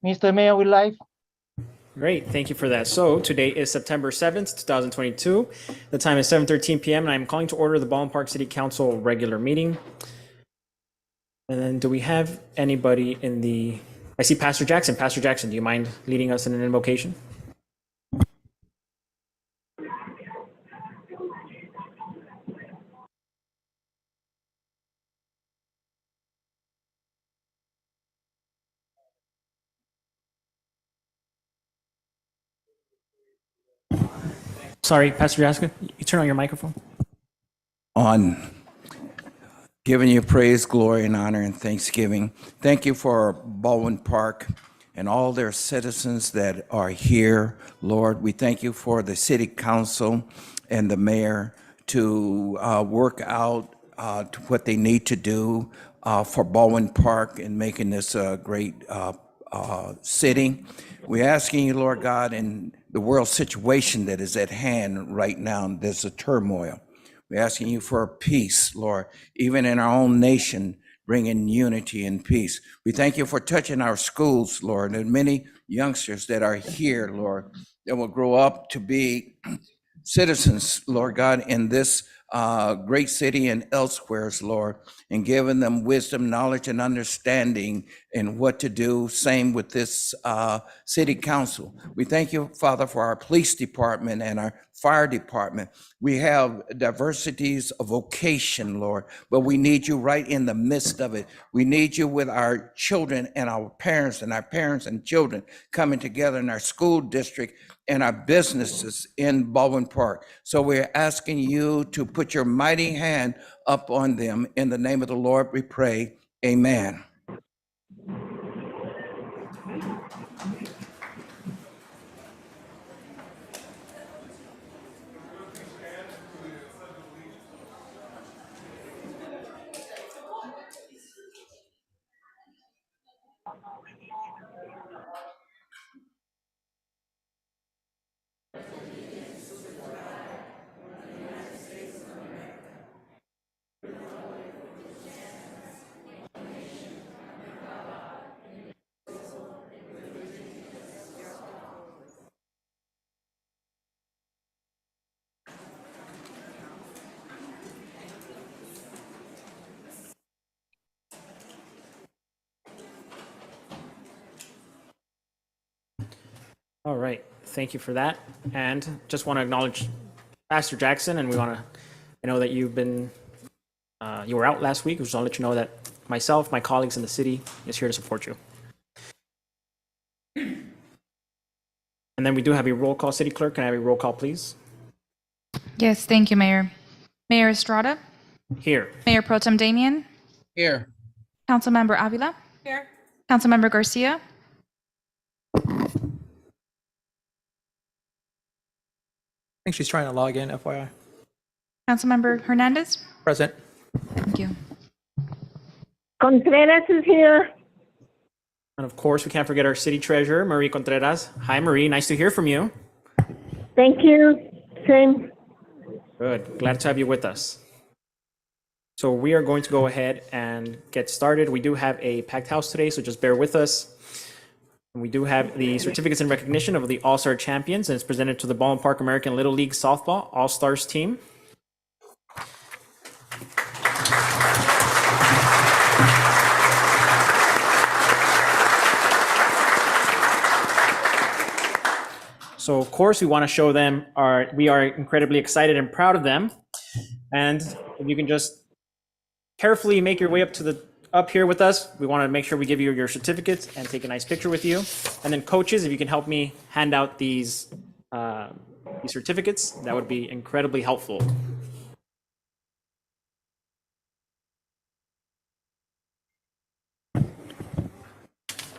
Mr. Mayor, we live. Great, thank you for that. So today is September 7th, 2022. The time is 7:13 p.m. and I'm calling to order the Baldwin Park City Council regular meeting. And then do we have anybody in the... I see Pastor Jackson. Pastor Jackson, do you mind leading us in an invocation? Sorry, Pastor Jackson, you turn on your microphone. On giving you praise, glory, and honor and thanksgiving. Thank you for Baldwin Park and all their citizens that are here, Lord. We thank you for the city council and the mayor to work out to what they need to do for Baldwin Park and making this a great city. We're asking you, Lord God, in the world situation that is at hand right now, there's a turmoil. We're asking you for peace, Lord, even in our own nation, bringing unity and peace. We thank you for touching our schools, Lord, and many youngsters that are here, Lord, that will grow up to be citizens, Lord God, in this great city and elsewhere, Lord, and giving them wisdom, knowledge, and understanding in what to do. Same with this city council. We thank you, Father, for our police department and our fire department. We have diversities of vocation, Lord, but we need you right in the midst of it. We need you with our children and our parents and children coming together in our school district and our businesses in Baldwin Park. So we're asking you to put your mighty hand up on them. In the name of the Lord, we pray. Amen. All right, thank you for that. And just want to acknowledge Pastor Jackson, and I know that you were out last week. I just want to let you know that myself, my colleagues in the city is here to support you. And then we do have a roll call. City Clerk, can I have a roll call, please? Yes, thank you, Mayor. Mayor Estrada? Here. Mayor Pro Tem Damian? Here. Councilmember Avila? Here. Councilmember Garcia? I think she's trying to log in, FYI. Councilmember Hernandez? Present. Thank you. Contreras is here. And of course, we can't forget our city treasurer, Marie Contreras. Hi, Marie. Nice to hear from you. Thank you. Same. Good. Glad to have you with us. So we are going to go ahead and get started. We do have a packed house today, so just bear with us. And we do have the certificates in recognition of the All-Star champions, and it's presented to the Baldwin Park American Little League Softball All-Stars team. So of course we want to show them we are incredibly excited and proud of them. And if you can just carefully make your way up here with us, we want to make sure we give you your certificates and take a nice picture with you. And then coaches, if you can help me hand out these certificates, that would be incredibly helpful.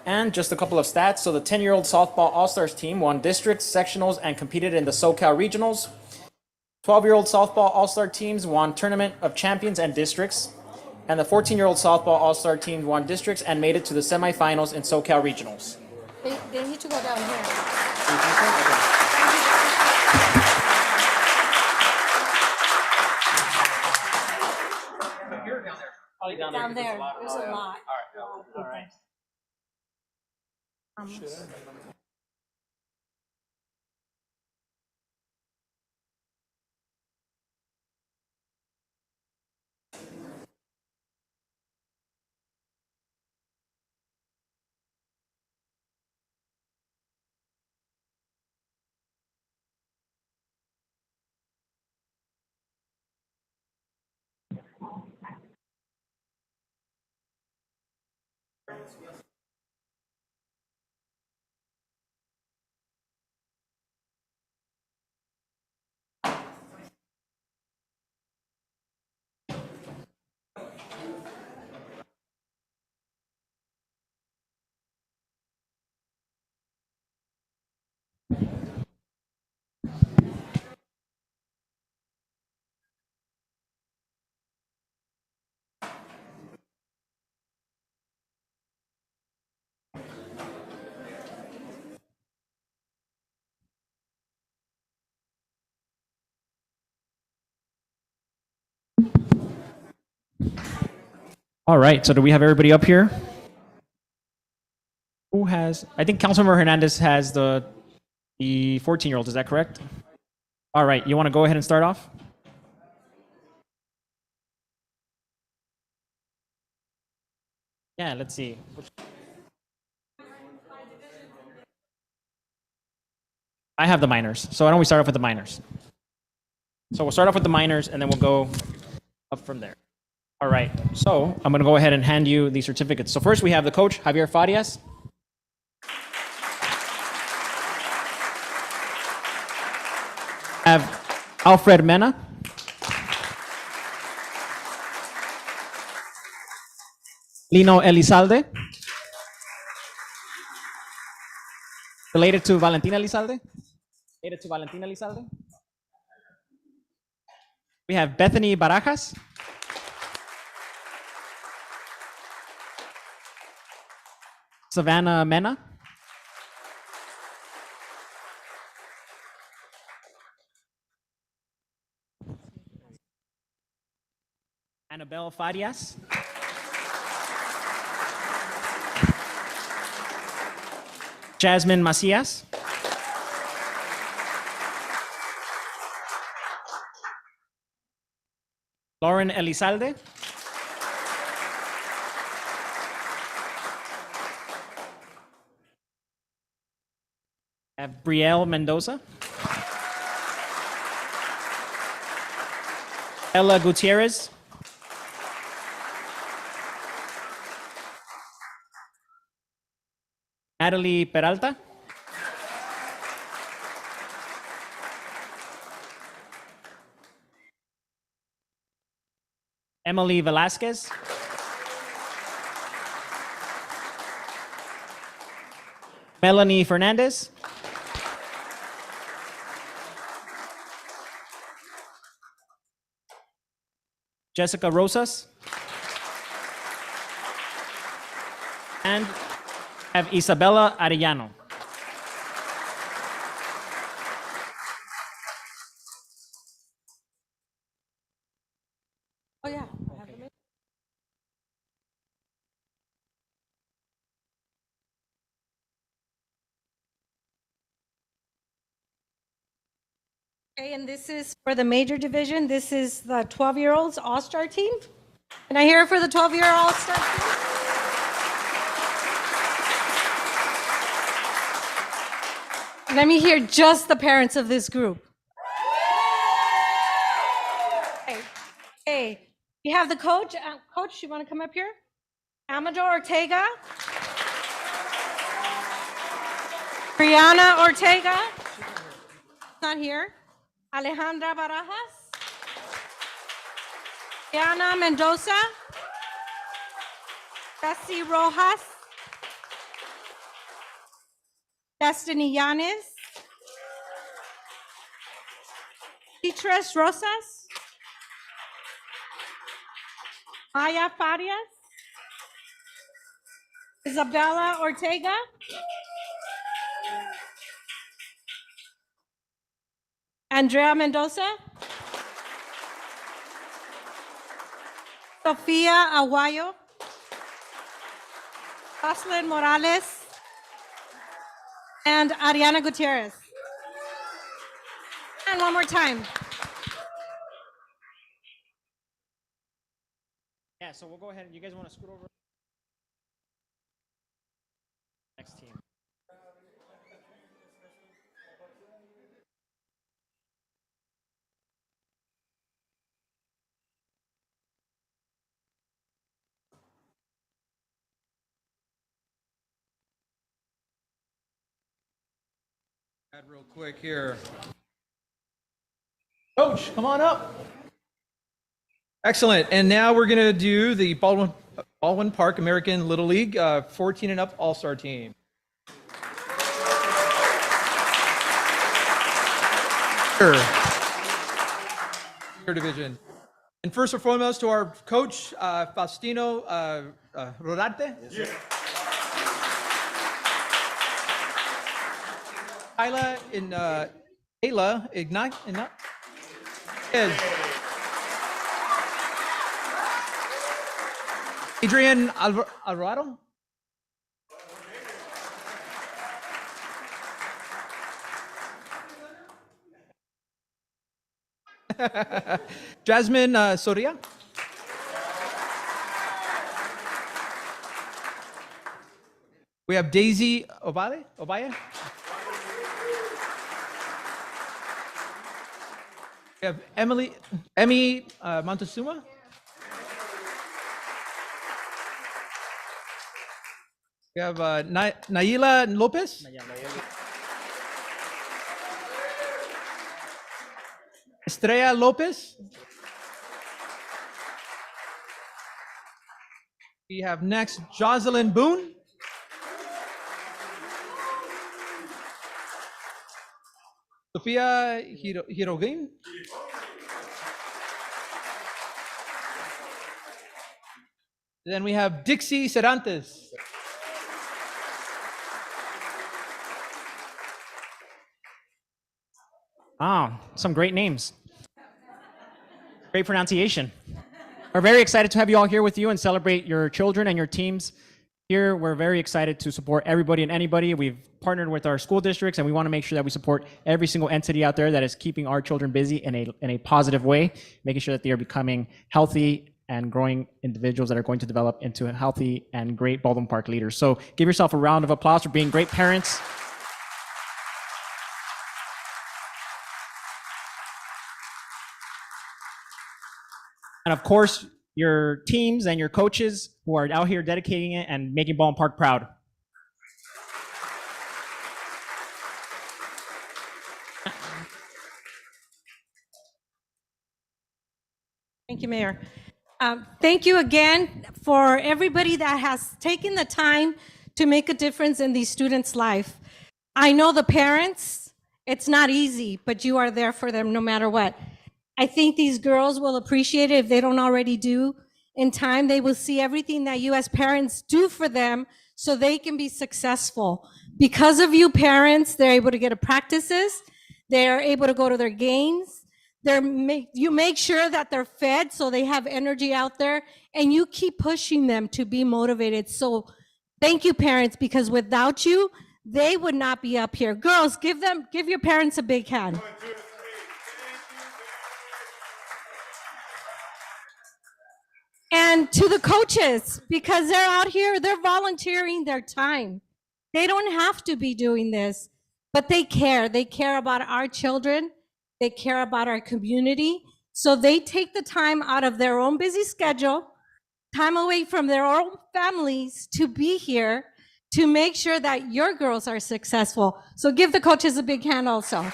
And just a couple of stats. So the 10-year-old softball All-Stars team won districts, sectionals, and competed in the SoCal Regionals. 12-year-old softball All-Star teams won Tournament of Champions and districts. And the 14-year-old softball All-Star team won districts and made it to the semifinals in SoCal Regionals. They need to go down here. Probably down there. Down there. There's a lot. All right. All right, so do we have everybody up here? Who has, I think Councilmember Hernandez has the 14-year-old, is that correct? All right, you want to go ahead and start off? Yeah, let's see. I have the minors, so why don't we start off with the minors? So we'll start off with the minors, and then we'll go up from there. All right, so I'm going to go ahead and hand you the certificates. So first we have the coach, Javier Farias. Have Alfred Mena. Lino Elizalde. Related to Valentina Elizalde. Related to Valentina Elizalde. We have Bethany Barajas. Savannah Mena. Annabelle Farias. Jasmine Macias. Lauren Elizalde. I have Brielle Mendoza. Ella Gutierrez. Natalie Peralta. Emily Velasquez. Melanie Fernandez. Jessica Rosas. And have Isabella Arellano. Oh, yeah. Okay, and this is for the major division. This is the 12-year-olds All-Star team. Can I hear it for the 12-year All-Star team? Let me hear just the parents of this group. Okay, hey, you have the coach. Coach, you want to come up here? Amador Ortega. Brianna Ortega. Not here. Alejandra Barajas. Diana Mendoza. Bessie Rojas. Destiny Yanes. Beatriz Rosas. Maya Farias. Isabella Ortega. Andrea Mendoza. Sofia Aguayo. Jocelyn Morales. And Ariana Gutierrez. And one more time. Yeah, so we'll go ahead. You guys want to scoot over? Next team. Real quick here. Coach, come on up. Excellent. And now we're going to do the Baldwin Park American Little League 14 and up All-Star team. Sure. Your division. And first and foremost to our coach, Faustino Rodarte. Yes. Ayla Ignat. Yes. Adrian Alvarado. Jasmine Soria. We have Daisy Obaya. We have Emmy Montezuma. We have Naila Lopez. Estrella Lopez. We have next Jocelyn Boone. Sofia Hirogin. Then we have Dixie Cervantes. Ah, some great names. Great pronunciation. We're very excited to have you all here with you and celebrate your children and your teams. Here, we're very excited to support everybody and anybody. We've partnered with our school districts, and we want to make sure that we support every single entity out there that is keeping our children busy in a positive way, making sure that they are becoming healthy and growing individuals that are going to develop into healthy and great Baldwin Park leaders. So give yourself a round of applause for being great parents. And of course, your teams and your coaches who are out here dedicating it and making Baldwin Park proud. Thank you, Mayor. Thank you again for everybody that has taken the time to make a difference in these students' life. I know the parents, it's not easy, but you are there for them no matter what. I think these girls will appreciate it if they don't already do. In time, they will see everything that you as parents do for them so they can be successful. Because of you parents, they're able to get to practices, they're able to go to their games, you make sure that they're fed so they have energy out there, and you keep pushing them to be motivated. So thank you, parents, because without you, they would not be up here. Girls, give your parents a big hand. And to the coaches, because they're out here, they're volunteering their time. They don't have to be doing this, but they care. They care about our children. They care about our community. So they take the time out of their own busy schedule, time away from their own families to be here to make sure that your girls are successful. So give the coaches a big hand also.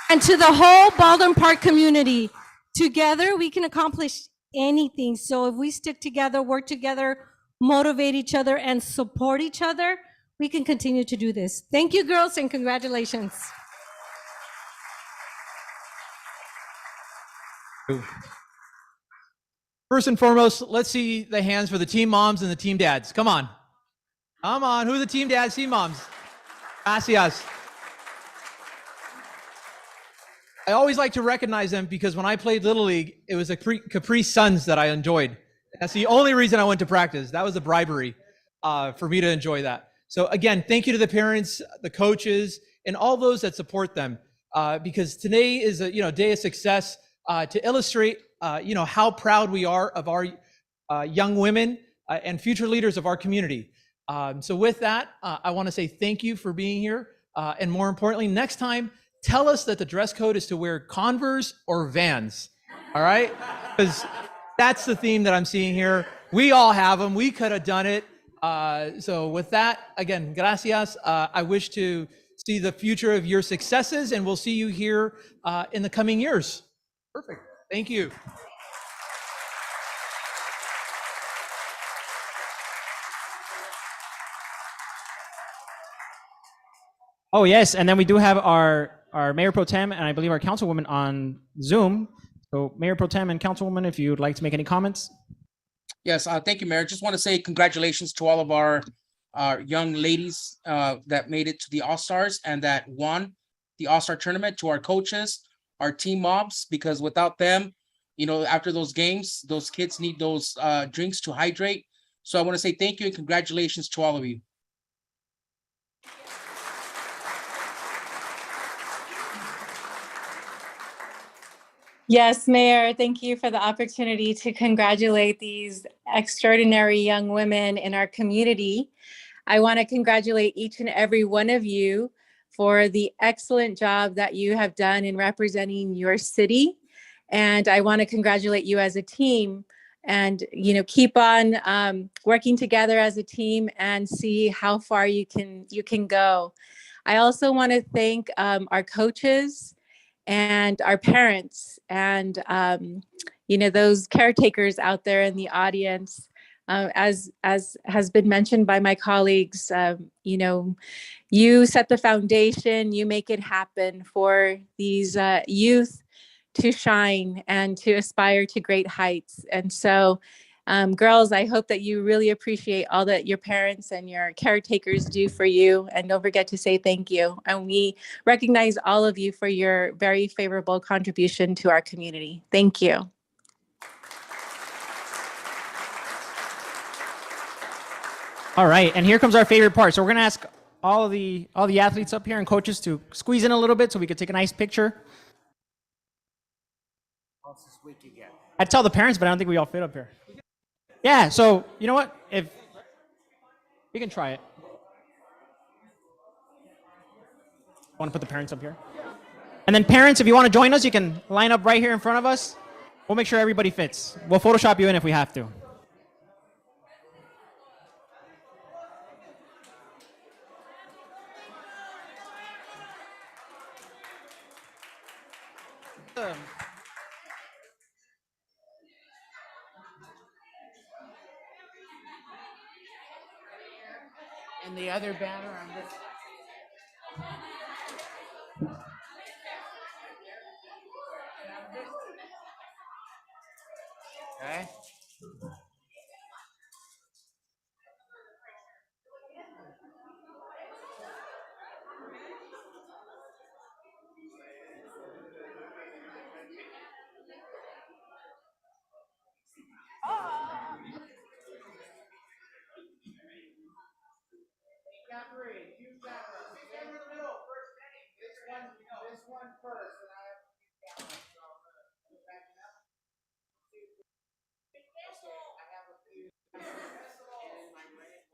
And to the whole Baldwin Park community, together we can accomplish anything. So if we stick together, work together, motivate each other, and support each other, we can continue to do this. Thank you, girls, and congratulations. First and foremost, let's see the hands for the team moms and the team dads. Come on. Come on. Who are the team dads, team moms? Gracias. I always like to recognize them because when I played Little League, it was a Capri Suns that I enjoyed. That's the only reason I went to practice. That was a bribery. for me to enjoy that. So again, thank you to the parents, the coaches, and all those that support them, because today is a day of success to illustrate how proud we are of our young women and future leaders of our community. So with that, I want to say thank you for being here, and more importantly, next time, tell us that the dress code is to wear Converse or Vans. All right, because that's the theme that I'm seeing here. We all have them. We could have done it. So with that, again, gracias. I wish to see the future of your successes, and we'll see you here in the coming years. Perfect. Thank you. Oh, yes. And then we do have our Mayor Pro Tem and I believe our Councilwoman on Zoom. So Mayor Pro Tem and Councilwoman, if you would like to make any comments. Yes, thank you, Mayor. Just want to say congratulations to all of our young ladies that made it to the All-Stars and that won the All-Star tournament, to our coaches, our team mobs, because without them, after those games, those kids need those drinks to hydrate. So I want to say thank you and congratulations to all of you. Yes, Mayor, thank you for the opportunity to congratulate these extraordinary young women in our community. I want to congratulate each and every one of you for the excellent job that you have done in representing your city. And I want to congratulate you as a team and, keep on working together as a team and see how far you can go. I also want to thank our coaches and our parents and those caretakers out there in the audience. As has been mentioned by my colleagues, you set the foundation, you make it happen for these youth to shine and to aspire to great heights. And so, girls, I hope that you really appreciate all that your parents and your caretakers do for you. And don't forget to say thank you. And we recognize all of you for your very favorable contribution to our community. Thank you. All right. And here comes our favorite part. So we're going to ask all the athletes up here and coaches to squeeze in a little bit so we could take a nice picture. I'd tell the parents, but I don't think we all fit up here. Yeah, so you know what? If we can try it. Want to put the parents up here? And then parents, if you want to join us, you can line up right here in front of us. We'll make sure everybody fits. We'll Photoshop you in if we have to. And the other banner on this. Okay. This one first, and I have I have a few in my brain.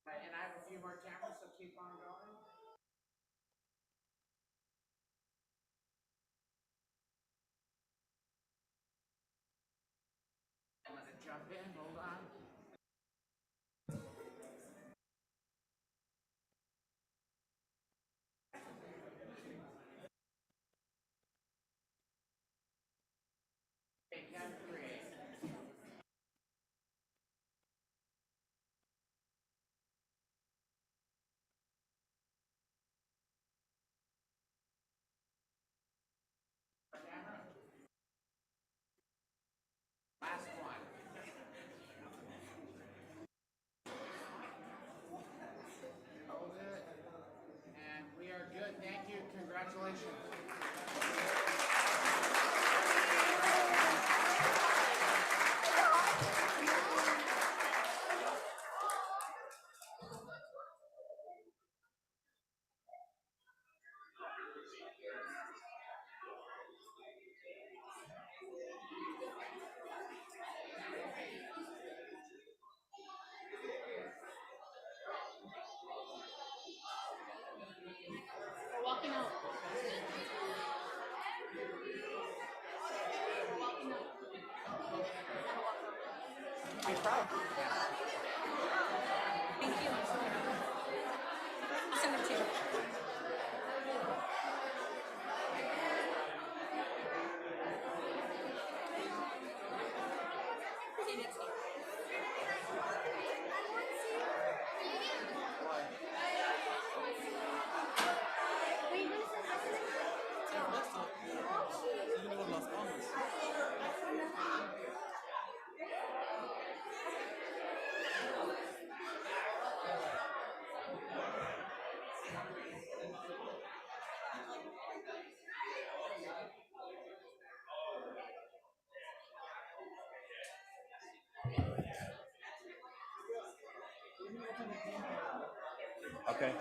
And I have a few more cameras, so keep on going. I'm gonna jump in, hold on. Okay, count three. Last one. Thank you. I'll send it to you. Okay.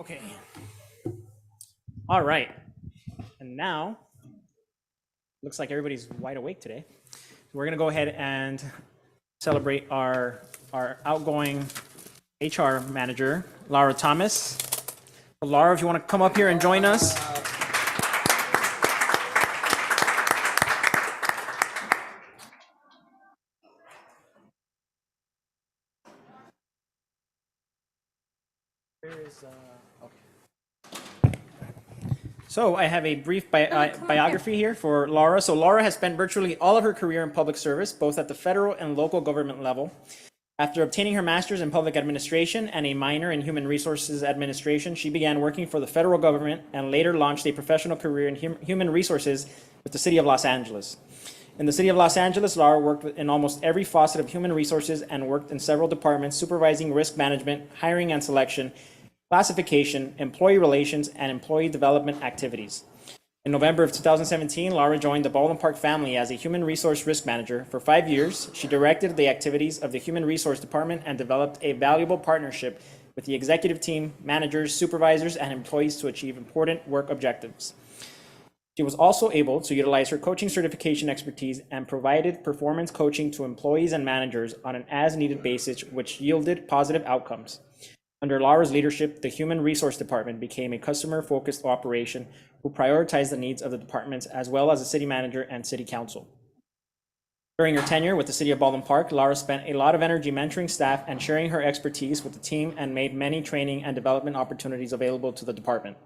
Okay. All right. And now, looks like everybody's wide awake today. We're going to go ahead and celebrate our outgoing HR manager, Laura Thomas. Laura, if you want to come up here and join us. So I have a brief biography here for Laura. So Laura has spent virtually all of her career in public service, both at the federal and local government level. After obtaining her master's in public administration and a minor in human resources administration, she began working for the federal government and later launched a professional career in human resources with the city of Los Angeles. In the city of Los Angeles, Laura worked in almost every facet of human resources and worked in several departments supervising risk management, hiring and selection, classification, employee relations, and employee development activities. In November of 2017, Laura joined the Baldwin Park family as a human resource risk manager. For 5 years, she directed the activities of the Human Resource Department and developed a valuable partnership with the executive team, managers, supervisors, and employees to achieve important work objectives. She was also able to utilize her coaching certification expertise and provided performance coaching to employees and managers on an as-needed basis, which yielded positive outcomes. Under Laura's leadership, the Human Resource Department became a customer-focused operation who prioritized the needs of the departments as well as the city manager and city council. During her tenure with the city of Baldwin Park, Laura spent a lot of energy mentoring staff and sharing her expertise with the team and made many training and development opportunities available to the department.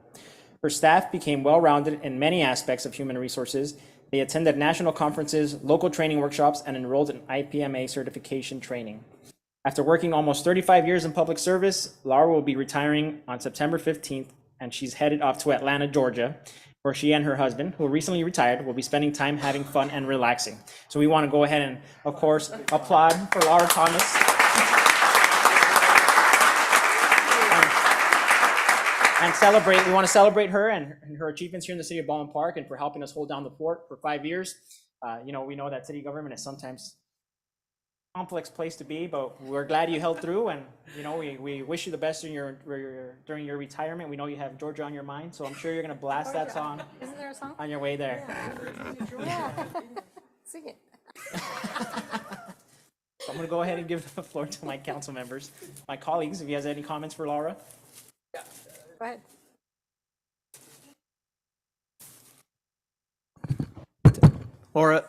Her staff became well-rounded in many aspects of human resources. They attended national conferences, local training workshops, and enrolled in IPMA certification training. After working almost 35 years in public service, Laura will be retiring on September 15th, and she's headed off to Atlanta, Georgia, where she and her husband, who recently retired, will be spending time having fun and relaxing. So we want to go ahead and, of course, applaud for Laura Thomas. And celebrate, we want to celebrate her and her achievements here in the city of Baldwin Park and for helping us hold down the fort for 5 years. We know that city government is sometimes complex place to be, but we're glad you held through, and we wish you the best during your retirement. We know you have Georgia on your mind, so I'm sure you're going to blast that song. Isn't there a song? On your way there. Yeah. Sing it. So I'm going to go ahead and give the floor to my council members, my colleagues, if you guys have any comments for Laura. Go ahead. Laura,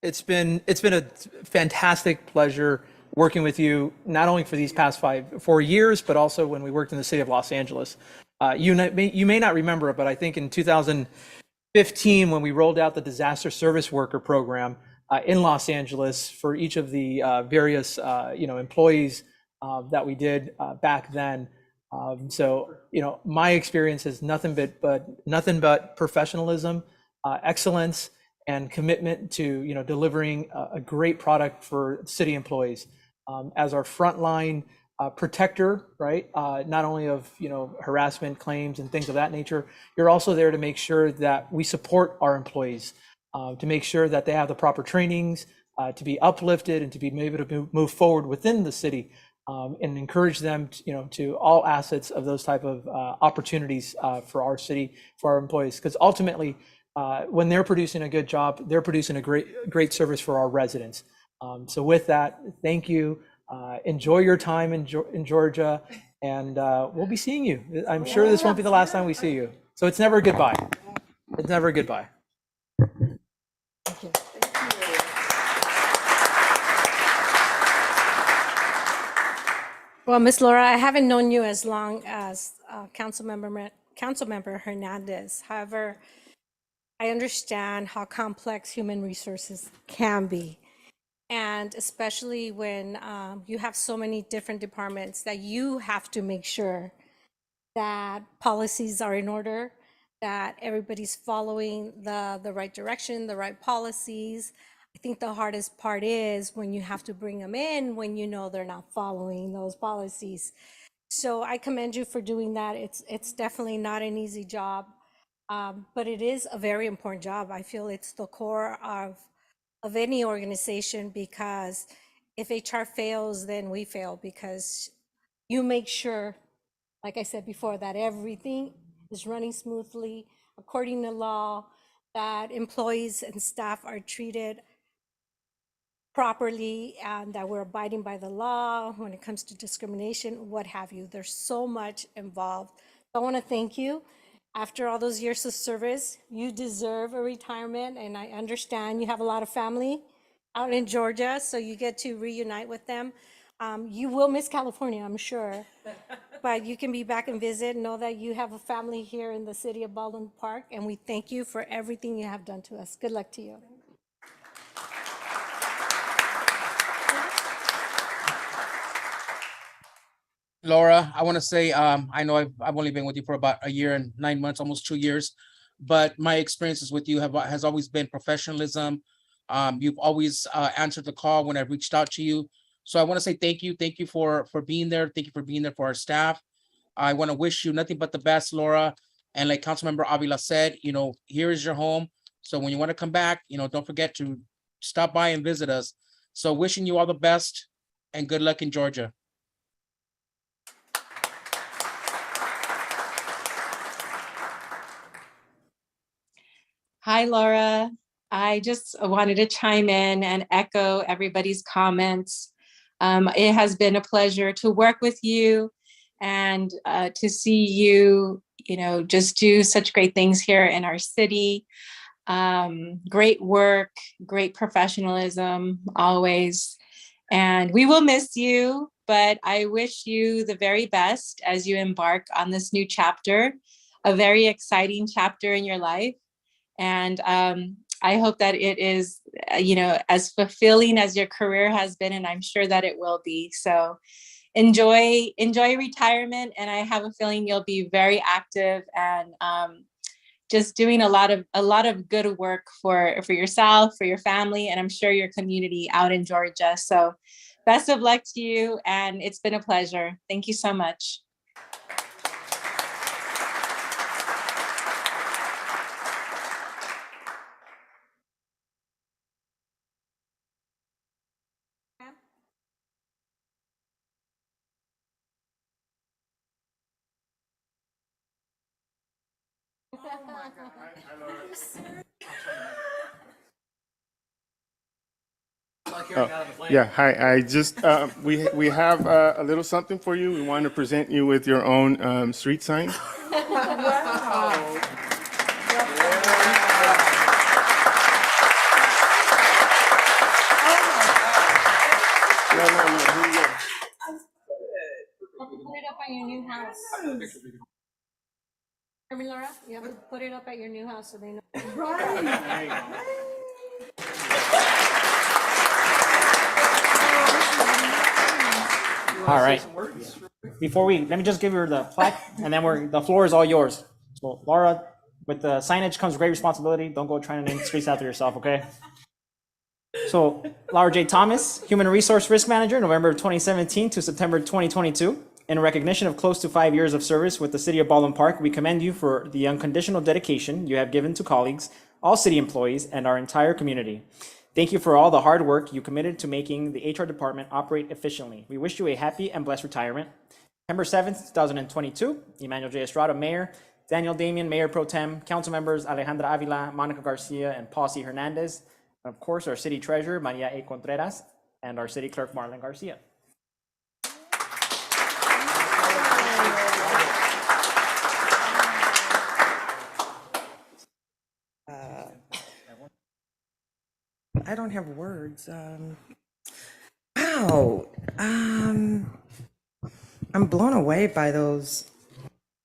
it's been a fantastic pleasure working with you, not only for these past 4 years, but also when we worked in the city of Los Angeles. You may not remember it, but I think in 2015, when we rolled out the disaster service worker program in Los Angeles for each of the various employees that we did back then, So, my experience is nothing but professionalism, excellence, and commitment to, delivering a great product for city employees. As our frontline protector, right? Not only of, harassment claims and things of that nature, you're also there to make sure that we support our employees, to make sure that they have the proper trainings, to be uplifted and to be able to move forward within the city. And encourage them, to all assets of those type of opportunities for our city, for our employees. Because ultimately, when they're producing a good job, they're producing a great service for our residents. So with that, thank you. Enjoy your time in Georgia, and we'll be seeing you. I'm sure this won't be the last time we see you. So it's never goodbye. It's never goodbye. Thank you. Well, Miss Laura, I haven't known you as long as Councilmember Hernandez. However, I understand how complex human resources can be. And especially when you have so many different departments that you have to make sure that policies are in order, that everybody's following the right direction, the right policies. I think the hardest part is when you have to bring them in when you know they're not following those policies. So I commend you for doing that. It's definitely not an easy job, but it is a very important job. I feel it's the core of any organization, because if HR fails, then we fail, because you make sure, like I said before, that everything is running smoothly according to law, that employees and staff are treated properly, and that we're abiding by the law when it comes to discrimination, what have you. There's so much involved. I want to thank you. After all those years of service, you deserve a retirement, and I understand you have a lot of family out in Georgia, so you get to reunite with them. You will miss California, I'm sure, but you can be back and visit. Know that you have a family here in the city of Baldwin Park, and we thank you for everything you have done to us. Good luck to you. Laura, I want to say, I know I've only been with you for about a year and 9 months, almost 2 years, but my experiences with you has always been professionalism. You've always answered the call when I reached out to you. So I want to say thank you. Thank you for being there. Thank you for being there for our staff. I want to wish you nothing but the best, Laura. And like Councilmember Avila said, here is your home. So when you want to come back, don't forget to stop by and visit us. So wishing you all the best and good luck in Georgia. Hi, Laura. I just wanted to chime in and echo everybody's comments. It has been a pleasure to work with you and to see you, just do such great things here in our city. Great work, great professionalism, always. And we will miss you, but I wish you the very best as you embark on this new chapter, a very exciting chapter in your life. And I hope that it is, as fulfilling as your career has been, and I'm sure that it will be. So enjoy retirement. And I have a feeling you'll be very active and just doing a lot of good work for yourself, for your family, and I'm sure your community out in Georgia. So best of luck to you. And it's been a pleasure. Thank you so much. Yeah, hi. I just we have a little something for you. We want to present you with your own street sign. No, here you go. Put it up at your new house. Laura, you have to put it up at your new house so they know. All right. Before let me just give her the plaque, and then the floor is all yours. So Laura, with the signage comes great responsibility. Don't go trying to name streets after yourself, okay? So Laura J. Thomas, Human Resource Risk Manager, November 2017 to September 2022. In recognition of close to 5 years of service with the City of Baldwin Park, we commend you for the unconditional dedication you have given to colleagues, all city employees, and our entire community. Thank you for all the hard work you committed to making the HR department operate efficiently. We wish you a happy and blessed retirement. September 7th, 2022, Emmanuel J. Estrada, Mayor, Daniel Damian, Mayor Pro Tem, Council Members Alejandra Avila, Monica Garcia, and Paul C. Hernandez, and of course, our City Treasurer, Maria A. Contreras, and our City Clerk, Marlon Garcia. I don't have words. Wow. I'm blown away by those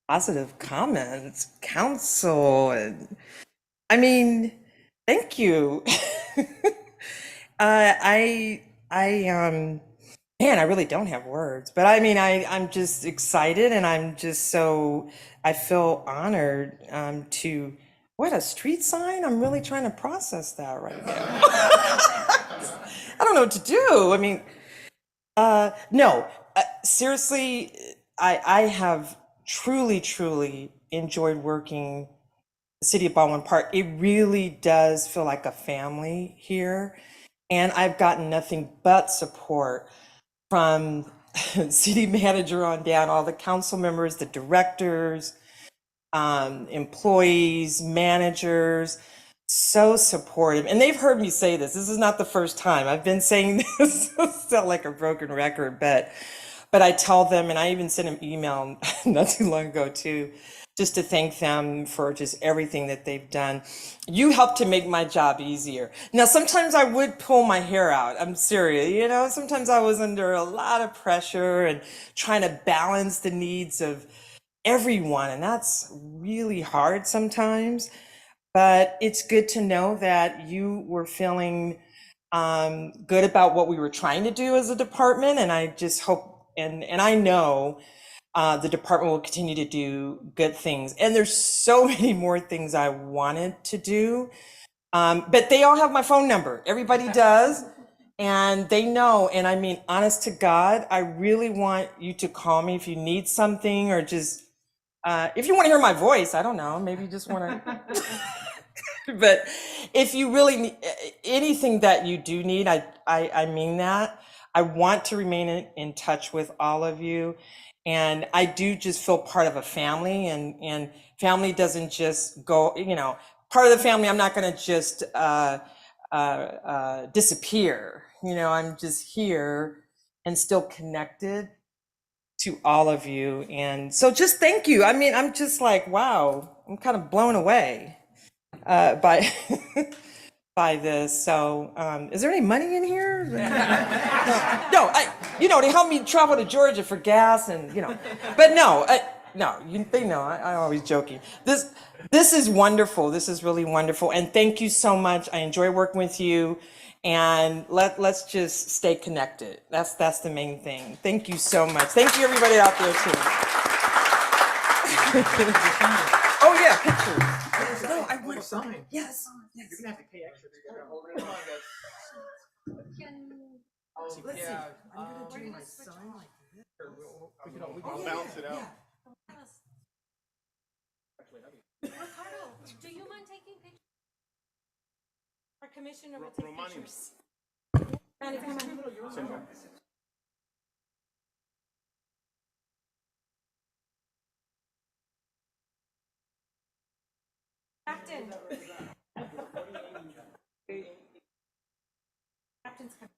positive comments, council, and I mean, thank you. Man, I really don't have words, but I mean, I'm just excited, and I'm just I feel honored to. What, a street sign? I'm really trying to process that right now. I don't know what to do. I mean, no, seriously, I have truly enjoyed working the City of Baldwin Park. It really does feel like a family here. And I've gotten nothing but support from city manager on down, all the council members, the directors, employees, managers, so supportive. And they've heard me say this. This is not the first time. I've been saying this, sound like a broken record, but I tell them, and I even sent an email not too long ago too, just to thank them for just everything that they've done. You helped to make my job easier. Now, sometimes I would pull my hair out. I'm serious. You know, sometimes I was under a lot of pressure and trying to balance the needs of everyone, and that's really hard sometimes, but it's good to know that you were feeling good about what we were trying to do as a department, and I just hope and I know the department will continue to do good things. And there's so many more things I wanted to do, but they all have my phone number. Everybody does. And they know, and I mean, honest to God, I really want you to call me if you need something, or just if you want to hear my voice, I don't know, maybe you just want to. But if you really need anything that you do need, I mean that. I want to remain in touch with all of you. And I do just feel part of a family, and family doesn't just go, you know, part of the family, I'm not going to just disappear. You know, I'm just here and still connected to all of you. And so just thank you. I mean, I'm just like, wow, I'm kind of blown away by by this. So is there any money in here? No, they help me travel to Georgia for gas, and but no, they know I'm always joking. This is wonderful. This is really wonderful. And thank you so much. I enjoy working with you. And let's just stay connected. That's the main thing. Thank you so much. Thank you, everybody out there too. Oh yeah, pictures. No, I want to sign. Yes. You're gonna have to pay extra. Let's see. I'm gonna do my sign like this. I'll bounce it out. Ricardo, do you mind taking pictures? Our commissioner will take pictures. And if you mind. Captain. Captain's coming.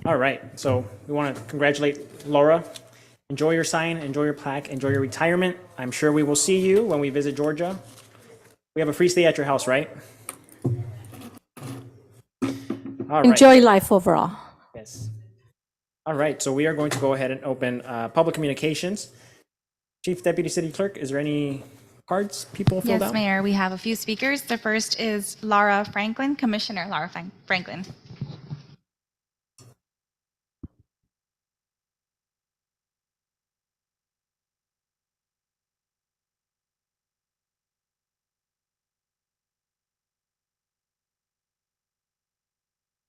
All right, so we want to congratulate Laura. Enjoy your sign, enjoy your plaque, enjoy your retirement. I'm sure we will see you when we visit Georgia. We have a free stay at your house, right? All right. Enjoy life overall. Yes. All right, so we are going to go ahead and open public communications. Chief Deputy City Clerk, is there any cards people filled Yes, out? Mayor, we have a few speakers. The first is Laura Franklin, Commissioner Laura Franklin.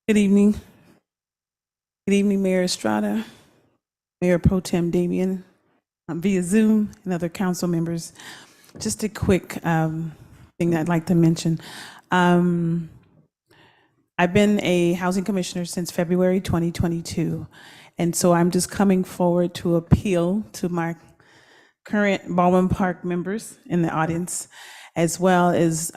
Good evening. Good evening, Mayor Estrada, Mayor Pro Tem Damian, via Zoom, and other council members. Just a quick thing that I'd like to mention. I've been a housing commissioner since February 2022, and so I'm just coming forward to appeal to my current Baldwin Park members in the audience, as well as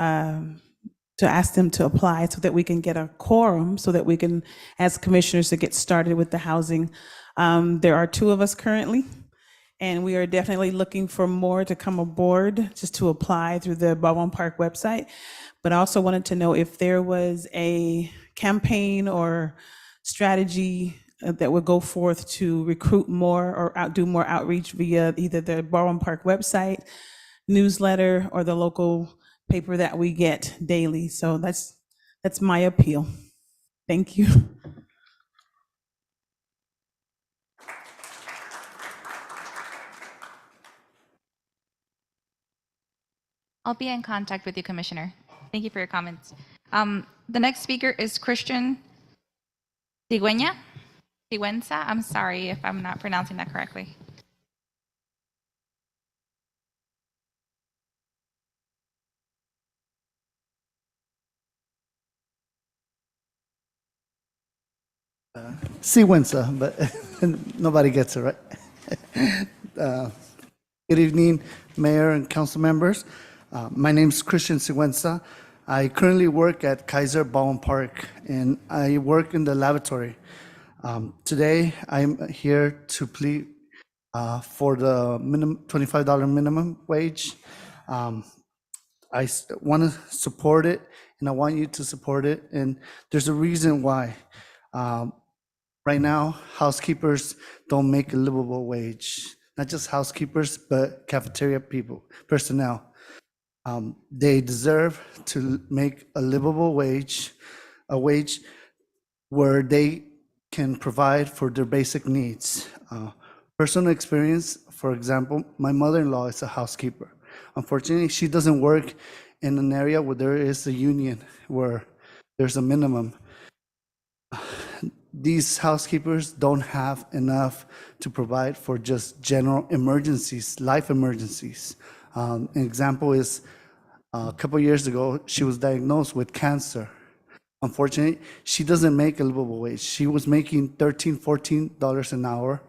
to ask them to apply so that we can get a quorum, so that we can, as commissioners, to get started with the housing. There are 2 of us currently, and we are definitely looking for more to come aboard, just to apply through the Baldwin Park website. But I also wanted to know if there was a campaign or strategy that would go forth to recruit more or do more outreach via either the Baldwin Park website, newsletter, or the local paper that we get daily. So that's my appeal. Thank you. I'll be in contact with you, Commissioner. Thank you for your comments. The next speaker is Christian Sigüenza. I'm sorry if I'm not pronouncing that correctly. Sigüenza, but nobody gets it right. Good evening, Mayor and council members. My name is Christian Sigüenza. I currently work at Kaiser Baldwin Park, and I work in the laboratory. Today, I'm here to plead for the $25 minimum wage. I want to support it, and I want you to support it, and there's a reason why. Right now, housekeepers don't make a livable wage. Not just housekeepers, but cafeteria people, personnel. They deserve to make a livable wage, a wage where they can provide for their basic needs. Personal experience, for example, my mother-in-law is a housekeeper. Unfortunately, she doesn't work in an area where there is a union, where there's a minimum. These housekeepers don't have enough to provide for just general emergencies, life emergencies. An example is a couple years ago, she was diagnosed with cancer. Unfortunately, she doesn't make a livable wage. She was making $13, $14 an hour.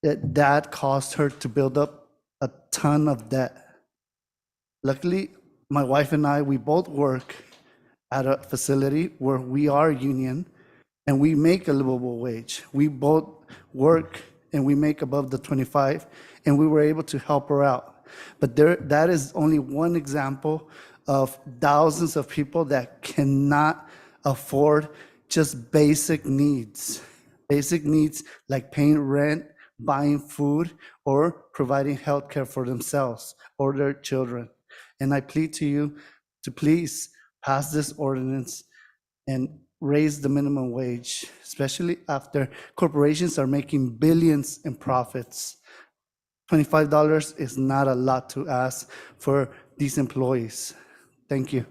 That caused her to build up a ton of debt. Luckily, my wife and I, we both work at a facility where we are union, and we make a livable wage. We both work and we make above the 25, and we were able to help her out. But that is only one example of thousands of people that cannot afford just basic needs. Basic needs like paying rent, buying food, or providing health care for themselves or their children. And I plead to you to please pass this ordinance and raise the minimum wage, especially after corporations are making billions in profits. $25 is not a lot to ask for these employees. Thank you.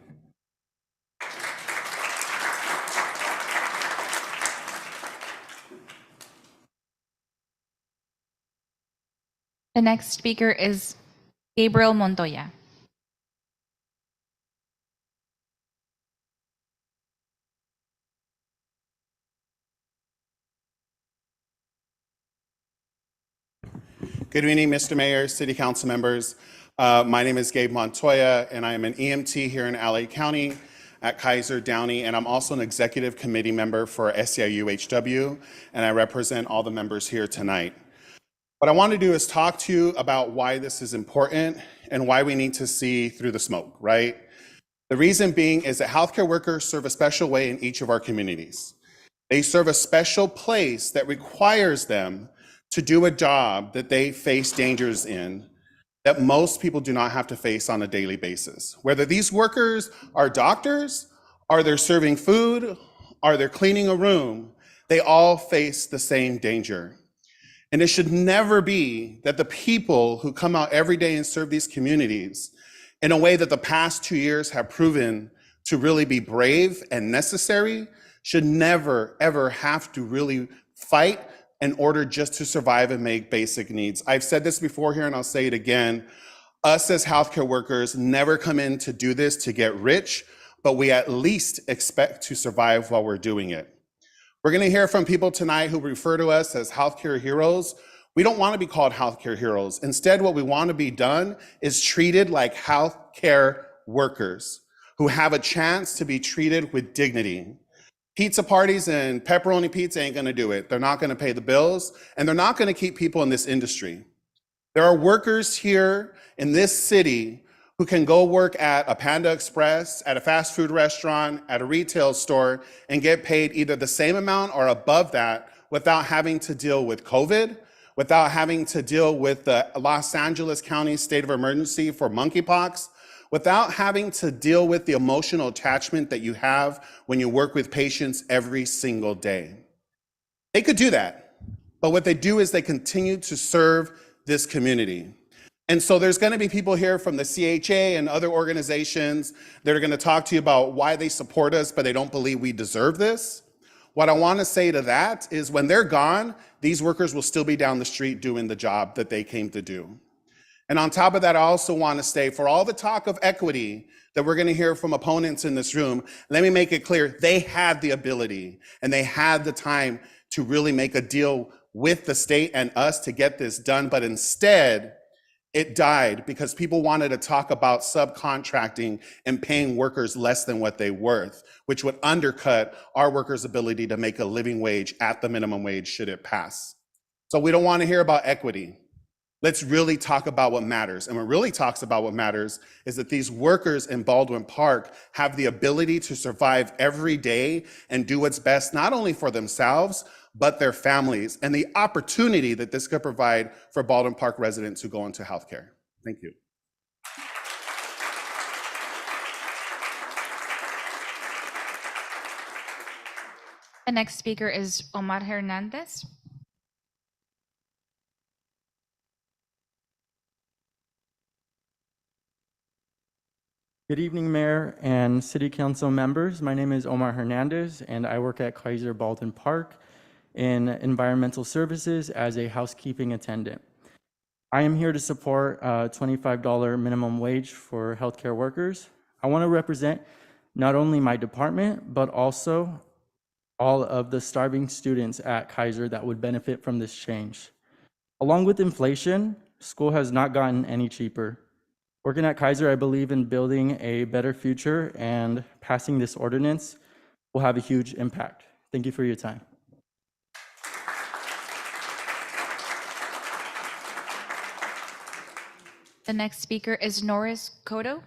The next speaker is Gabriel Montoya. Good evening, Mr. Mayor, City Council members. My name is Gabe Montoya, and I am an EMT here in LA County at Kaiser Downey, and I'm also an executive committee member for SEIU HW, and I represent all the members here tonight. What I want to do is talk to you about why this is important and why we need to see through the smoke, right? The reason being is that healthcare workers serve a special way in each of our communities. They serve a special place that requires them to do a job that they face dangers in that most people do not have to face on a daily basis. Whether these workers are doctors, are they serving food, are they cleaning a room, they all face the same danger. And it should never be that the people who come out every day and serve these communities in a way that the past 2 years have proven to really be brave and necessary should never, ever have to really fight in order just to survive and make basic needs. I've said this before here and I'll say it again. Us as healthcare workers never come in to do this to get rich, but we at least expect to survive while we're doing it. We're gonna hear from people tonight who refer to us as healthcare heroes. We don't wanna be called healthcare heroes. Instead, what we wanna be done is treated like healthcare workers who have a chance to be treated with dignity. Pizza parties and pepperoni pizza ain't gonna do it. They're not gonna pay the bills, and they're not gonna keep people in this industry. There are workers here in this city who can go work at a Panda Express, at a fast food restaurant, at a retail store, and get paid either the same amount or above that without having to deal with COVID, without having to deal with the Los Angeles County state of emergency for monkeypox, without having to deal with the emotional attachment that you have when you work with patients every single day. They could do that, but what they do is they continue to serve this community. And so there's gonna be people here from the CHA and other organizations that are gonna talk to you about why they support us, but they don't believe we deserve this. What I wanna say to that is when they're gone, these workers will still be down the street doing the job that they came to do. And on top of that, I also want to say, for all the talk of equity that we're going to hear from opponents in this room, let me make it clear, they had the ability and they had the time to really make a deal with the state and us to get this done. But instead, it died because people wanted to talk about subcontracting and paying workers less than what they're worth, which would undercut our workers' ability to make a living wage at the minimum wage should it pass. So we don't want to hear about equity. Let's really talk about what matters. And what really talks about what matters is that these workers in Baldwin Park have the ability to survive every day and do what's best, not only for themselves, but their families, and the opportunity that this could provide for Baldwin Park residents who go into healthcare. Thank you. The next speaker is Omar Hernandez. Good evening, Mayor and City Council members. My name is Omar Hernandez, and I work at Kaiser Baldwin Park in environmental services as a housekeeping attendant. I am here to support a $25 minimum wage for healthcare workers. I want to represent not only my department, but also all of the starving students at Kaiser that would benefit from this change. Along with inflation, school has not gotten any cheaper. Working at Kaiser, I believe in building a better future, and passing this ordinance will have a huge impact. Thank you for your time. The next speaker is Norris Cotto.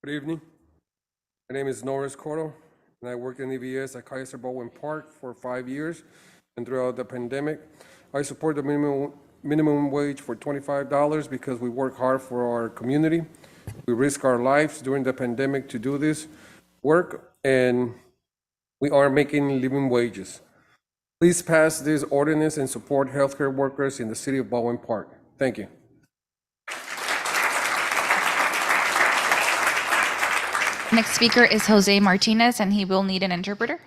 Good evening. My name is Norris Cotto, and I worked in EVS at Kaiser Baldwin Park for 5 years. And throughout the pandemic, I support the minimum wage for $25 because we work hard for our community. We risk our lives during the pandemic to do this work, and we are making living wages. Please pass this ordinance and support healthcare workers in the city of Baldwin Park. Thank you. Next speaker is Jose Martinez, and he will need an interpreter.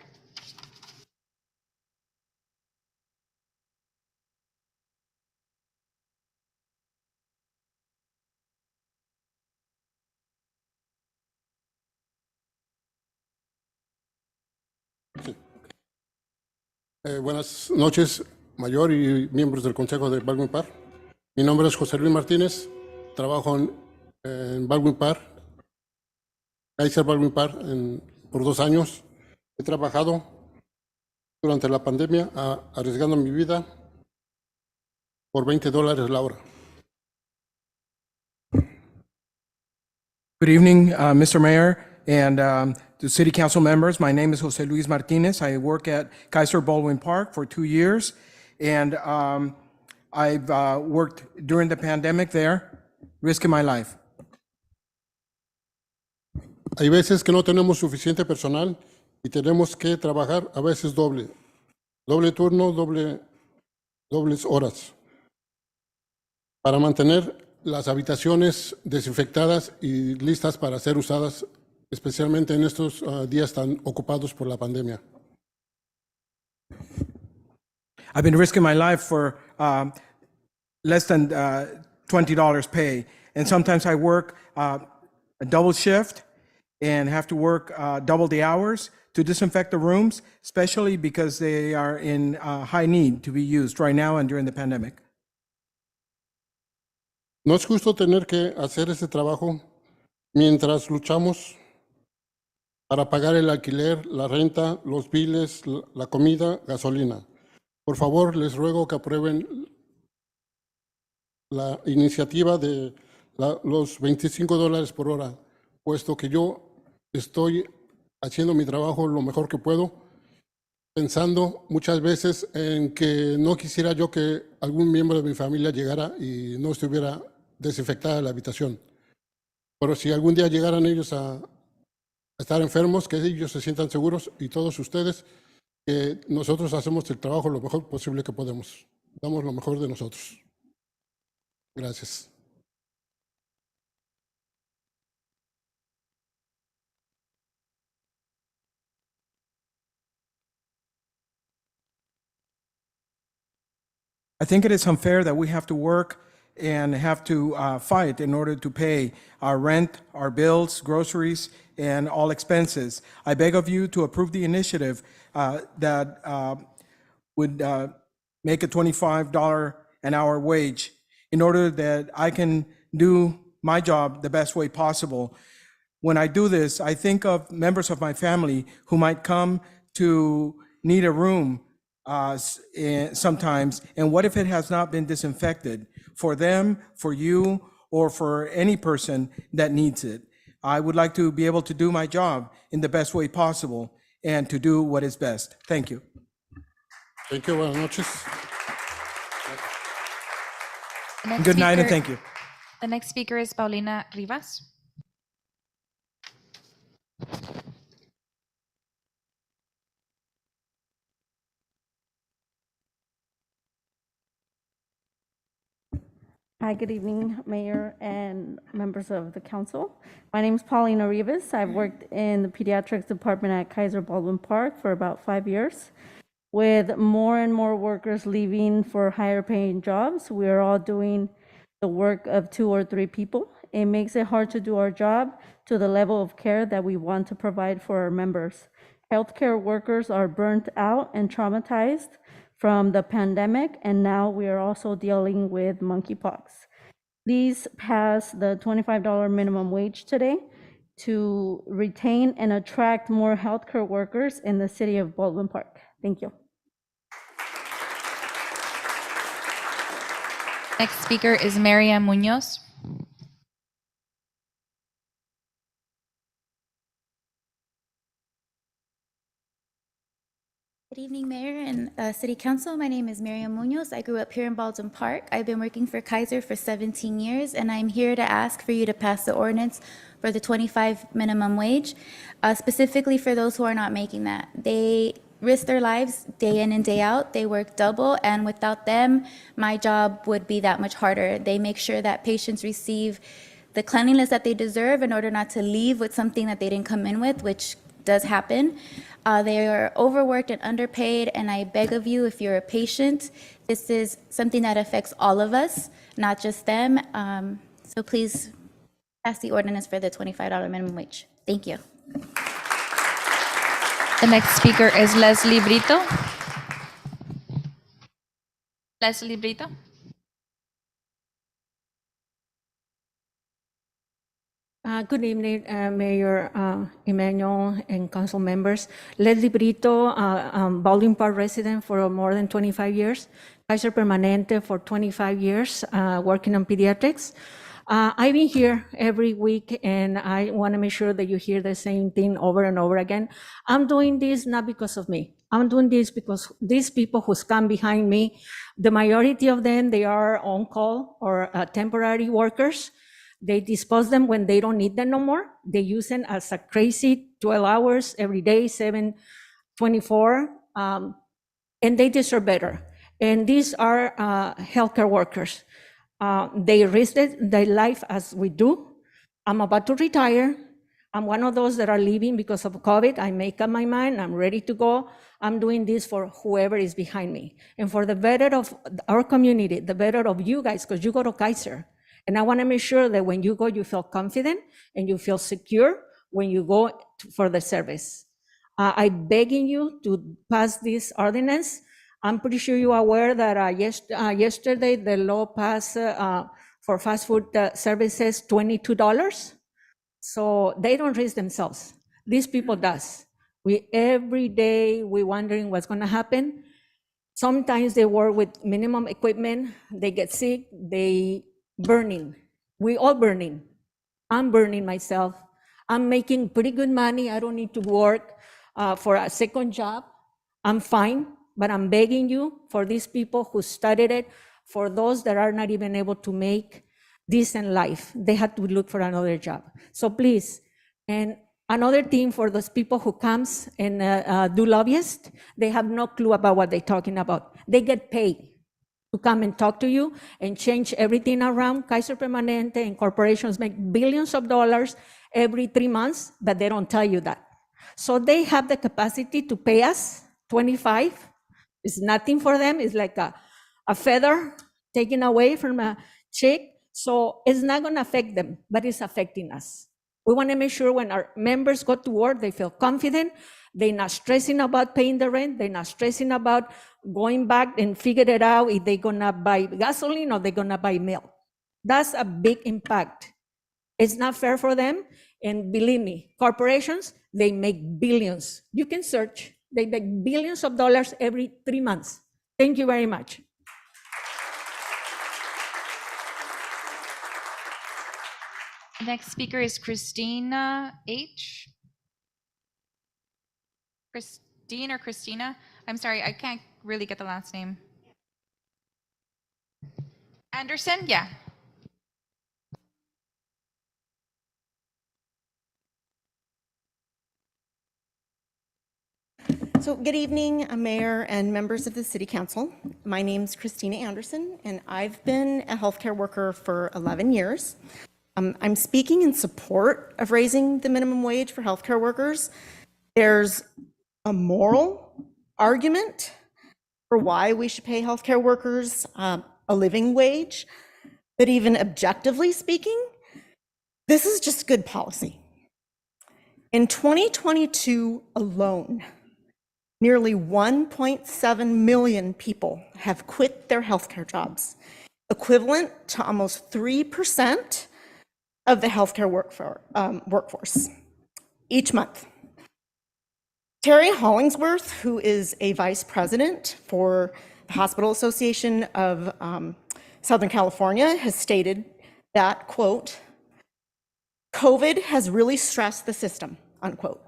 Buenas noches, mayor y miembros del Consejo de Baldwin Park. Mi nombre es José Luis Martínez, trabajo en Baldwin Park, Kaiser Baldwin Park, por 2 años. He trabajado durante la pandemia arriesgando mi vida por $20 la hora. Good evening, Mr. Mayor and the City Council members. My name is Jose Luis Martinez. I work at Kaiser Baldwin Park for 2 years, and I've worked during the pandemic there, risking my life. Hay veces que no tenemos suficiente personal y tenemos que trabajar a veces doble turno, dobles horas, para mantener las habitaciones desinfectadas y listas para ser usadas, especialmente en estos días tan ocupados por la pandemia. I've been risking my life for less than $20 pay, and sometimes I work a double shift and have to work double the hours to disinfect the rooms, especially because they are in high need to be used right now and during the pandemic. No es justo tener que hacer ese trabajo mientras luchamos para pagar el alquiler, la renta, los biles, la comida, gasolina. Por favor, les ruego que aprueben la iniciativa de los $25 por hora, puesto que yo estoy haciendo mi trabajo lo mejor que puedo, pensando muchas veces en que no quisiera yo que algún miembro de mi familia llegara y no estuviera desinfectada la habitación. Pero si algún día llegaran ellos a estar enfermos, que ellos se sientan seguros, y todos ustedes, que nosotros hacemos el trabajo lo mejor posible que podemos. Damos lo mejor de nosotros. Gracias. I think it is unfair that we have to work and have to fight in order to pay our rent, our bills, groceries, and all expenses. I beg of you to approve the initiative that would make a $25 an hour wage in order that I can do my job the best way possible. When I do this, I think of members of my family who might come to need a room sometimes, and what if it has not been disinfected for them, for you, or for any person that needs it? I would like to be able to do my job in the best way possible and to do what is best. Thank you. Thank you. Buenas noches. Good night and thank you. The next speaker is Paulina Rivas. Hi, good evening, Mayor and members of the council. My name is Paulina Rivas. I've worked in the pediatrics department at Kaiser Baldwin Park for about 5 years. With more and more workers leaving for higher paying jobs, we are all doing the work of 2 or 3 people. It makes it hard to do our job to the level of care that we want to provide for our members. Healthcare workers are burnt out and traumatized from the pandemic, and now we are also dealing with monkeypox. Please pass the $25 minimum wage today to retain and attract more healthcare workers in the city of Baldwin Park. Thank you. Next speaker is Mariam Munoz. Good evening, Mayor and City Council. My name is Mariam Munoz. I grew up here in Baldwin Park. I've been working for Kaiser for 17 years, and I'm here to ask for you to pass the ordinance for the 25 minimum wage, specifically for those who are not making that. They risk their lives day in and day out. They work double, and without them, my job would be that much harder. They make sure that patients receive the cleanliness that they deserve in order not to leave with something that they didn't come in with, which does happen. They are overworked and underpaid, and I beg of you, if you're a patient, this is something that affects all of us, not just them. So please pass the ordinance for the $25 minimum wage. Thank you. The next speaker is Leslie Brito. Leslie Brito. Good evening, Mayor Emmanuel and council members. Leslie Brito, Baldwin Park resident for more than 25 years, Kaiser Permanente for 25 years, working on pediatrics. I've been here every week, and I want to make sure that you hear the same thing over and over again. I'm doing this not because of me. I'm doing this because these people who stand behind me, the majority of them, they are on call or temporary workers. They dispose them when they don't need them no more. They use them as a crazy 12 hours every day, 7/24, and they deserve better. And these are healthcare workers. They risk their life as we do. I'm about to retire. I'm one of those that are leaving because of COVID. I make up my mind. I'm ready to go. I'm doing this for whoever is behind me. And for the better of our community, the better of you guys, because you go to Kaiser. And I want to make sure that when you go, you feel confident and you feel secure when you go for the service. I'm begging you to pass this ordinance. I'm pretty sure you are aware that yesterday the law passed for fast food services $22. So they don't risk themselves. These people does. Every day we're wondering what's going to happen. Sometimes they work with minimum equipment. They get sick. They burning. We all burning. I'm burning myself. I'm making pretty good money. I don't need to work for a second job. I'm fine, but I'm begging you for these people who studied it, for those that are not even able to make decent life. They had to look for another job. So please, and another thing for those people who comes and do lobbyists, they have no clue about what they're talking about. They get paid to come and talk to you and change everything around. Kaiser Permanente and corporations make billions of dollars every 3 months, but they don't tell you that. So they have the capacity to pay us $25. It's nothing for them. It's like a feather taken away from a cheek. So it's not going to affect them, but it's affecting us. We want to make sure when our members go to work, they feel confident. They're not stressing about paying the rent. They're not stressing about going back and figure it out if they're going to buy gasoline or they're going to buy milk. That's a big impact. It's not fair for them. And believe me, corporations, they make billions. You can search. They make billions of dollars every 3 months. Thank you very much. Next speaker is Christina H. Christine or Christina? I'm sorry, I can't really get the last name. Anderson? Yeah. So good evening, Mayor and members of the City Council. My name's Christina Anderson, and I've been a healthcare worker for 11 years. I'm speaking in support of raising the minimum wage for healthcare workers. There's a moral argument for why we should pay healthcare workers a living wage, but even objectively speaking, this is just good policy. In 2022 alone, nearly 1.7 million people have quit their healthcare jobs, equivalent to almost 3% of the healthcare workforce each month. Terry Hollingsworth, who is a vice president for the Hospital Association of Southern California, has stated that, quote, COVID has really stressed the system, unquote.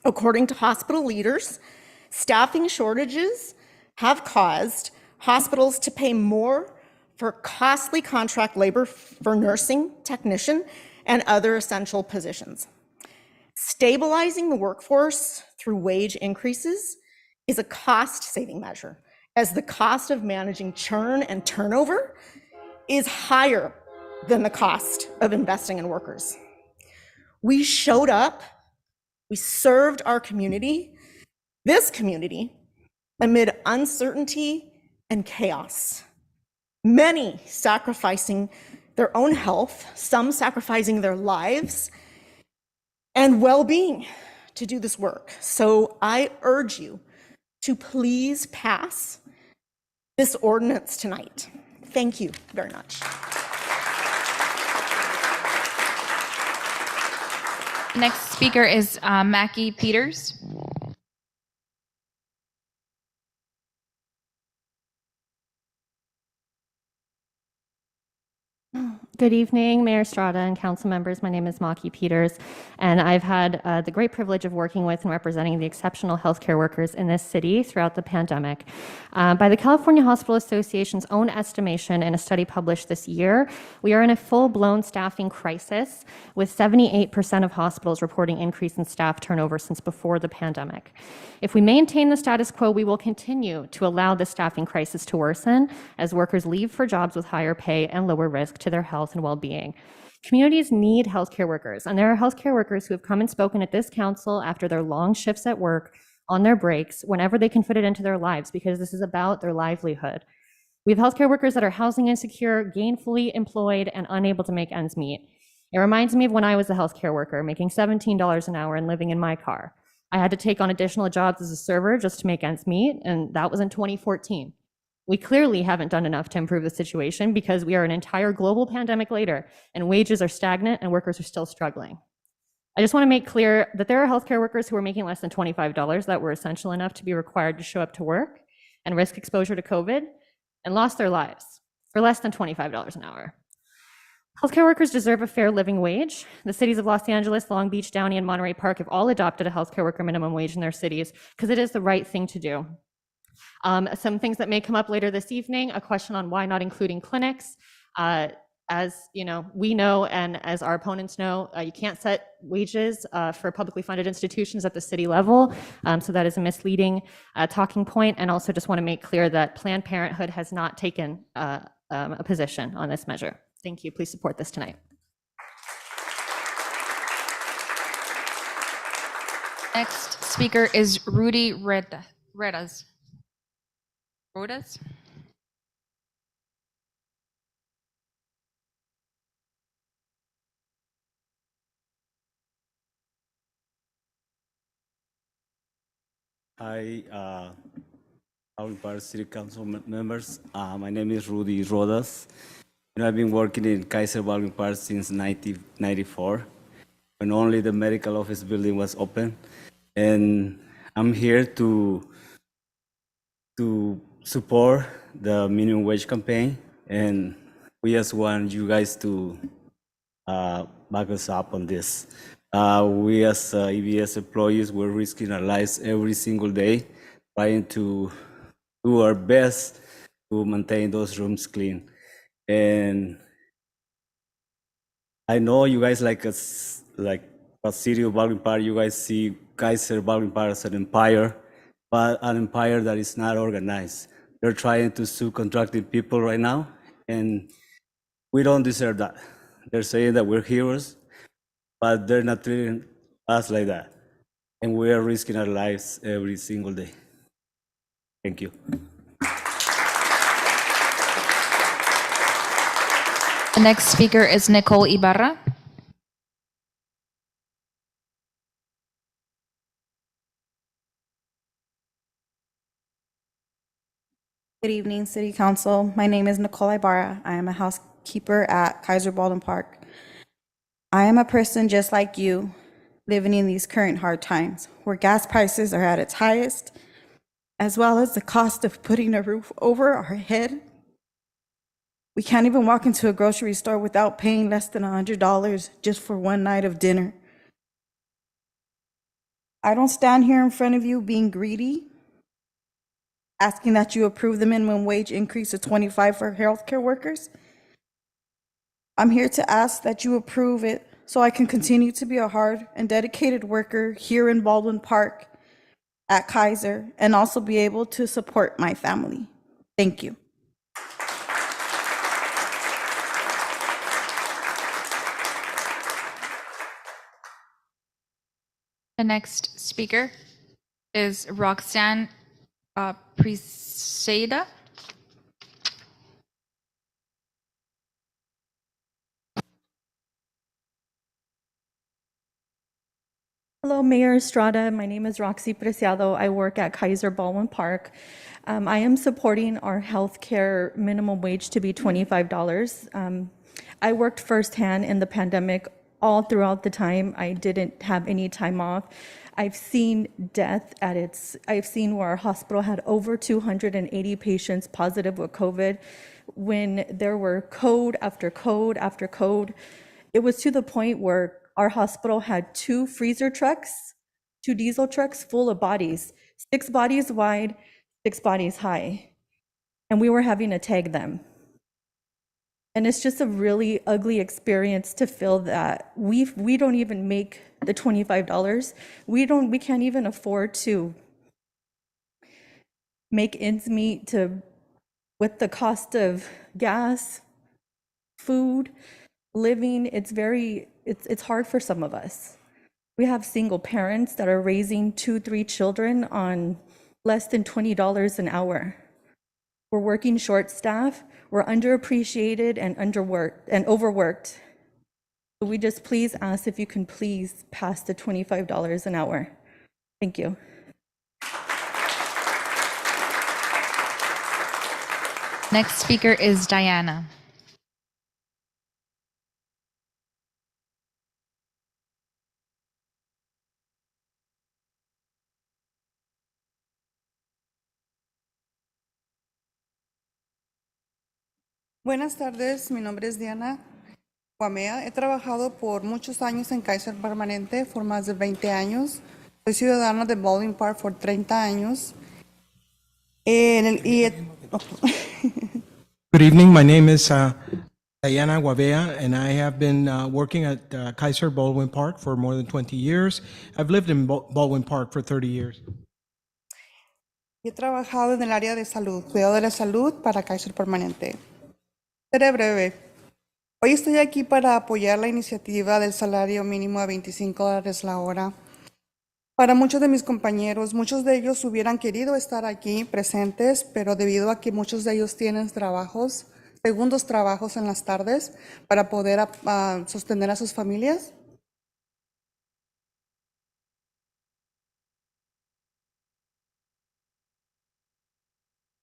According to hospital leaders, staffing shortages have caused hospitals to pay more for costly contract labor for nursing, technician, and other essential positions. Stabilizing the workforce through wage increases is a cost-saving measure, as the cost of managing churn and turnover is higher than the cost of investing in workers. We showed up, we served our community, this community, amid uncertainty and chaos. Many sacrificing their own health, some sacrificing their lives and well-being to do this work. So I urge you to please pass this ordinance tonight. Thank you very much. Next speaker is Mackie Peters. Good evening, Mayor Estrada and council members. My name is Maki Peters, and I've had the great privilege of working with and representing the exceptional healthcare workers in this city throughout the pandemic. By the California Hospital Association's own estimation in a study published this year, we are in a full-blown staffing crisis, with 78% of hospitals reporting increase in staff turnover since before the pandemic. If we maintain the status quo, we will continue to allow the staffing crisis to worsen as workers leave for jobs with higher pay and lower risk to their health and well-being. Communities need healthcare workers, and there are healthcare workers who have come and spoken at this council after their long shifts at work, on their breaks, whenever they can fit it into their lives, because this is about their livelihood. We have healthcare workers that are housing insecure, gainfully employed, and unable to make ends meet. It reminds me of when I was a healthcare worker, making $17 an hour and living in my car. I had to take on additional jobs as a server just to make ends meet, and that was in 2014. We clearly haven't done enough to improve the situation because we are an entire global pandemic later, and wages are stagnant and workers are still struggling. I just want to make clear that there are healthcare workers who are making less than $25 that were essential enough to be required to show up to work and risk exposure to COVID and lost their lives for less than $25 an hour. Healthcare workers deserve a fair living wage. The cities of Los Angeles, Long Beach, Downey, and Monterey Park have all adopted a healthcare worker minimum wage in their cities because it is the right thing to do. Some things that may come up later this evening, a question on why not including clinics. As you know, we know, and as our opponents know, you can't set wages for publicly funded institutions at the city level. So that is a misleading talking point. And also just want to make clear that Planned Parenthood has not taken a position on this measure. Thank you. Please support this tonight. Next speaker is Rudy Redas. Rodas? Hi, Baldwin Park City Council members. My name is Rudy Rodas, and I've been working in Kaiser Baldwin Park since 1994, when only the medical office building was open. And I'm here to support the minimum wage campaign, and we just want you guys to back us up on this. We as EBS employees, we're risking our lives every single day, trying to do our best to maintain those rooms clean. And I know you guys like us, like a city of Baldwin Park, you guys see Kaiser Baldwin Park as an empire, but an empire that is not organized. They're trying to subcontract people right now, and we don't deserve that. They're saying that we're heroes, but they're not treating us like that. And we are risking our lives every single day. Thank you. The next speaker is Nicole Ibarra. Good evening, City Council. My name is Nicole Ibarra. I am a housekeeper at Kaiser Baldwin Park. I am a person just like you, living in these current hard times, where gas prices are at its highest, as well as the cost of putting a roof over our head. We can't even walk into a grocery store without paying less than $100 just for one night of dinner. I don't stand here in front of you being greedy, asking that you approve the minimum wage increase to $25 for healthcare workers. I'm here to ask that you approve it so I can continue to be a hard and dedicated worker here in Baldwin Park at Kaiser and also be able to support my family. Thank you. The next speaker is Roxanne Preseda. Hello, Mayor Estrada. My name is Roxy Preciado. I work at Kaiser Baldwin Park. I am supporting our healthcare minimum wage to be $25. I worked firsthand in the pandemic all throughout the time. I didn't have any time off. I've seen death I've seen where our hospital had over 280 patients positive with COVID when there were code after code after code. It was to the point where our hospital had 2 freezer trucks, 2 diesel trucks full of bodies, 6 bodies wide, 6 bodies high. And we were having to tag them. And it's just a really ugly experience to feel that we don't even make the $25. We can't even afford to make ends meet with the cost of gas, food, living. It's hard for some of us. We have single parents that are raising 2-3 children on less than $20 an hour. We're working short staff, we're underappreciated and overworked. So we just please ask if you can please pass the $25 an hour. Thank you. Next speaker is Diana. Buenas tardes, mi nombre es Diana Guamea. He trabajado por muchos años en Kaiser Permanente, por más de 20 años. Soy ciudadana de Baldwin Park por 30 años. Good evening. My name is Diana Guavea, and I have been working at Kaiser Baldwin Park for more than 20 years. I've lived in Baldwin Park for 30 years. He trabajado en el área de salud, cuidado de la salud para Kaiser Permanente. Seré breve. Hoy estoy aquí para apoyar la iniciativa del salario mínimo a $25 la hora. Para muchos de mis compañeros, muchos de ellos hubieran querido estar aquí presentes, pero debido a que muchos de ellos tienen trabajos, segundos trabajos en las tardes, para poder sostener a sus familias.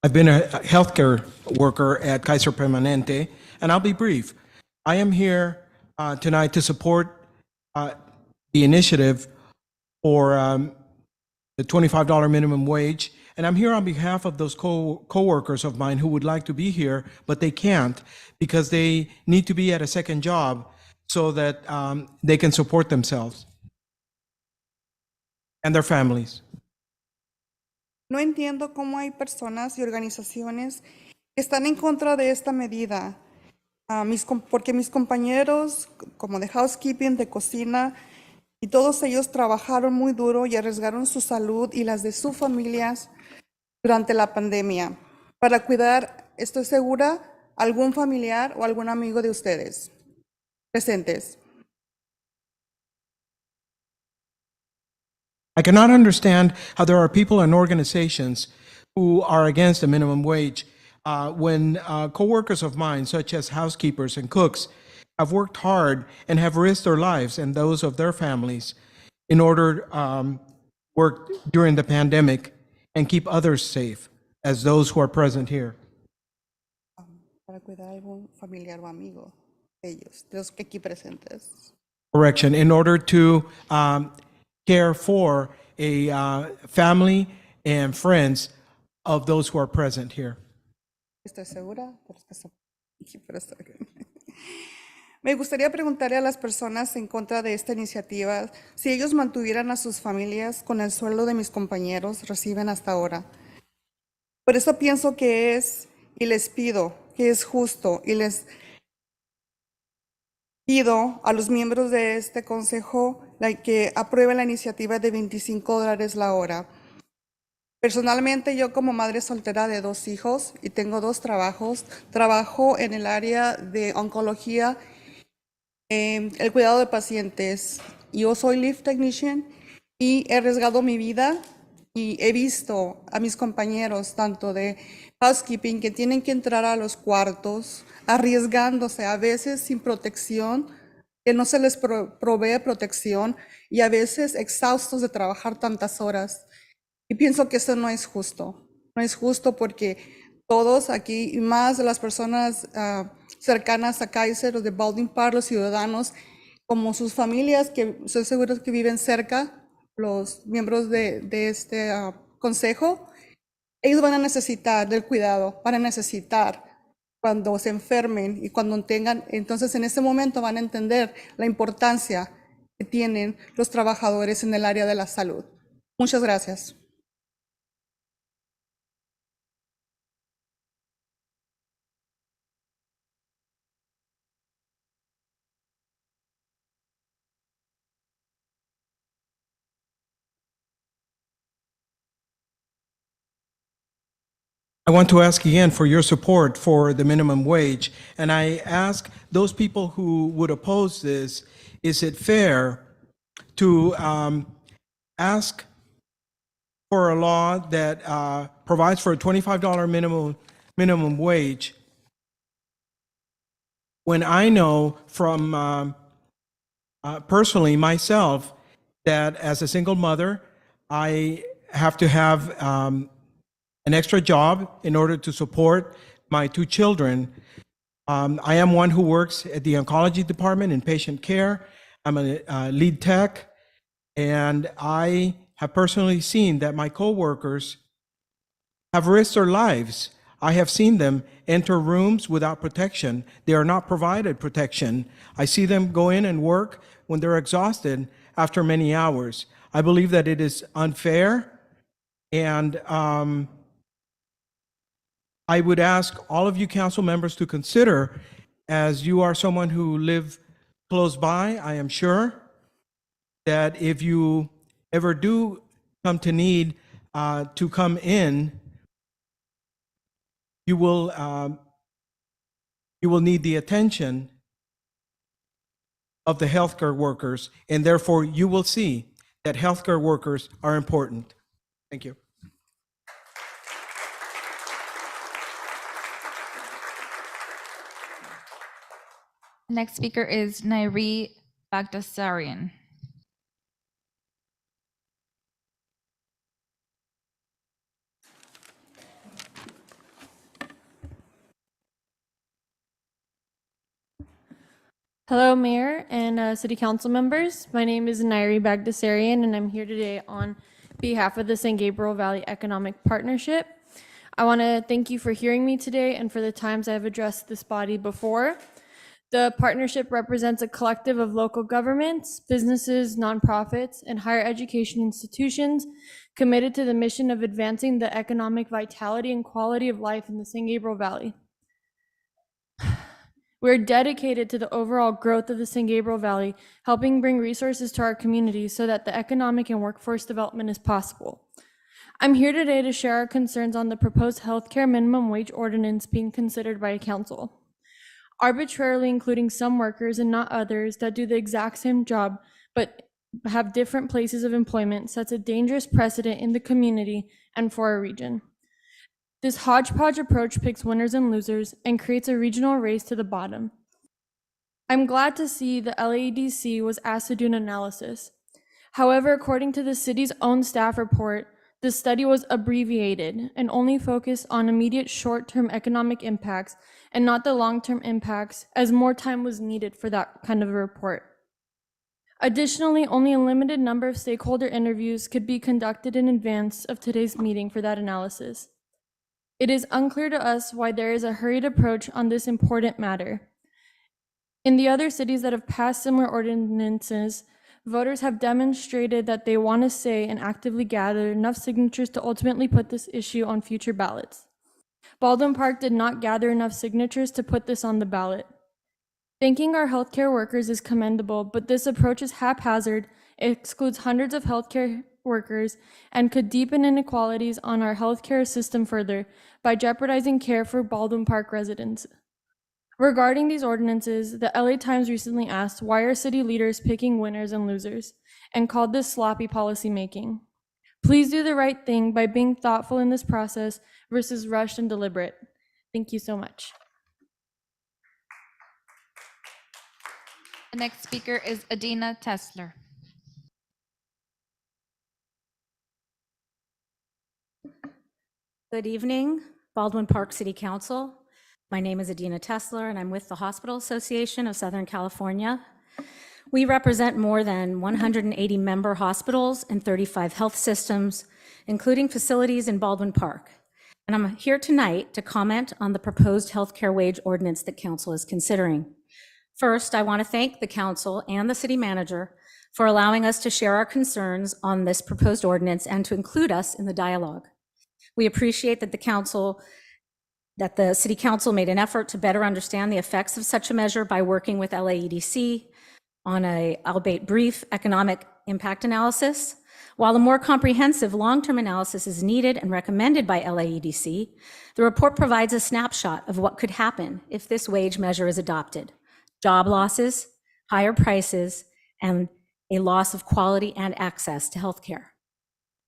I've been a healthcare worker at Kaiser Permanente, and I'll be brief. I am here tonight to support the initiative for the $25 minimum wage, and I'm here on behalf of those co-workers of mine who would like to be here, but they can't because they need to be at a second job so that they can support themselves and their families. No entiendo cómo hay personas y organizaciones que están en contra de esta medida, porque mis compañeros, como de housekeeping, de cocina, y todos ellos trabajaron muy duro y arriesgaron su salud y las de sus familias durante la pandemia para cuidar, estoy segura, algún familiar o algún amigo de ustedes presentes. I cannot understand how there are people and organizations who are against the minimum wage when co-workers of mine, such as housekeepers and cooks, have worked hard and have risked their lives and those of their families in order to work during the pandemic and keep others safe, as those who are present here. Para cuidar a algún familiar o amigo de ellos, de los que aquí presentes. Correction, in order to care for a family and friends of those who are present here. Estoy segura de los que están aquí presentes. Me gustaría preguntarle a las personas en contra de esta iniciativa si ellos mantuvieran a sus familias con el sueldo de mis compañeros reciben hasta ahora. Por eso pienso que es, y les pido, que es justo, y les pido a los miembros de este consejo que aprueben la iniciativa de $25 la hora. Personalmente, yo como madre soltera de 2 hijos y tengo 2 trabajos, trabajo en el área de oncología, el cuidado de pacientes. Yo soy lead technician y he arriesgado mi vida y he visto a mis compañeros, tanto de housekeeping, que tienen que entrar a los cuartos, arriesgándose, a veces sin protección, que no se les provee protección y a veces exhaustos de trabajar tantas horas. Y pienso que eso no es justo. No es justo porque todos aquí, y más las personas cercanas a Kaiser, los de Baldwin Park, los ciudadanos, como sus familias, que estoy seguro que viven cerca, los miembros de este consejo, ellos van a necesitar del cuidado, van a necesitar cuando se enfermen y cuando tengan, entonces en ese momento van a entender la importancia que tienen los trabajadores en el área de la salud. Muchas gracias. I want to ask again for your support for the minimum wage. And I ask those people who would oppose this, is it fair to ask for a law that provides for a $25 minimum wage when I know from personally myself that as a single mother, I have to have an extra job in order to support my 2 children. I am one who works at the oncology department in patient care. I'm a lead tech, and I have personally seen that my coworkers have risked their lives. I have seen them enter rooms without protection. They are not provided protection. I see them go in and work when they're exhausted after many hours. I believe that it is unfair, and I would ask all of you council members to consider, as you are someone who live close by, I am sure, that if you ever do come to need to come in, you will need the attention of the healthcare workers, and therefore you will see that healthcare workers are important. Thank you. Next speaker is Nairi Bagdasarian. Hello, Mayor and City Council members. My name is Nairi Bagdasarian, and I'm here today on behalf of the San Gabriel Valley Economic Partnership. I want to thank you for hearing me today and for the times I've addressed this body before. The partnership represents a collective of local governments, businesses, nonprofits, and higher education institutions committed to the mission of advancing the economic vitality and quality of life in the San Gabriel Valley. We're dedicated to the overall growth of the San Gabriel Valley, helping bring resources to our communities so that the economic and workforce development is possible. I'm here today to share our concerns on the proposed healthcare minimum wage ordinance being considered by council. Arbitrarily including some workers and not others that do the exact same job but have different places of employment sets a dangerous precedent in the community and for our region. This hodgepodge approach picks winners and losers and creates a regional race to the bottom. I'm glad to see the LADC was asked to do an analysis. However, according to the city's own staff report, the study was abbreviated and only focused on immediate short-term economic impacts and not the long-term impacts, as more time was needed for that kind of a report. Additionally, only a limited number of stakeholder interviews could be conducted in advance of today's meeting for that analysis. It is unclear to us why there is a hurried approach on this important matter. In the other cities that have passed similar ordinances, voters have demonstrated that they want to say and actively gather enough signatures to ultimately put this issue on future ballots. Baldwin Park did not gather enough signatures to put this on the ballot. Thanking our healthcare workers is commendable, but this approach is haphazard, excludes hundreds of healthcare workers, and could deepen inequalities on our healthcare system further by jeopardizing care for Baldwin Park residents. Regarding these ordinances, the LA Times recently asked, why are city leaders picking winners and losers, and called this sloppy policymaking. Please do the right thing by being thoughtful in this process versus rushed and deliberate. Thank you so much. The next speaker is Adina Tesler. Good evening, Baldwin Park City Council. My name is Adina Tesler, and I'm with the Hospital Association of Southern California. We represent more than 180 member hospitals and 35 health systems, including facilities in Baldwin Park. And I'm here tonight to comment on the proposed healthcare wage ordinance that Council is considering. First, I want to thank the Council and the City Manager for allowing us to share our concerns on this proposed ordinance and to include us in the dialogue. We appreciate that the City Council made an effort to better understand the effects of such a measure by working with LAEDC on a, albeit brief, economic impact analysis. While a more comprehensive long-term analysis is needed and recommended by LAEDC, the report provides a snapshot of what could happen if this wage measure is adopted: job losses, higher prices, and a loss of quality and access to healthcare.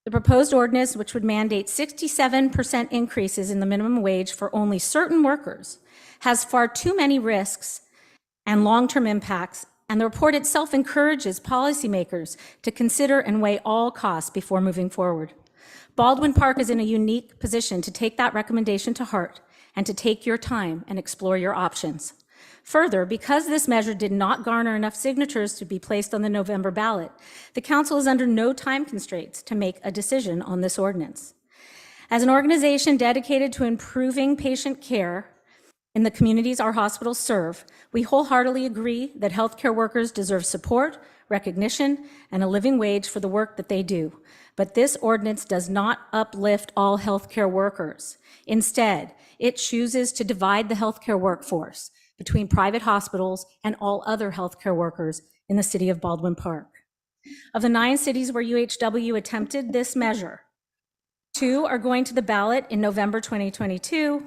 The proposed ordinance, which would mandate 67% increases in the minimum wage for only certain workers, has far too many risks and long-term impacts, and the report itself encourages policymakers to consider and weigh all costs before moving forward. Baldwin Park is in a unique position to take that recommendation to heart and to take your time and explore your options. Further, because this measure did not garner enough signatures to be placed on the November ballot, the Council is under no time constraints to make a decision on this ordinance. As an organization dedicated to improving patient care in the communities our hospitals serve, we wholeheartedly agree that healthcare workers deserve support, recognition, and a living wage for the work that they do. But this ordinance does not uplift all healthcare workers. Instead, it chooses to divide the healthcare workforce between private hospitals and all other healthcare workers in the city of Baldwin Park. Of the 9 cities where UHW attempted this measure, 2 are going to the ballot in November 2022,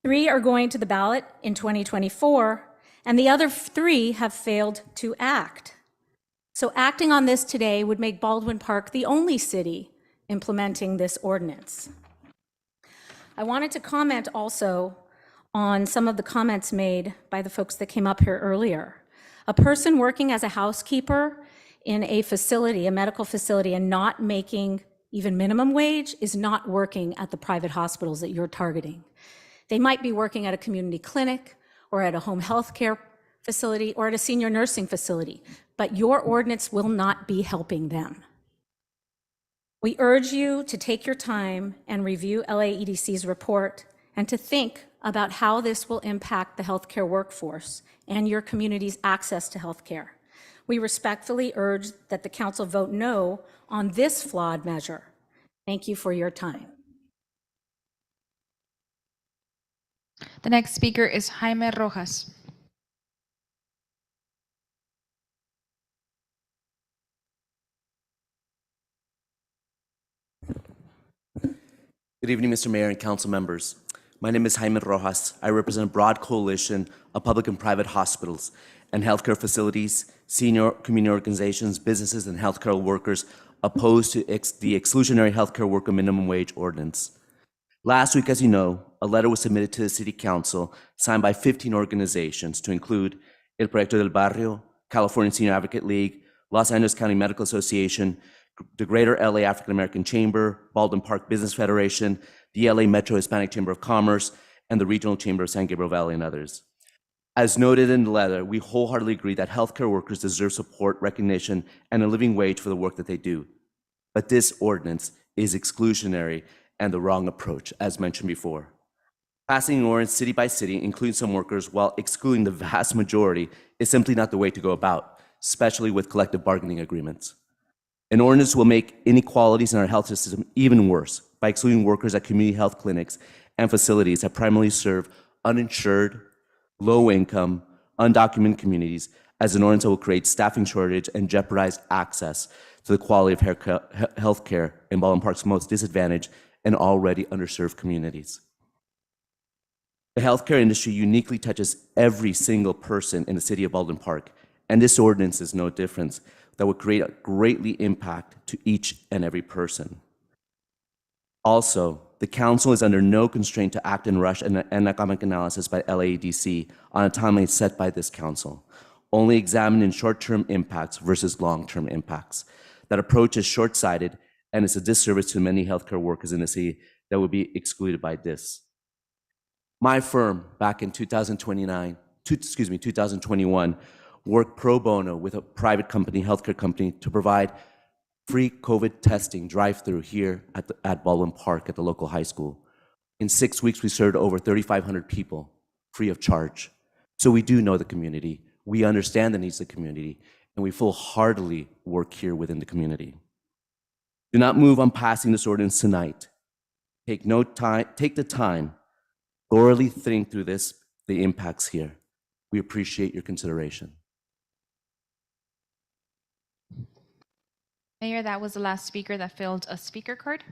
3 are going to the ballot in 2024, and the other 3 have failed to act. So acting on this today would make Baldwin Park the only city implementing this ordinance. I wanted to comment also on some of the comments made by the folks that came up here earlier. A person working as a housekeeper in a facility, a medical facility, and not making even minimum wage is not working at the private hospitals that you're targeting. They might be working at a community clinic or at a home health care facility or at a senior nursing facility, but your ordinance will not be helping them. We urge you to take your time and review LAEDC's report and to think about how this will impact the healthcare workforce and your community's access to healthcare. We respectfully urge that the Council vote no on this flawed measure. Thank you for your time. The next speaker is Jaime Rojas. Good evening, Mr. Mayor and council members. My name is Jaime Rojas. I represent a broad coalition of public and private hospitals and healthcare facilities, senior community organizations, businesses, and healthcare workers opposed to the exclusionary healthcare worker minimum wage ordinance. Last week, as you know, a letter was submitted to the City Council signed by 15 organizations to include El Proyecto del Barrio, California Senior Advocate League, Los Angeles County Medical Association, the Greater LA African American Chamber, Baldwin Park Business Federation, the LA Metro Hispanic Chamber of Commerce, and the Regional Chamber of San Gabriel Valley, and others. As noted in the letter, we wholeheartedly agree that healthcare workers deserve support, recognition, and a living wage for the work that they do. But this ordinance is exclusionary and the wrong approach, as mentioned before. Passing an ordinance city by city, including some workers, while excluding the vast majority, is simply not the way to go about, especially with collective bargaining agreements. An ordinance will make inequalities in our health system even worse by excluding workers at community health clinics and facilities that primarily serve uninsured, low-income, undocumented communities, as an ordinance that will create staffing shortage and jeopardize access to the quality of health care in Baldwin Park's most disadvantaged and already underserved communities. The healthcare industry uniquely touches every single person in the city of Baldwin Park, and this ordinance is no different. That would create a greatly impact to each and every person. Also, the council is under no constraint to act and rush an economic analysis by LADC on a timeline set by this council, only examining short-term impacts versus long-term impacts. That approach is short-sighted and is a disservice to many healthcare workers in the city that would be excluded by this. My firm, back in 2021, worked pro bono with a private company, healthcare company, to provide free COVID testing drive-through here at Baldwin Park at the local high school. In 6 weeks, we served over 3,500 people free of charge. So we do know the community, we understand the needs of the community, and we full-heartedly work here within the community. Do not move on passing this ordinance tonight. Take the time, thoroughly think through the impacts here. We appreciate your consideration. Mayor, that was the last speaker that filled a speaker card.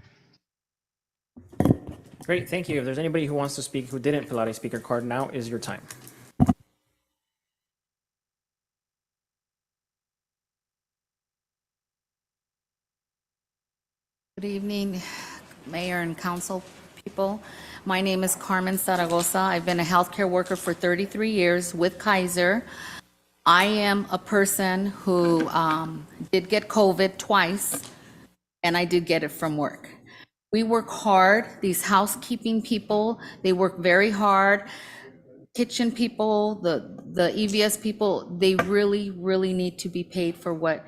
Great, thank you. If there's anybody who wants to speak who didn't fill out a speaker card, now is your time. Good evening, Mayor and Council people. My name is Carmen Zaragoza. I've been a healthcare worker for 33 years with Kaiser. I am a person who did get COVID twice, and I did get it from work. We work hard. These housekeeping people, they work very hard. Kitchen people, the EVS people, they really, really need to be paid for what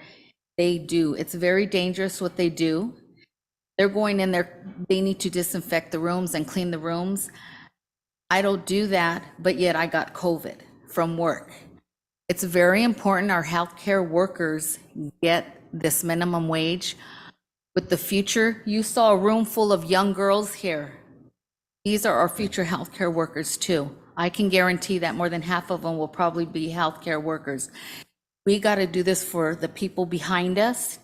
they do. It's very dangerous what they do. They're going in there, they need to disinfect the rooms and clean the rooms. I don't do that, but yet I got COVID from work. It's very important our healthcare workers get this minimum wage. With the future, you saw a room full of young girls here. These are our future healthcare workers too. I can guarantee that more than half of them will probably be healthcare workers. We got to do this for the people behind us.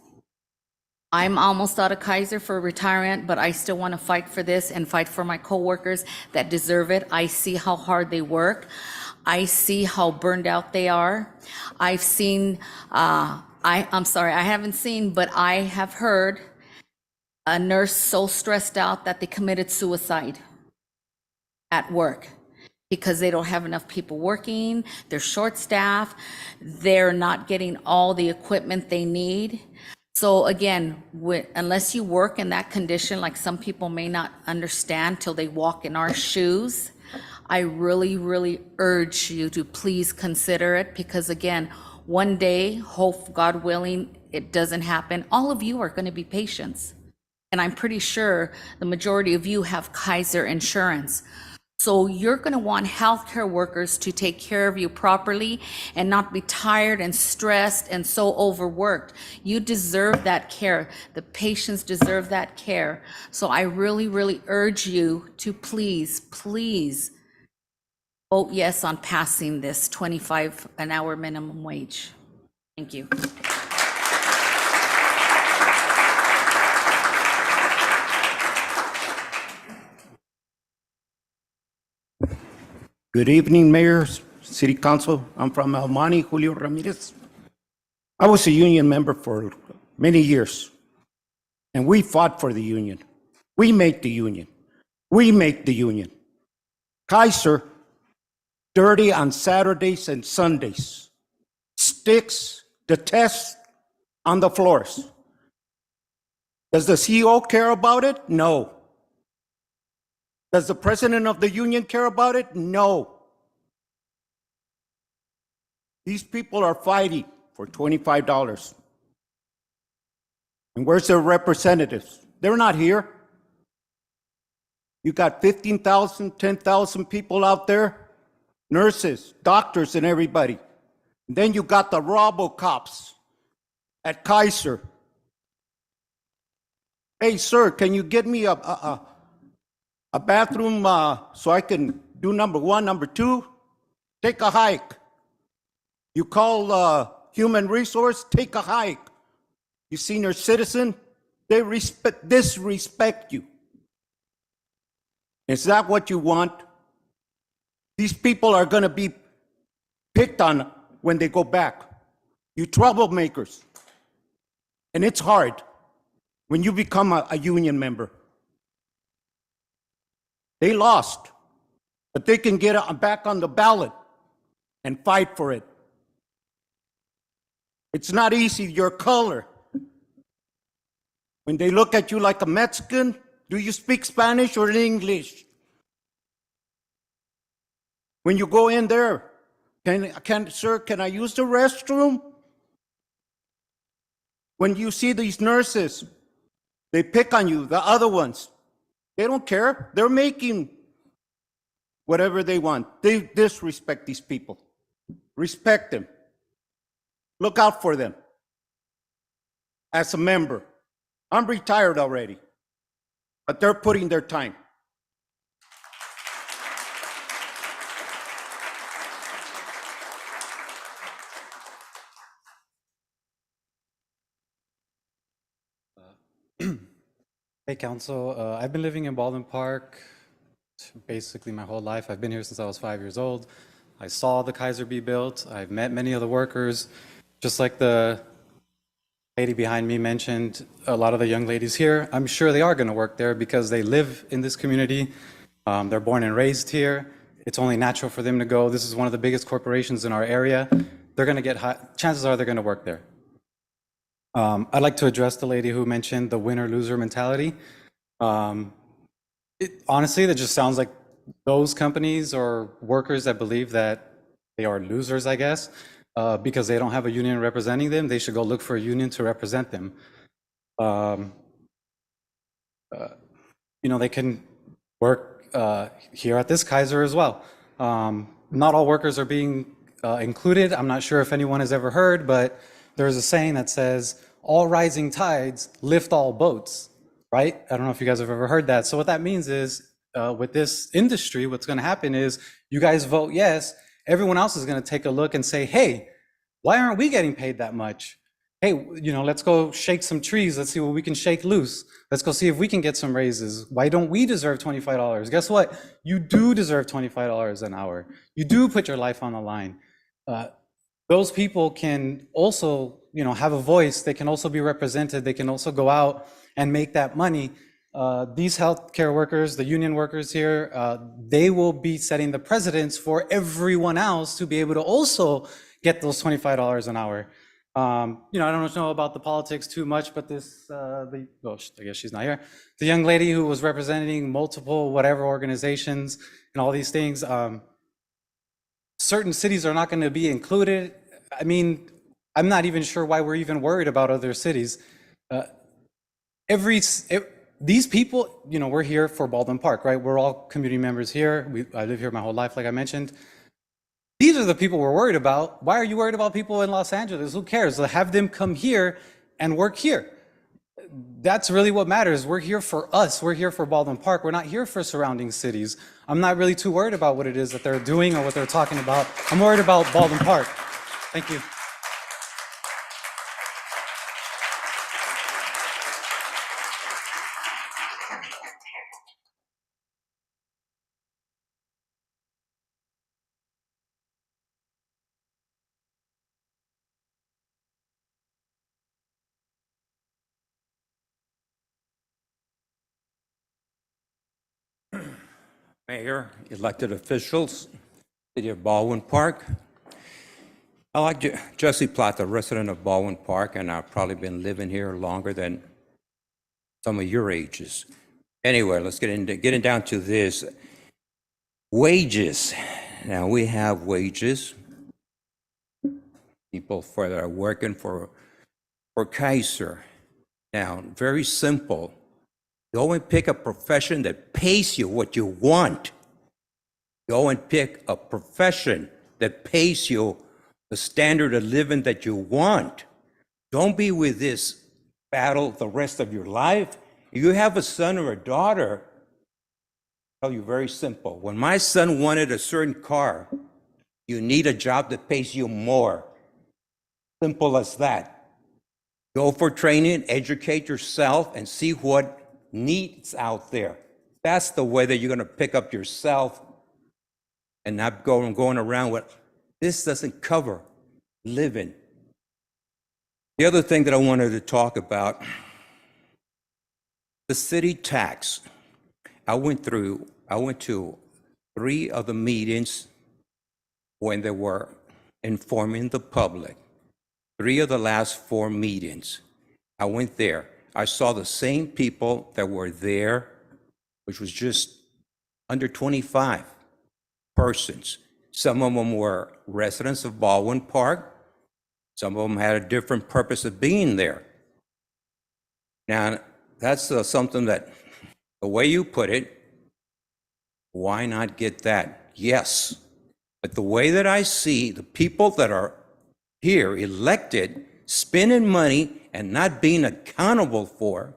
I'm almost out of Kaiser for retirement, but I still want to fight for this and fight for my coworkers that deserve it. I see how hard they work. I see how burned out they are. I've seen, I'm sorry, I haven't seen, but I have heard a nurse so stressed out that they committed suicide at work because they don't have enough people working, they're short-staffed, they're not getting all the equipment they need. So again, unless you work in that condition, like some people may not understand till they walk in our shoes, I really, really urge you to please consider it, because again, one day, hope God willing, it doesn't happen. All of you are going to be patients. And I'm pretty sure the majority of you have Kaiser insurance. So you're going to want healthcare workers to take care of you properly and not be tired and stressed and so overworked. You deserve that care. The patients deserve that care. So I really, really urge you to please, please vote yes on passing this 25 an hour minimum wage. Thank you. Good evening, Mayor, City Council. I'm from El Monte, Julio Ramirez. I was a union member for many years, and we fought for the union. We make the union. We make the union. Kaiser, dirty on Saturdays and Sundays, sticks the test on the floors. Does the CEO care about it? No. Does the president of the union care about it? No. These people are fighting for $25. And where's their representatives? They're not here. You got 15,000, 10,000 people out there, nurses, doctors, and everybody. And then you got the RoboCops at Kaiser. Hey, sir, can you get me a bathroom so I can do number one, number two? Take a hike. You call human resource, take a hike. You senior citizen, they disrespect you. Is that what you want? These people are going to be picked on when they go back. You troublemakers. And it's hard when you become a union member. They lost, but they can get back on the ballot and fight for it. It's not easy, your color. When they look at you like a Mexican, do you speak Spanish or English? When you go in there, sir, can I use the restroom? When you see these nurses, they pick on you, the other ones. They don't care. They're making whatever they want. They disrespect these people. Respect them. Look out for them. As a member, I'm retired already, but they're putting their time. Hey, Council. I've been living in Baldwin Park basically my whole life. I've been here since I was 5 years old. I saw the Kaiser be built. I've met many of the workers. Just like the lady behind me mentioned, a lot of the young ladies here, I'm sure they are going to work there because they live in this community. They're born and raised here. It's only natural for them to go. This is one of the biggest corporations in our area. They're going to get high. Chances are they're going to work there. I'd like to address the lady who mentioned the winner-loser mentality. Honestly, that just sounds like those companies or workers that believe that they are losers, I guess, because they don't have a union representing them. They should go look for a union to represent them. They can work here at this Kaiser as well. Not all workers are being included. I'm not sure if anyone has ever heard, but there's a saying that says, all rising tides lift all boats, right? I don't know if you guys have ever heard that. So what that means is, with this industry, what's going to happen is you guys vote yes, everyone else is going to take a look and say, hey, why aren't we getting paid that much? Hey, let's go shake some trees. Let's see what we can shake loose. Let's go see if we can get some raises. Why don't we deserve $25? Guess what? You do deserve $25 an hour. You do put your life on the line. Those people can also, have a voice. They can also be represented. They can also go out and make that money. These healthcare workers, the union workers here, they will be setting the precedents for everyone else to be able to also get those $25 an hour. I don't know about the politics too much, but I guess she's not here. The young lady who was representing multiple whatever organizations and all these things, certain cities are not going to be included. I mean, I'm not even sure why we're even worried about other cities. These people, we're here for Baldwin Park, right? We're all community members here. I live here my whole life, like I mentioned. These are the people we're worried about. Why are you worried about people in Los Angeles? Who cares? Have them come here and work here. That's really what matters. We're here for us. We're here for Baldwin Park. We're not here for surrounding cities. I'm not really too worried about what it is that they're doing or what they're talking about. I'm worried about Baldwin Park. Thank you. Mayor, elected officials, City of Baldwin Park. I like Jesse Plata, resident of Baldwin Park, and I've probably been living here longer than some of your ages. Anyway, let's getting down to this. Wages. Now we have wages. People that are working for Kaiser. Now, very simple. Go and pick a profession that pays you what you want. Go and pick a profession that pays you the standard of living that you want. Don't be with this battle the rest of your life. If you have a son or a daughter, I'll tell you very simple. When my son wanted a certain car, you need a job that pays you more. Simple as that. Go for training, educate yourself, and see what needs out there. That's the way that you're going to pick up yourself and not going around with, this doesn't cover living. The other thing that I wanted to talk about, the city tax. I went to 3 of the meetings when they were informing the public. 3 of the last 4 meetings. I went there. I saw the same people that were there, which was just under 25 persons. Some of them were residents of Baldwin Park. Some of them had a different purpose of being there. Now, that's something that, the way you put it, why not get that? Yes. But the way that I see the people that are here elected spending money and not being accountable for,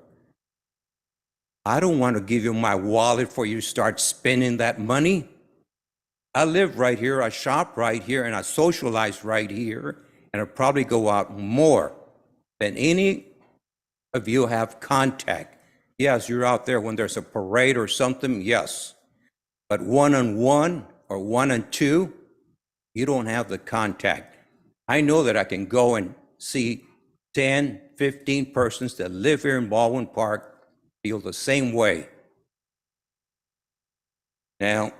I don't want to give you my wallet for you to start spending that money. I live right here, I shop right here, and I socialize right here, and I probably go out more than any of you have contact. Yes, you're out there when there's a parade or something, yes. But one-on-one or one-on-two, you don't have the contact. I know that I can go and see 10, 15 persons that live here in Baldwin Park feel the same way. Now,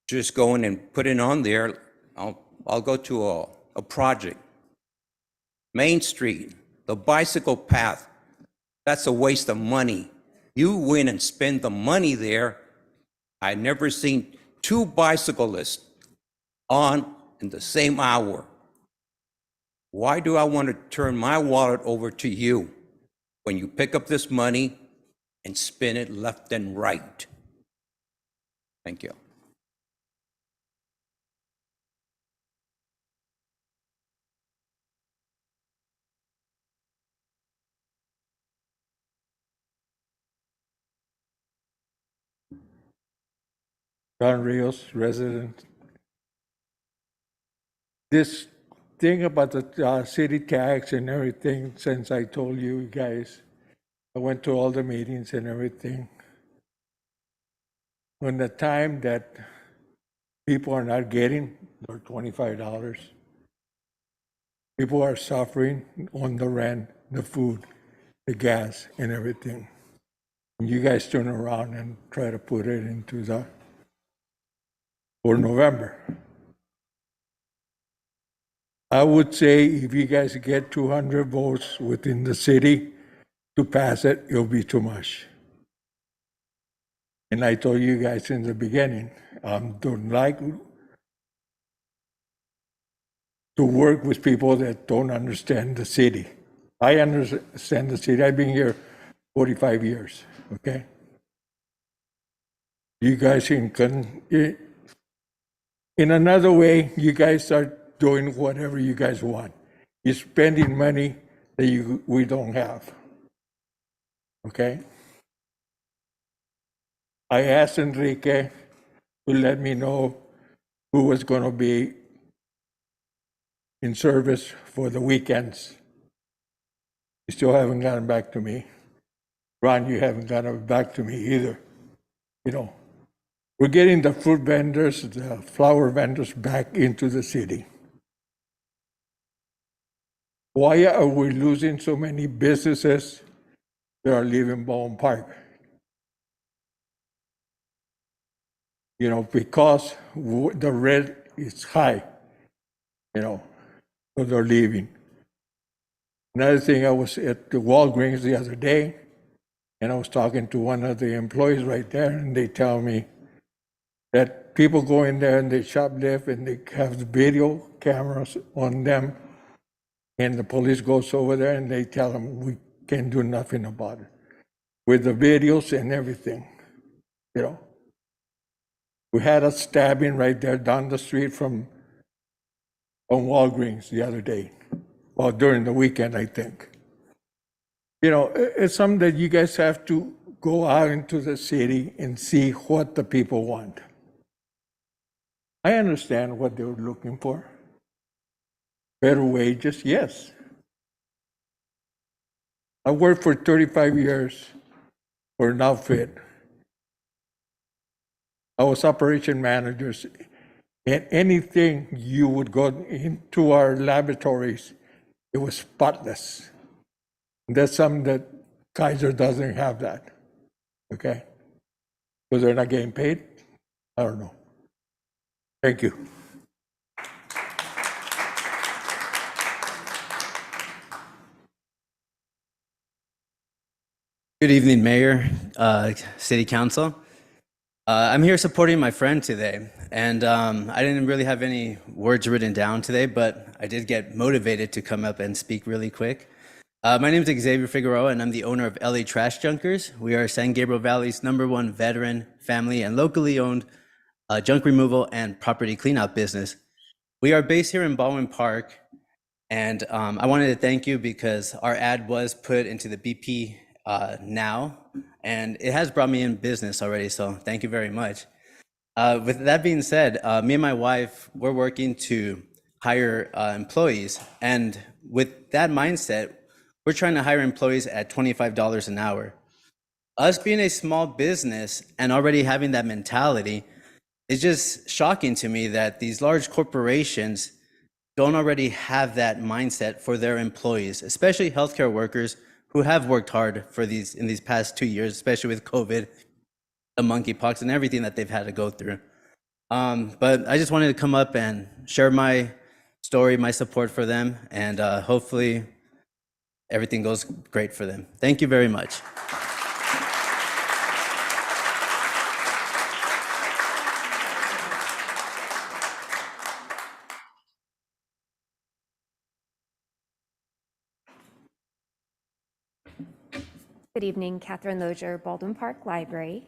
just going and putting on there, I'll go to a project. Main Street, the bicycle path, that's a waste of money. You win and spend the money there. I never seen 2 bicyclists on in the same hour. Why do I want to turn my wallet over to you when you pick up this money and spin it left and right? Thank you. Don Rios, resident. This thing about the city tax and everything, since I told you guys, I went to all the meetings and everything. When the time that people are not getting their $25, people are suffering on the rent, the food, the gas, and everything. And you guys turn around and try to put it into for November. I would say if you guys get 200 votes within the city to pass it, it'll be too much. And I told you guys in the beginning, don't like to work with people that don't understand the city. I understand the city. I've been here 45 years, okay? You guys in another way, you guys are doing whatever you guys want. You're spending money that we don't have, okay? I asked Enrique to let me know who was going to be in service for the weekends. You still haven't gotten back to me. Ron, you haven't gotten back to me either. You know, we're getting the fruit vendors, the flower vendors back into the city. Why are we losing so many businesses that are leaving Baldwin Park? You know, because the rent is high, you know, so they're leaving. Another thing, I was at the Walgreens the other day, and I was talking to one of the employees right there, and they tell me that people go in there and they shoplift and they have the video cameras on them, and the police goes over there and they tell them we can't do nothing about it. With the videos and everything, you know. We had a stabbing right there down the street from Walgreens the other day. Well, during the weekend, I think. You know, it's something that you guys have to go out into the city and see what the people want. I understand what they were looking for. Better wages, yes. I worked for 35 years for an outfit. I was operation managers, and anything you would go into our laboratories, it was spotless. That's something that Kaiser doesn't have that, okay? Because they're not getting paid? I don't know. Thank you. Good evening, Mayor, City Council. I'm here supporting my friend today, and I didn't really have any words written down today, but I did get motivated to come up and speak really quick. My name is Xavier Figueroa, and I'm the owner of LA Trash Junkers. We are San Gabriel Valley's #1 veteran, family, and locally owned junk removal and property cleanout business. We are based here in Baldwin Park, and I wanted to thank you because our ad was put into the BP now, and it has brought me in business already, so thank you very much. With that being said, me and my wife, we're working to hire employees, and with that mindset, we're trying to hire employees at $25 an hour. Us being a small business and already having that mentality, it's just shocking to me that these large corporations don't already have that mindset for their employees, especially healthcare workers who have worked hard for in these past 2 years, especially with COVID, the monkeypox, and everything that they've had to go through. But I just wanted to come up and share my story, my support for them, and hopefully everything goes great for them. Thank you very much. Good evening, Catherine Lozier, Baldwin Park Library.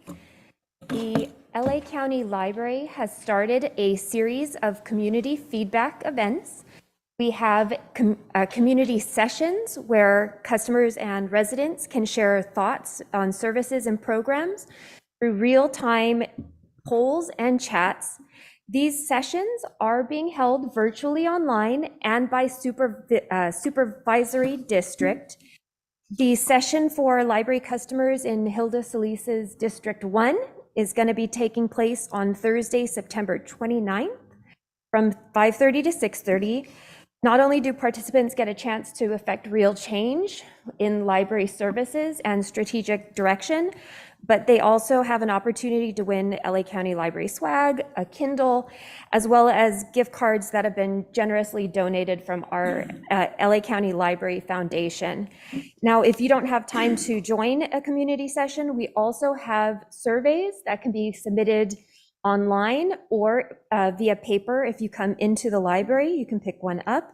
The LA County Library has started a series of community feedback events. We have community sessions where customers and residents can share thoughts on services and programs through real-time polls and chats. These sessions are being held virtually online and by supervisory district. The session for library customers in Hilda Solis's District 1 is going to be taking place on Thursday, September 29th from 5:30 to 6:30. Not only do participants get a chance to affect real change in library services and strategic direction, but they also have an opportunity to win LA County Library swag, a Kindle, as well as gift cards that have been generously donated from our LA County Library Foundation. Now, if you don't have time to join a community session, we also have surveys that can be submitted online or via paper. If you come into the library, you can pick one up,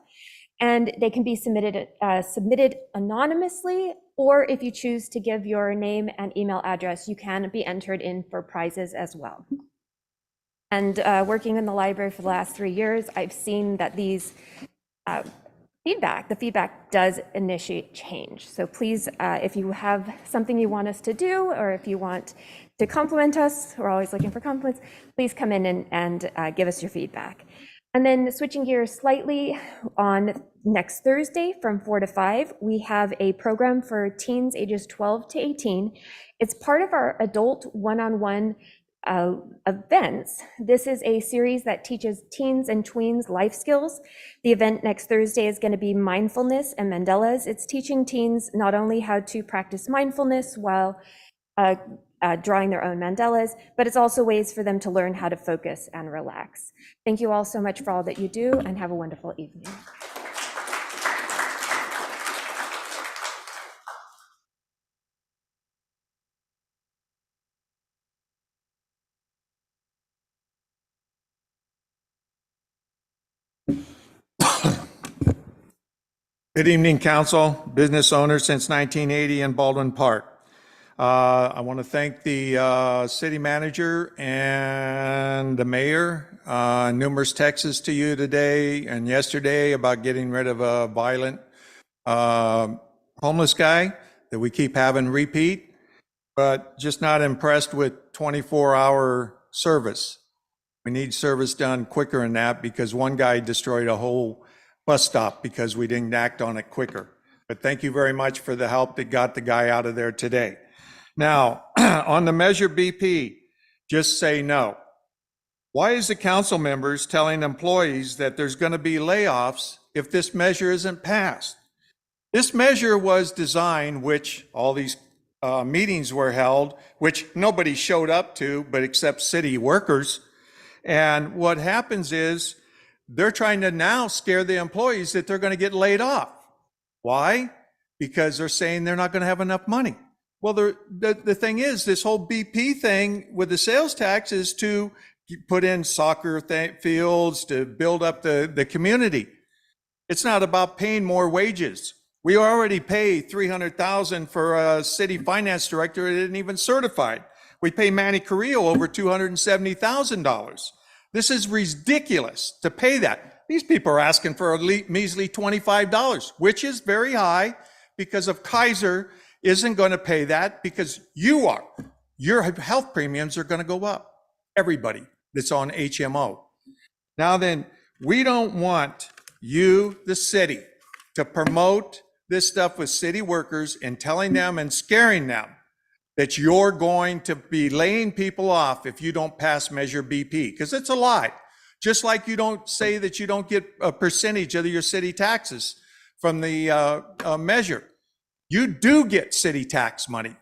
and they can be submitted anonymously, or if you choose to give your name and email address, you can be entered in for prizes as well. And working in the library for the last 3 years, I've seen that these the feedback does initiate change. So please, if you have something you want us to do, or if you want to compliment us, we're always looking for compliments, please come in and give us your feedback. And then switching gears slightly, on next Thursday from 4 to 5, we have a program for teens ages 12 to 18. It's part of our adult one-on-one events. This is a series that teaches teens and tweens life skills. The event next Thursday is going to be mindfulness and Mandalas. It's teaching teens not only how to practice mindfulness while drawing their own mandalas, but it's also ways for them to learn how to focus and relax. Thank you all so much for all that you do, and have a wonderful evening. Good evening, Council, business owner since 1980 in Baldwin Park. I want to thank the city manager and the mayor. Numerous texts to you today and yesterday about getting rid of a violent homeless guy that we keep having repeat, but just not impressed with 24-hour service. We need service done quicker than that, because one guy destroyed a whole bus stop because we didn't act on it quicker. But thank you very much for the help that got the guy out of there today. Now, on the Measure BP, just say no. Why is the council members telling employees that there's going to be layoffs if this measure isn't passed? This measure was designed, which all these meetings were held, which nobody showed up to, but except city workers. And what happens is they're trying to now scare the employees that they're going to get laid off. Why? Because they're saying they're not going to have enough money. Well, the thing is, this whole BP thing with the sales tax is to put in soccer fields, to build up the community. It's not about paying more wages. We already pay $300,000 for a city finance director that isn't even certified. We pay Manny Carrillo over $270,000. This is ridiculous to pay that. These people are asking for a measly $25, which is very high because of Kaiser isn't going to pay that because you are. Your health premiums are going to go up. Everybody that's on HMO. Now then, we don't want you, the city, to promote this stuff with city workers and telling them and scaring them that you're going to be laying people off if you don't pass Measure BP, because it's a lie. Just like you don't say that you don't get a percentage of your city taxes from the measure. You do get city tax money.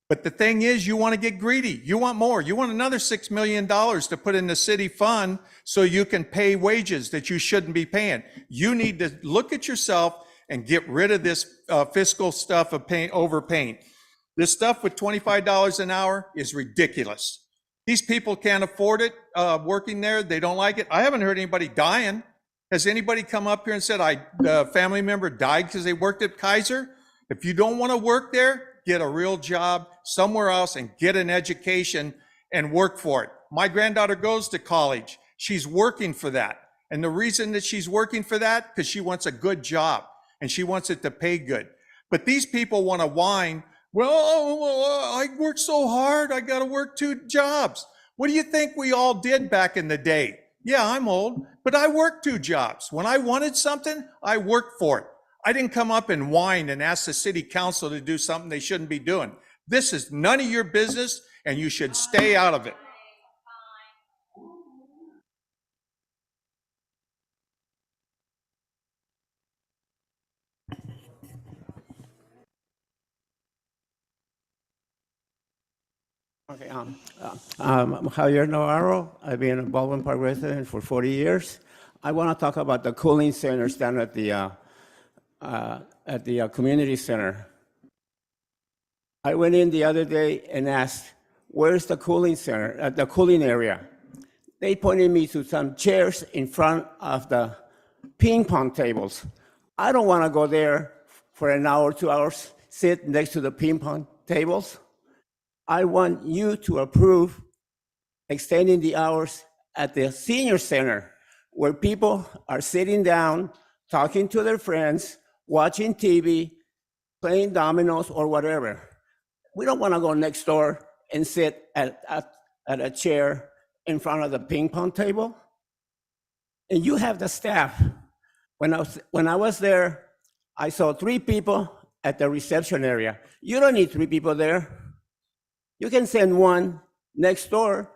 But the thing is, you want to get greedy. You want more. You want another $6 million to put in the city fund so you can pay wages that you shouldn't be paying. You need to look at yourself and get rid of this fiscal stuff of overpaying. This stuff with $25 an hour is ridiculous. These people can't afford it working there. They don't like it. I haven't heard anybody dying. Has anybody come up here and said a family member died because they worked at Kaiser? If you don't want to work there, get a real job somewhere else and get an education and work for it. My granddaughter goes to college. She's working for that. And the reason that she's working for that, because she wants a good job and she wants it to pay good. But these people want to whine, well, I worked so hard, I got to work 2 jobs. What do you think we all did back in the day? Yeah, I'm old, but I worked 2 jobs. When I wanted something, I worked for it. I didn't come up and whine and ask the city council to do something they shouldn't be doing. This is none of your business, and you should stay out of it. Okay, I'm Javier Navarro. I've been a Baldwin Park resident for 40 years. I want to talk about the cooling centers down at the community center. I went in the other day and asked, where's the cooling center, the cooling area? They pointed me to some chairs in front of the ping pong tables. I don't want to go there for an hour, 2 hours, sit next to the ping pong tables. I want you to approve extending the hours at the senior center where people are sitting down, talking to their friends, watching TV, playing dominoes or whatever. We don't want to go next door and sit at a chair in front of the ping pong table. And you have the staff. When I was there, I saw 3 people at the reception area. You don't need 3 people there. You can send one next door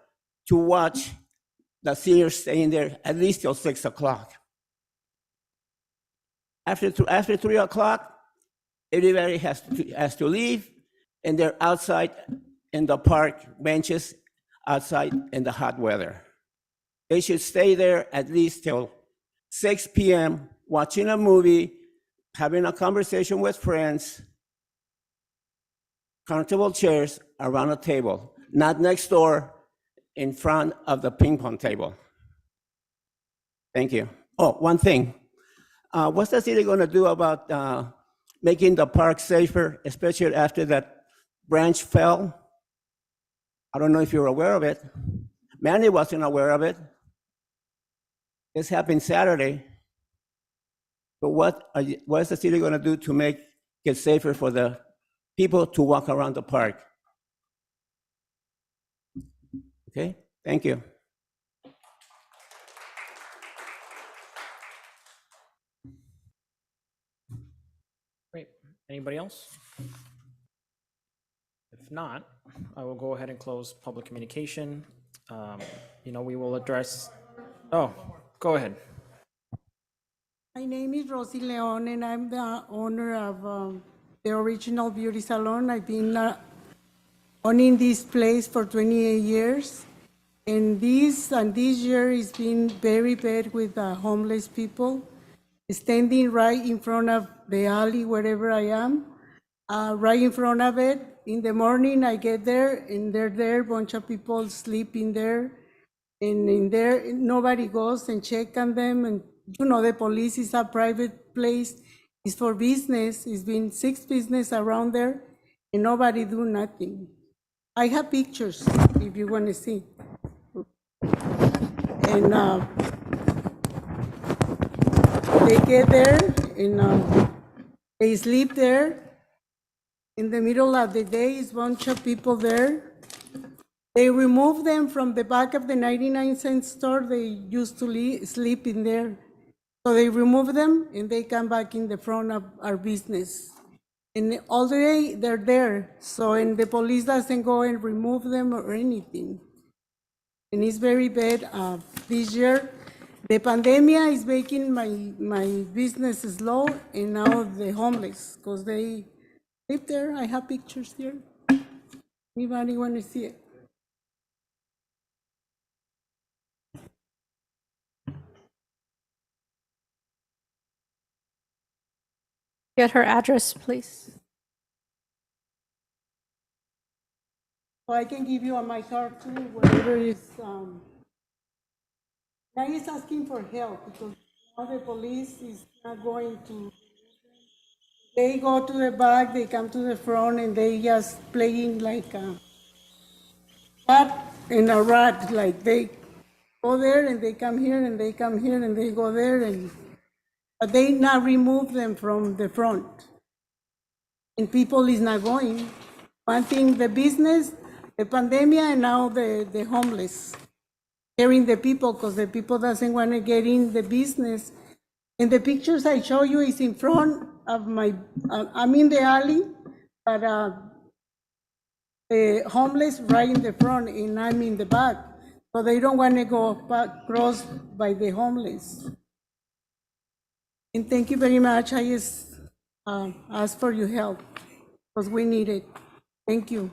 to watch the seniors staying there at least till 6 o'clock. After 3 o'clock, everybody has to leave, and they're outside in the park benches, outside in the hot weather. They should stay there at least till 6 p.m., watching a movie, having a conversation with friends, comfortable chairs around a table, not next door in front of the ping pong table. Thank you. Oh, one thing. What's the city going to do about making the park safer, especially after that branch fell? I don't know if you're aware of it. Manny wasn't aware of it. This happened Saturday. But what is the city going to do to make it safer for the people to walk around the park? Okay, thank you. Great. Anybody else? If not, I will go ahead and close public communication. We will address. Oh, go ahead. My name is Rosie Leon, and I'm the owner of the Original Beauty Salon. I've been owning this place for 28 years, and this year has been very bad with homeless people, standing right in front of the alley wherever I am, right in front of it. In the morning, I get there, and they're there, a bunch of people sleeping there, and in there, nobody goes and check on them, and the police is a private place. It's for business. It's been 6 business around there, and nobody do nothing. I have pictures if you want to see. And they get there, and they sleep there. In the middle of the day, is a bunch of people there. They remove them from the back of the 99-cent store. They used to sleep in there. So they remove them, and they come back in the front of our business. And all the day, they're there. So, and the police doesn't go and remove them or anything. And it's very bad. This year, the pandemic is making my business slow, and now the homeless, because they live there. I have pictures here. Anybody want to see it? Get her address, please. Or I can give you my card too, whatever is. I is asking for help because now the police is not going to. They go to the back, they come to the front, and they just playing like a cat and a rat. Like they go there and they come here and they come here and they go there, and but they not remove them from the front. And people is not going. One thing, the business, the pandemic, and now the homeless. Carrying the people, because the people doesn't want to get in the business. And the pictures I show you is in front of my, I'm in the alley, but the homeless right in the front, and I'm in the back. So they don't want to go back, cross by the homeless. And thank you very much. I just ask for your help, because we need it. Thank you.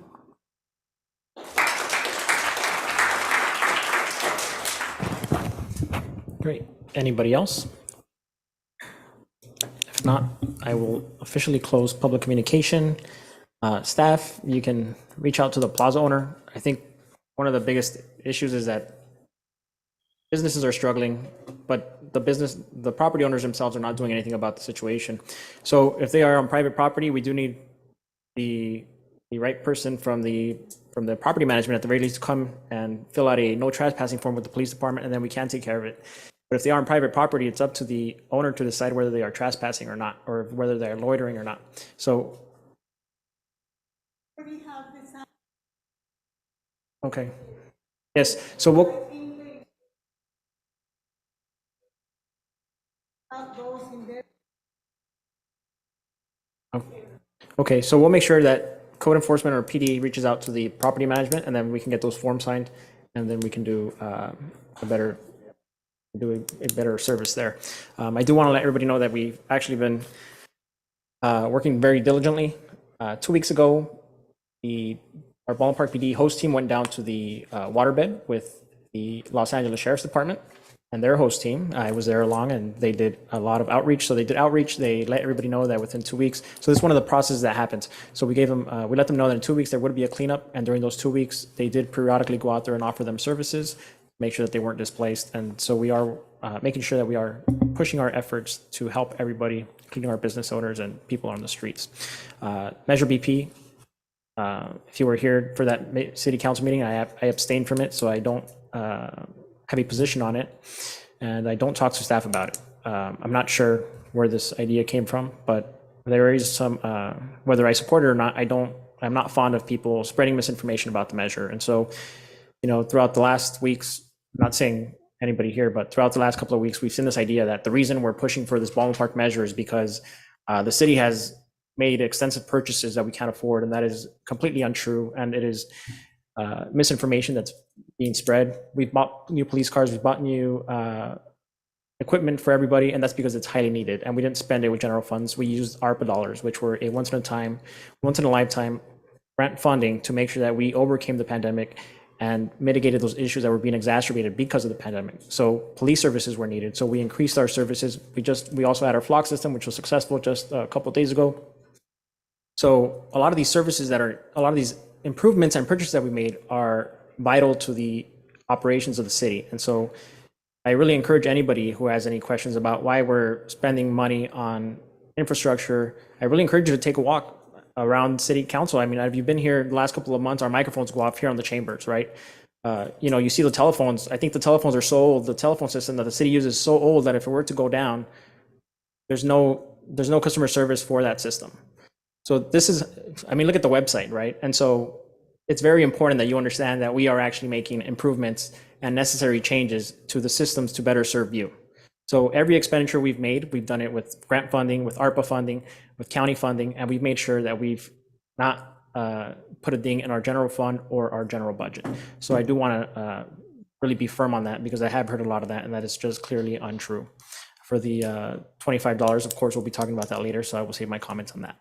Great. Anybody else? If not, I will officially close public communication. Staff, you can reach out to the plaza owner. I think one of the biggest issues is that businesses are struggling, but the property owners themselves are not doing anything about the situation. So if they are on private property, we do need the right person from the property management at the very least to come and fill out a no trespassing form with the police department, and then we can take care of it. But if they are on private property, it's up to the owner to decide whether they are trespassing or not, or whether they're loitering or not. So, okay. Yes, so we'll. Okay, so we'll make sure that code enforcement or PD reaches out to the property management, and then we can get those forms signed, and then we can do a better service there. I do want to let everybody know that we've actually been working very diligently. 2 weeks ago, our Baldwin Park PD host team went down to the waterbed with the Los Angeles Sheriff's Department and their host team. I was there along, and they did a lot of outreach. So they did outreach. They let everybody know that within 2 weeks. So this is one of the processes that happens. So we let them know that in 2 weeks there would be a cleanup, and during those 2 weeks they did periodically go out there and offer them services, make sure that they weren't displaced. And so we are making sure that we are pushing our efforts to help everybody, including our business owners and people on the streets. Measure BP. If you were here for that city council meeting, I abstained from it, so I don't have a position on it, and I don't talk to staff about it. I'm not sure where this idea came from, but there is some, whether I support it or not, I'm not fond of people spreading misinformation about the measure. And so, throughout the last weeks, I'm not saying anybody here, but throughout the last couple of weeks, we've seen this idea that the reason we're pushing for this Baldwin Park measure is because the city has made extensive purchases that we can't afford, and that is completely untrue, and it is misinformation that's being spread. We've bought new police cars, we've bought new equipment for everybody, and that's because it's highly needed. And we didn't spend it with general funds. We used ARPA dollars, which were a once in a lifetime grant funding to make sure that we overcame the pandemic and mitigated those issues that were being exacerbated because of the pandemic. So police services were needed. So we increased our services. We also had our flock system, which was successful just a couple of days ago. So a lot of these services a lot of these improvements and purchases that we made are vital to the operations of the city. And so I really encourage anybody who has any questions about why we're spending money on infrastructure. I really encourage you to take a walk around city council. I mean, if you've been here the last couple of months, our microphones go off here on the chambers, right? You see the telephones. I think the telephones are so old. The telephone system that the city uses is so old that if it were to go down, there's no customer service for that system. So look at the website, right? And so it's very important that you understand that we are actually making improvements and necessary changes to the systems to better serve you. So every expenditure we've made, we've done it with grant funding, with ARPA funding, with county funding, and we've made sure that we've not put a ding in our general fund or our general budget. So I do want to really be firm on that, because I have heard a lot of that, and that is just clearly untrue. For the $25, of course, we'll be talking about that later, so I will save my comments on that.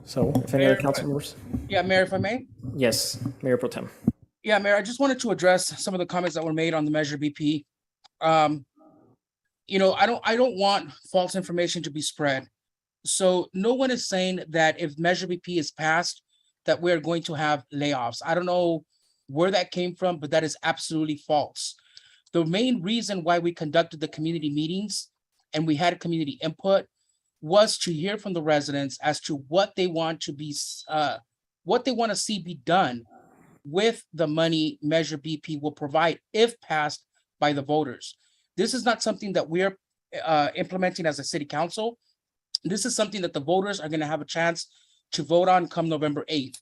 So if any other council members? Yeah, Mayor, if I may? Yes, Mayor Pro Tem. Yeah, Mayor, I just wanted to address some of the comments that were made on the Measure BP. I don't want false information to be spread. So no one is saying that if Measure BP is passed, that we're going to have layoffs. I don't know where that came from, but that is absolutely false. The main reason why we conducted the community meetings and we had community input was to hear from the residents as to what they want to see be done with the money Measure BP will provide if passed by the voters. This is not something that we're implementing as a city council. This is something that the voters are going to have a chance to vote on come November 8th.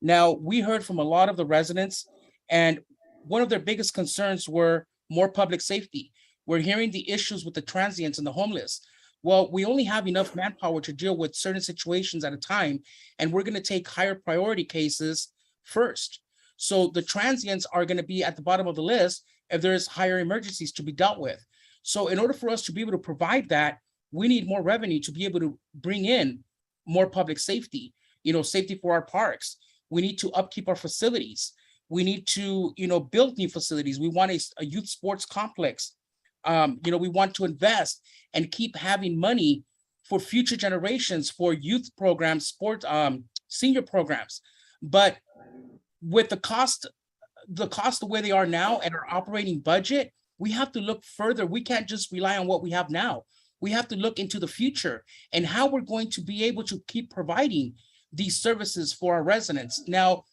Now, we heard from a lot of the residents, and one of their biggest concerns were more public safety. We're hearing the issues with the transients and the homeless. Well, we only have enough manpower to deal with certain situations at a time, and we're going to take higher priority cases first. So the transients are going to be at the bottom of the list if there's higher emergencies to be dealt with. So in order for us to be able to provide that, we need more revenue to be able to bring in more public safety, safety for our parks. We need to upkeep our facilities. We need to, build new facilities. We want a youth sports complex. We want to invest and keep having money for future generations for youth programs, sports, senior programs. But with the cost the way they are now and our operating budget, we have to look further. We can't just rely on what we have now. We have to look into the future and how we're going to be able to keep providing these services for our residents. Now,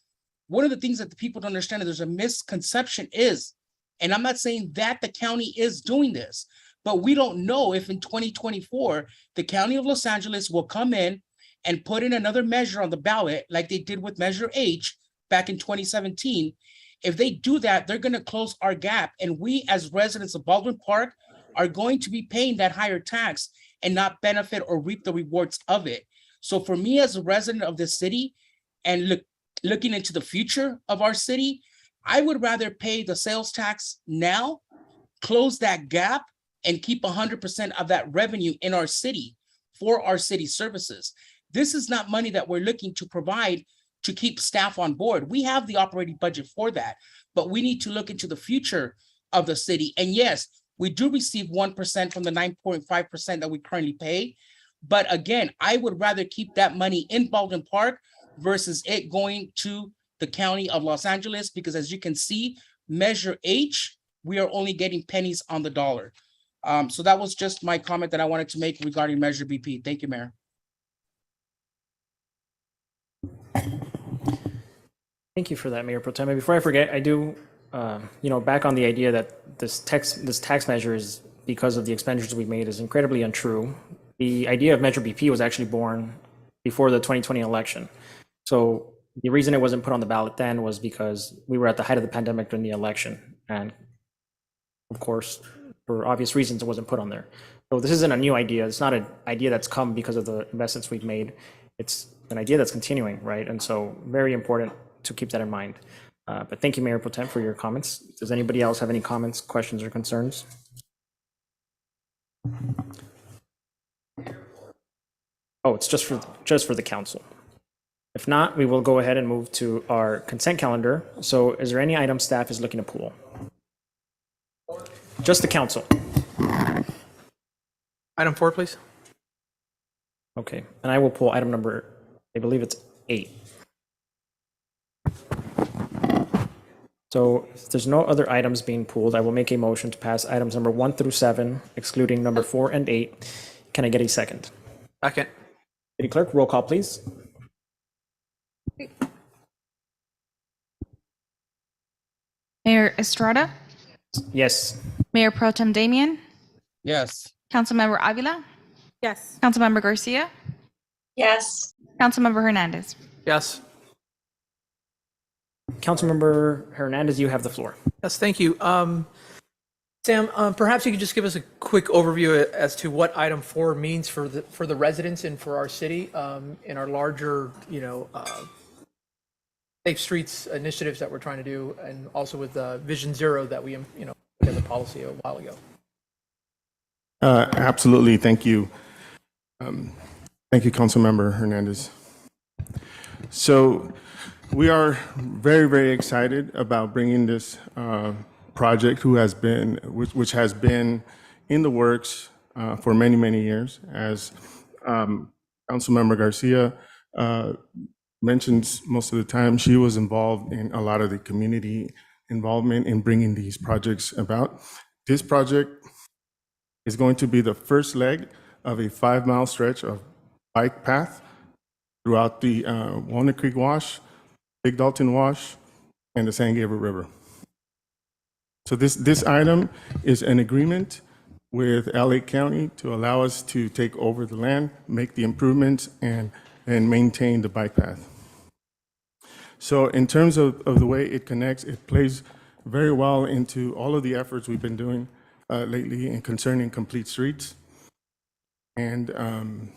one of the things that the people don't understand, there's a misconception is, and I'm not saying that the county is doing this, but we don't know if in 2024, the County of Los Angeles will come in and put in another measure on the ballot like they did with Measure H back in 2017. If they do that, they're going to close our gap. And we as residents of Baldwin Park are going to be paying that higher tax and not benefit or reap the rewards of it. So for me as a resident of this city and looking into the future of our city, I would rather pay the sales tax now, close that gap, and keep 100% of that revenue in our city for our city services. This is not money that we're looking to provide to keep staff on board. We have the operating budget for that, but we need to look into the future of the city. And yes, we do receive 1% from the 9.5% that we currently pay. But again, I would rather keep that money in Baldwin Park versus it going to the County of Los Angeles, because as you can see, Measure H, we are only getting pennies on the dollar. So that was just my comment that I wanted to make regarding Measure BP. Thank you, Mayor. Thank you for that, Mayor Pro Tem. Before I forget, I do, back on the idea that this tax measure is because of the expenditures we've made is incredibly untrue. The idea of Measure BP was actually born before the 2020 election. So the reason it wasn't put on the ballot then was because we were at the height of the pandemic during the election. And of course, for obvious reasons, it wasn't put on there. So this isn't a new idea. It's not an idea that's come because of the investments we've made. It's an idea that's continuing, right? And so very important to keep that in mind. But thank you, Mayor Pro Tem, for your comments. Does anybody else have any comments, questions, or concerns? Oh, it's just for the council. If not, we will go ahead and move to our consent calendar. So is there any item staff is looking to pull? Just the council. Item 4, please. Okay, and I will pull item number, I believe it's 8. So if there's no other items being pulled, I will make a motion to pass items number 1 through 7, excluding number 4 and 8. Can I get a second? Second. City Clerk, roll call, please. Mayor Estrada, Yes. Mayor Pro Tem Damian, Yes. Councilmember Avila, Yes. Councilmember Garcia, Yes. Councilmember Hernandez. Yes. Councilmember Hernandez, you have the floor. Yes, thank you. Sam, perhaps you could just give us a quick overview as to what item 4 means for the residents and for our city in our larger, Safe Streets initiatives that we're trying to do, and also with Vision Zero that we, put in the policy a while ago. Absolutely. Thank you. Thank you, Councilmember Hernandez. So we are very, very excited about bringing this project which has been in the works for many, many years. As Councilmember Garcia mentions most of the time, she was involved in a lot of the community involvement in bringing these projects about. This project is going to be the first leg of a 5-mile stretch of bike path throughout the Walnut Creek Wash, Big Dalton Wash, and the San Gabriel River. So this item is an agreement with LA County to allow us to take over the land, make the improvements, and maintain the bike path. So in terms of the way it connects, it plays very well into all of the efforts we've been doing lately in concerning complete streets and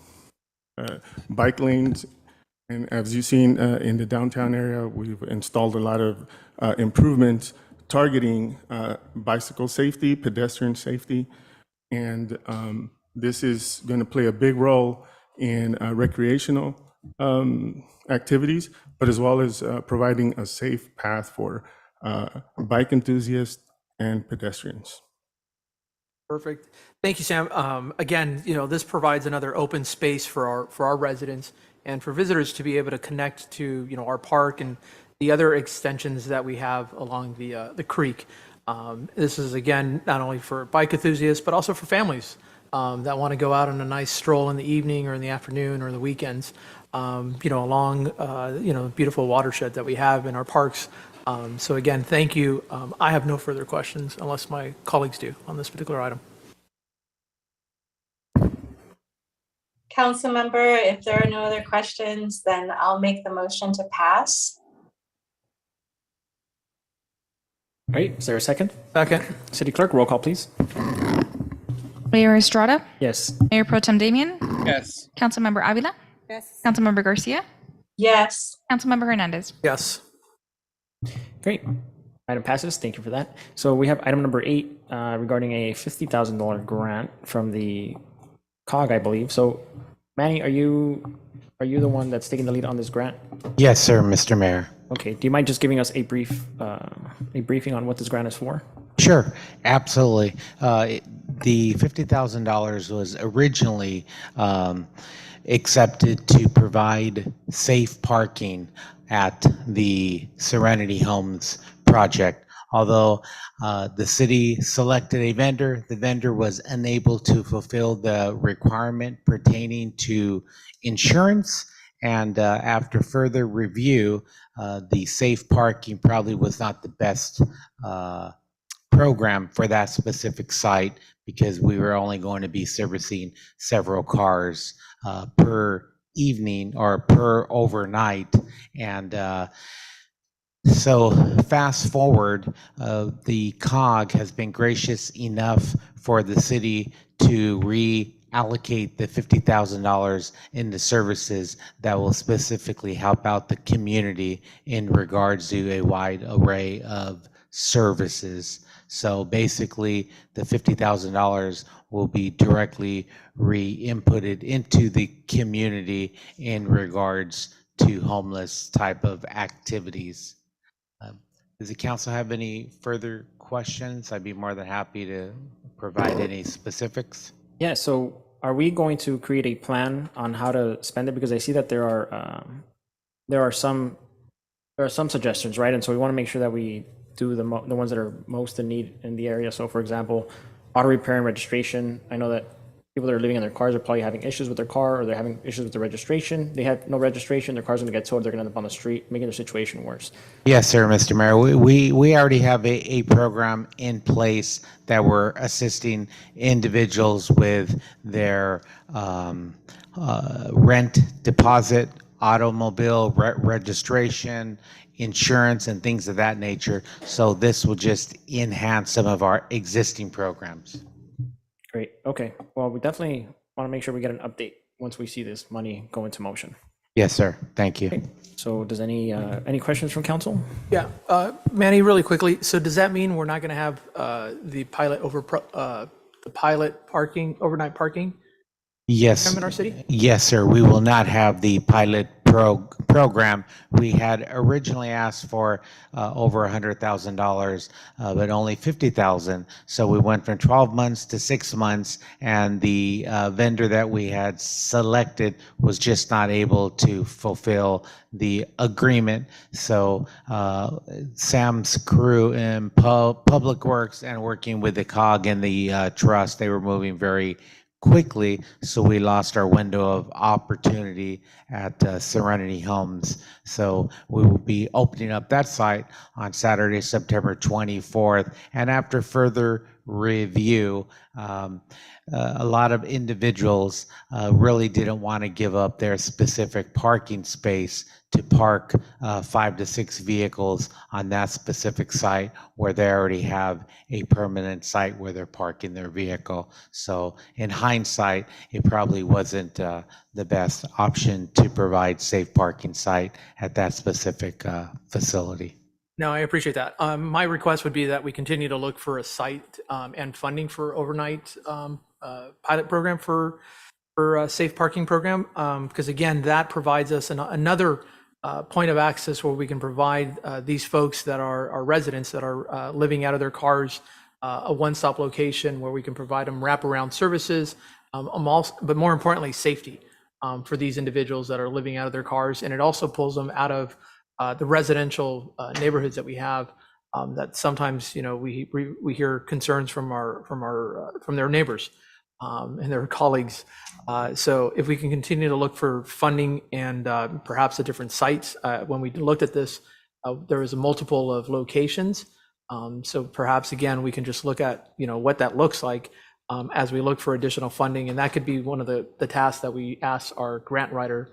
bike lanes. And as you've seen in the downtown area, we've installed a lot of improvements targeting bicycle safety, pedestrian safety, and this is going to play a big role in recreational activities, but as well as providing a safe path for bike enthusiasts and pedestrians. Perfect. Thank you, Sam. Again, this provides another open space for our residents and for visitors to be able to connect to, our park and the other extensions that we have along the creek. This is, again, not only for bike enthusiasts, but also for families that want to go out on a nice stroll in the evening or in the afternoon or the weekends, along, the beautiful watershed that we have in our parks. So again, thank you. I have no further questions unless my colleagues do on this particular item. Councilmember, if there are no other questions, then I'll make the motion to pass. All right, is there a second? Second. City Clerk, roll call, please. Mayor Estrada, Yes. Mayor Pro Tem Damian, Yes. Councilmember Avila, Yes. Councilmember Garcia, Yes. Councilmember Hernandez. Yes. Great. Item passes. Thank you for that. So we have item number 8 regarding a $50,000 grant from the COG, I believe. So, Manny, are you the one that's taking the lead on this grant? Yes, sir, Mr. Mayor. Okay. Do you mind just giving us a briefing on what this grant is for? Sure, absolutely. The $50,000 was originally accepted to provide safe parking at the Serenity Homes project. Although the city selected a vendor, the vendor was unable to fulfill the requirement pertaining to insurance. And after further review, the safe parking probably was not the best program for that specific site because we were only going to be servicing several cars per evening or per overnight. And so fast forward, the COG has been gracious enough for the city to allocate the $50,000 into services that will specifically help out the community in regards to a wide array of services. So basically, the $50,000 will be directly re-inputted into the community in regards to homeless type of activities. Does the council have any further questions? I'd be more than happy to provide any specifics. Yeah, so are we going to create a plan on how to spend it? Because I see that there are some suggestions, right? And so we want to make sure that we do the ones that are most in need in the area. So for example, auto repair and registration. I know that people that are living in their cars are probably having issues with their car, or they're having issues with the registration. They have no registration, their car's going to get towed, they're going to end up on the street, making their situation worse. Yes, sir, Mr. Mayor. We already have a program in place that we're assisting individuals with their rent, deposit, automobile registration, insurance, and things of that nature. So this will just enhance some of our existing programs. Great. Okay. Well, we definitely want to make sure we get an update once we see this money go into motion. Yes, sir. Thank you. Okay. So does any questions from council? Yeah, Manny, really quickly. So does that mean we're not going to have the pilot parking, overnight parking Yes. in our city? Yes, sir. We will not have the pilot program. We had originally asked for over $100,000, but only $50,000. So we went from 12 months to 6 months, and the vendor that we had selected was just not able to fulfill the agreement. So Sam's crew in Public Works and working with the COG and the trust, they were moving very quickly, so we lost our window of opportunity at Serenity Homes. So we will be opening up that site on Saturday, September 24th. And after further review, a lot of individuals really didn't want to give up their specific parking space to park 5 to 6 vehicles on that specific site where they already have a permanent site where they're parking their vehicle. So in hindsight, it probably wasn't the best option to provide safe parking site at that specific facility. No, I appreciate that. My request would be that we continue to look for a site and funding for overnight pilot program for a safe parking program, because again, that provides us another point of access where we can provide these folks that are residents that are living out of their cars a one-stop location where we can provide them wraparound services, but more importantly, safety for these individuals that are living out of their cars. And it also pulls them out of the residential neighborhoods that we have, that sometimes, you know, we hear concerns from their neighbors and their colleagues. So if we can continue to look for funding and perhaps at different sites, when we looked at this, there was a multiple of locations. So perhaps again, we can just look at, you know, what that looks like as we look for additional funding. And that could be one of the tasks that we ask our grant writer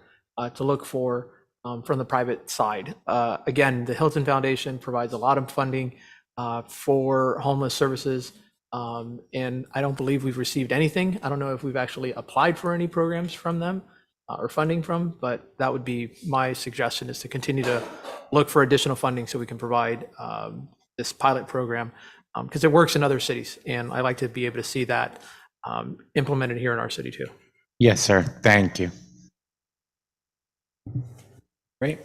to look for from the private side. Again, the Hilton Foundation provides a lot of funding for homeless services. And I don't believe we've received anything. I don't know if we've actually applied for any programs from them or funding from, but that would be my suggestion, is to continue to look for additional funding so we can provide this pilot program, because it works in other cities. And I like to be able to see that implemented here in our city too. Yes, sir. Thank you. Great.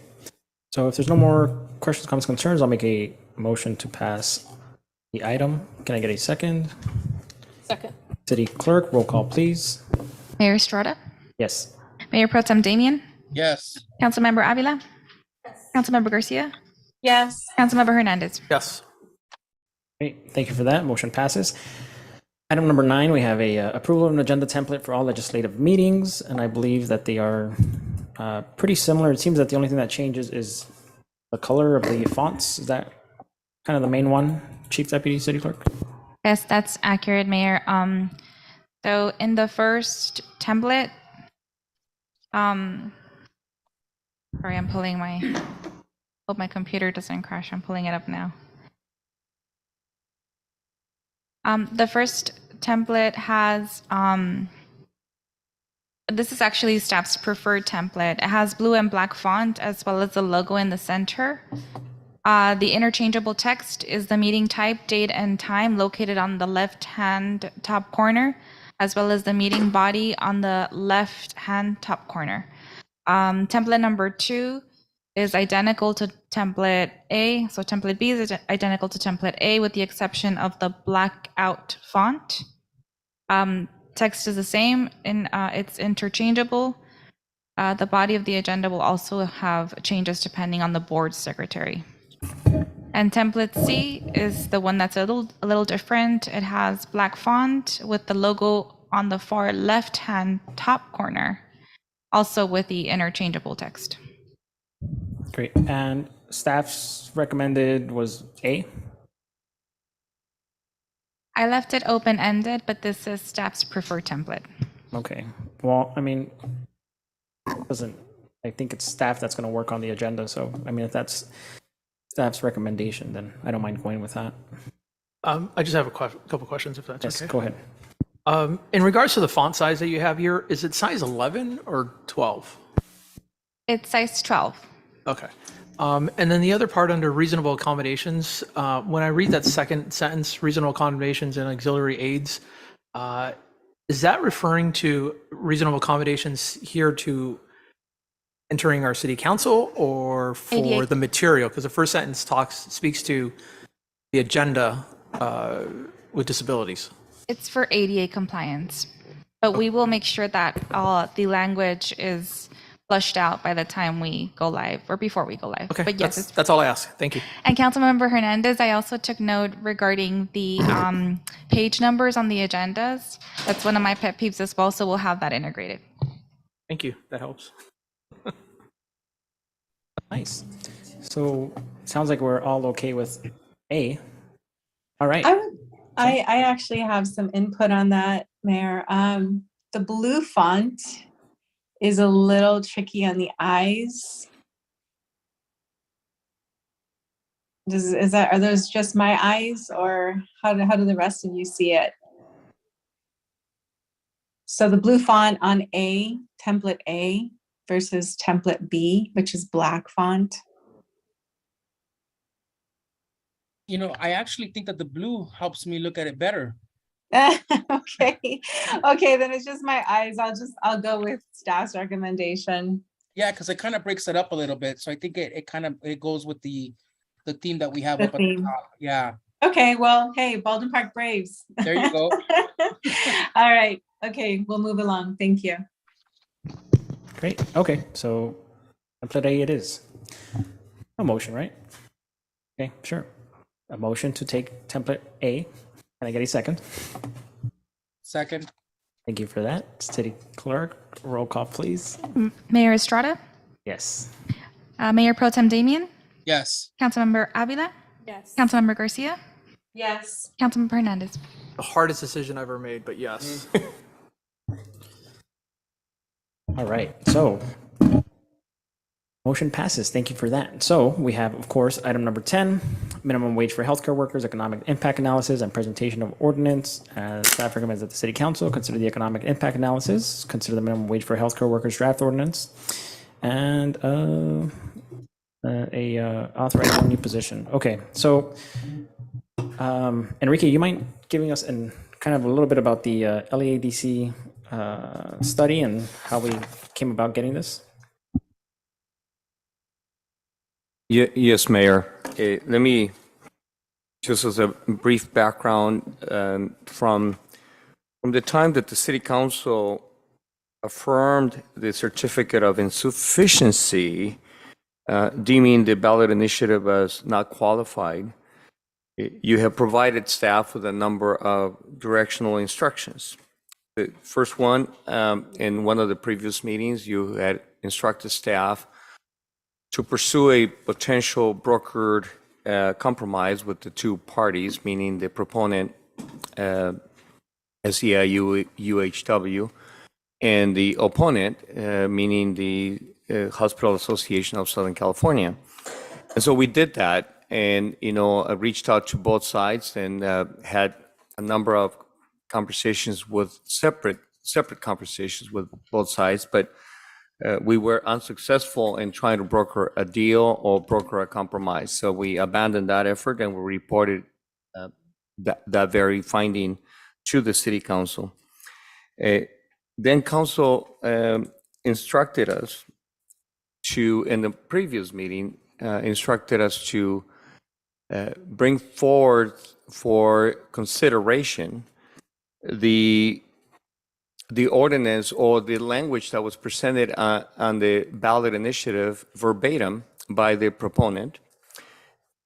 So if there's no more questions, comments, concerns, I'll make a motion to pass the item. Can I get a second? Second. City Clerk, roll call, please. Mayor Estrada, Yes. Mayor Pro Tem Damian, Yes. Councilmember Avila, Councilmember Garcia, Yes. Councilmember Hernandez. Yes. Great. Thank you for that. Motion passes. Item number 9, we have a approval of an agenda template for all legislative meetings, and I believe that they are pretty similar. It seems that the only thing that changes is the color of the fonts. Is that kind of the main one, Chief Deputy City Clerk? Yes, that's accurate, Mayor. So in the first template, sorry, I'm pulling hope my computer doesn't crash. I'm pulling it up now. The first template has This is actually staff's preferred template. It has blue and black font as well as the logo in the center. The interchangeable text is the meeting type, date, and time located on the left-hand top corner, as well as the meeting body on the left-hand top corner. Template number 2 is identical to template A. So template B is identical to template A with the exception of the blackout font. Text is the same, and it's interchangeable. The body of the agenda will also have changes depending on the board secretary. And template C is the one that's a little different. It has black font with the logo on the far left-hand top corner, also with the interchangeable text. Great. And staff's recommended was A? I left it open-ended, but this is staff's preferred template. Okay. Well, I mean, I think it's staff that's going to work on the agenda. So, I mean, if that's staff's recommendation, then I don't mind going with that. I just have a couple questions, if that's Yes, okay. go ahead. In regards to the font size that you have here, is it size 11 or 12? It's size 12. Okay. And then the other part under reasonable accommodations, when I read that second sentence, reasonable accommodations and auxiliary aids, is that referring to reasonable accommodations here to entering our city council or for ADA. the material? Because the first sentence speaks to the agenda with disabilities. It's for ADA compliance, but we will make sure that the language is flushed out by the time we go live or before we go live. Okay, But yes, that's all I ask. Thank you. And Councilmember Hernandez, I also took note regarding the page numbers on the agendas. That's one of my pet peeves as well, so we'll have that integrated. Thank you. That helps. Nice. So sounds like we're all okay with A. All right. I actually have some input on that, Mayor. The blue font is a little tricky on the eyes. Are those just my eyes, or how do the rest of you see it? So the blue font on A, template A, versus template B, which is black font. You know, I actually think that the blue helps me look at it better. Okay, then it's just my eyes. I'll go with staff's recommendation. Yeah, because it kind of breaks it up a little bit. So I think it goes with the theme that we have The up at the theme. top. Yeah. Okay, well, hey, Baldwin Park Braves. There you go. All right, okay, we'll move along. Thank you. Great. Okay. So template A it is. A motion, right? Okay, sure. A motion to take template A. Can I get a second? Second. Thank you for that. City Clerk, roll call, please. Mayor Estrada, Yes. Mayor Pro Tem Damian, Yes. Councilmember Avila, Yes. Councilmember Garcia, Yes. Councilmember Hernandez. The hardest decision I've ever made, but yes. All right. So motion passes. Thank you for that. So we have, of course, item number 10, minimum wage for healthcare workers, economic impact analysis and presentation of ordinance. Staff recommends that the city council consider the economic impact analysis, consider the minimum wage for healthcare workers draft ordinance, and authorize one new position. Okay. So Enrique, you mind giving us kind of a little bit about the LEADC study and how we came about getting this? Yes, Mayor. Let me, just as a brief background, from the time that the City Council affirmed the certificate of insufficiency, deeming the ballot initiative as not qualified, you have provided staff with a number of directional instructions. The first one, in one of the previous meetings, you had instructed staff to pursue a potential brokered compromise with the two parties, meaning the proponent, SEIU UHW, and the opponent, meaning the Hospital Association of Southern California. And so we did that, and I reached out to both sides and had a number of conversations with separate separate conversations with both sides, but we were unsuccessful in trying to broker a deal or broker a compromise. So we abandoned that effort and we reported that very finding to the city council. Then council instructed us to, in the previous meeting, instructed us to bring forward for consideration the ordinance or the language that was presented on the ballot initiative verbatim by the proponent.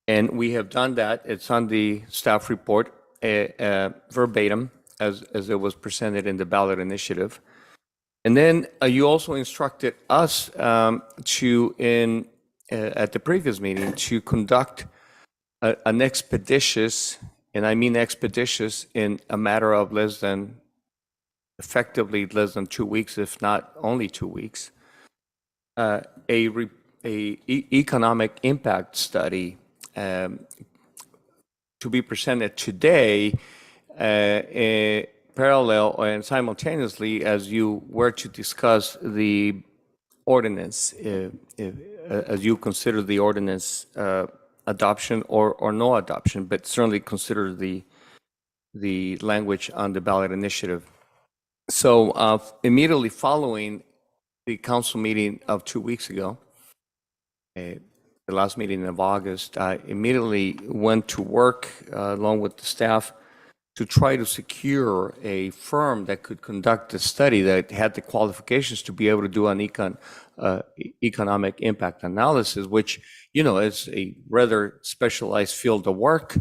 And we have done that. It's on the staff report verbatim as it was presented in the ballot initiative. And then you also instructed us to, at the previous meeting, to conduct an expeditious, and I mean expeditious in a matter of effectively less than 2 weeks, if not only 2 weeks, a economic impact study to be presented today, parallel and simultaneously as you were to discuss the ordinance, as you consider the ordinance adoption or no adoption, but certainly consider the language on the ballot initiative. So immediately following the council meeting of 2 weeks ago, the last meeting of August, I immediately went to work along with the staff to try to secure a firm that could conduct a study that had the qualifications to be able to do an economic impact analysis, which, you know, is a rather specialized field of work.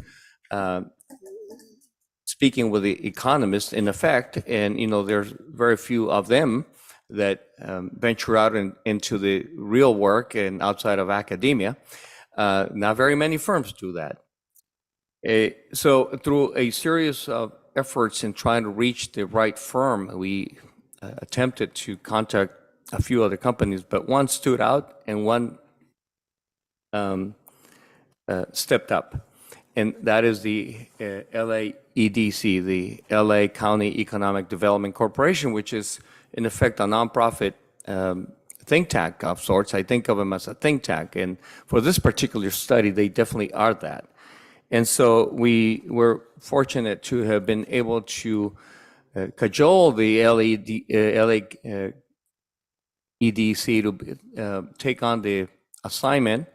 Speaking with the economists, in effect, and, you know, there's very few of them that venture out into the real work and outside of academia. Not very many firms do that. So through a series of efforts in trying to reach the right firm, we attempted to contact a few other companies, but one stood out and one stepped up. And that is the LAEDC, the LA County Economic Development Corporation, which is in effect a nonprofit think tank of sorts. I think of them as a think tank. And for this particular study, they definitely are that. And so we were fortunate to have been able to cajole the LAEDC to take on the assignment,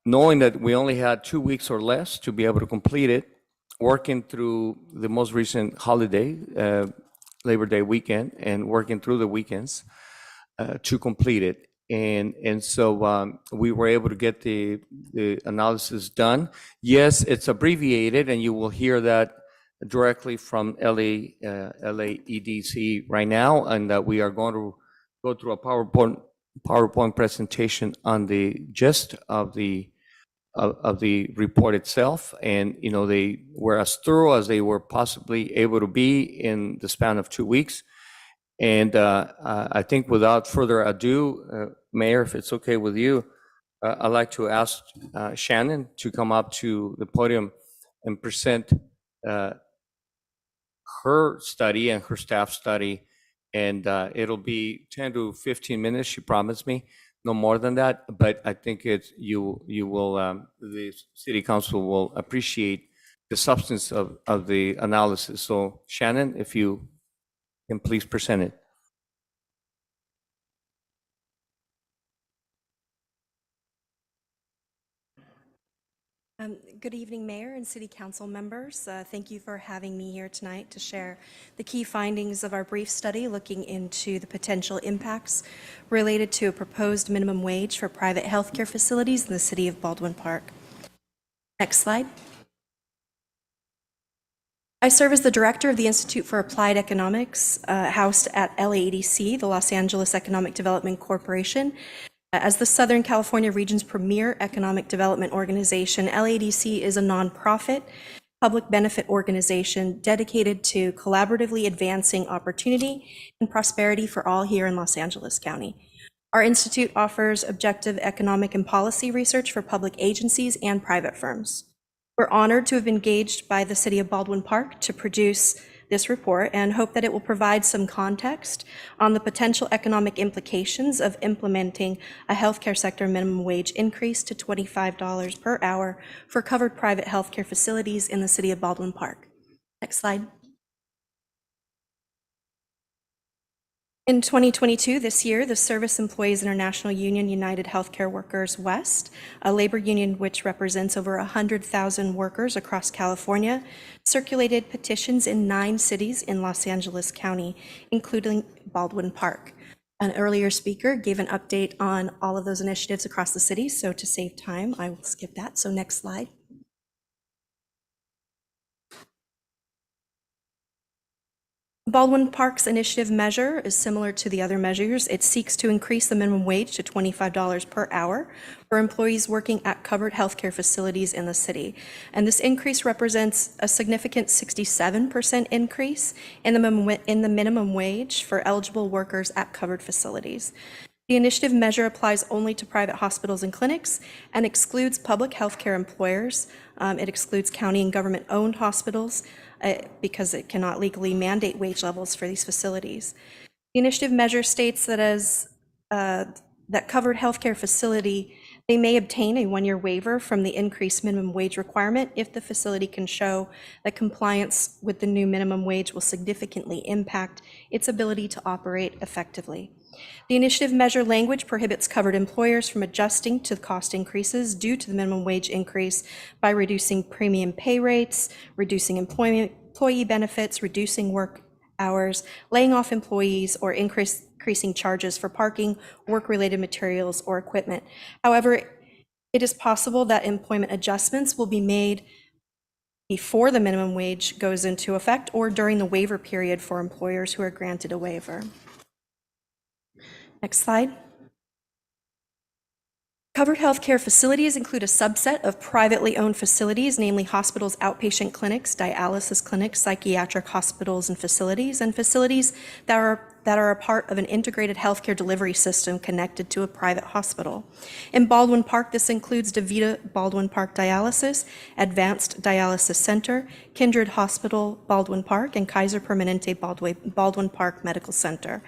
knowing that we only had 2 weeks or less to be able to complete it, working through the most recent holiday, Labor Day weekend, and working through the weekends to complete it. And so we were able to get the analysis done. Yes, it's abbreviated, and you will hear that directly from LAEDC right now, and that we are going to go through a PowerPoint presentation on the gist of the report itself. And, you know, they were as thorough as they were possibly able to be in the span of 2 weeks. And I think without further ado, Mayor, if it's okay with you, I'd like to ask Shannon to come up to the podium and present her study and her staff study. And it'll be 10 to 15 minutes, she promised me, no more than that. But I think you will, the City Council will appreciate the substance of the analysis. So Shannon, if you can please present it. Good evening, Mayor and City Council members. Thank you for having me here tonight to share the key findings of our brief study looking into the potential impacts related to a proposed minimum wage for private healthcare facilities in the city of Baldwin Park. Next slide. I serve as the director of the Institute for Applied Economics, housed at LAEDC, the Los Angeles Economic Development Corporation. As the Southern California region's premier economic development organization, LAEDC is a nonprofit public benefit organization dedicated to collaboratively advancing opportunity and prosperity for all here in Los Angeles County. Our institute offers objective economic and policy research for public agencies and private firms. We're honored to have been engaged by the City of Baldwin Park to produce this report and hope that it will provide some context on the potential economic implications of implementing a healthcare sector minimum wage increase to $25 per hour for covered private healthcare facilities in the city of Baldwin Park. Next slide. In 2022, this year, the Service Employees International Union United Healthcare Workers West, a labor union which represents over 100,000 workers across California, circulated petitions in 9 cities in Los Angeles County, including Baldwin Park. An earlier speaker gave an update on all of those initiatives across the city, so to save time, I will skip that. So next slide. Baldwin Park's initiative measure is similar to the other measures. It seeks to increase the minimum wage to $25 per hour for employees working at covered healthcare facilities in the city. And this increase represents a significant 67% increase in the minimum wage for eligible workers at covered facilities. The initiative measure applies only to private hospitals and clinics and excludes public healthcare employers. It excludes county and government-owned hospitals because it cannot legally mandate wage levels for these facilities. The initiative measure states that that covered healthcare facility, they may obtain a 1-year waiver from the increased minimum wage requirement if the facility can show that compliance with the new minimum wage will significantly impact its ability to operate effectively. The initiative measure language prohibits covered employers from adjusting to cost increases due to the minimum wage increase by reducing premium pay rates, reducing employee benefits, reducing work hours, laying off employees, or increasing charges for parking, work-related materials, or equipment. However, it is possible that employment adjustments will be made before the minimum wage goes into effect or during the waiver period for employers who are granted a waiver. Next slide. Covered healthcare facilities include a subset of privately owned facilities, namely hospitals, outpatient clinics, dialysis clinics, psychiatric hospitals and facilities that are a part of an integrated healthcare delivery system connected to a private hospital. In Baldwin Park, this includes DaVita Baldwin Park Dialysis, Advanced Dialysis Center, Kindred Hospital Baldwin Park, and Kaiser Permanente Baldwin Park Medical Center.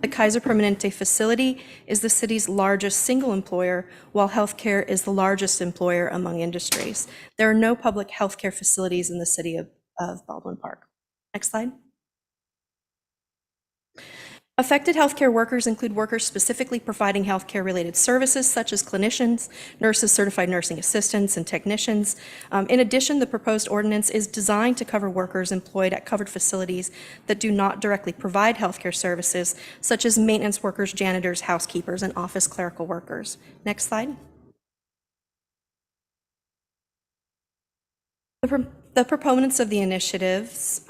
The Kaiser Permanente facility is the city's largest single employer, while healthcare is the largest employer among industries. There are no public healthcare facilities in the city of Baldwin Park. Next slide. Affected healthcare workers include workers specifically providing healthcare-related services such as clinicians, nurses, certified nursing assistants, and technicians. In addition, the proposed ordinance is designed to cover workers employed at covered facilities that do not directly provide healthcare services, such as maintenance workers, janitors, housekeepers, and office clerical workers. Next slide. The proponents of the initiatives,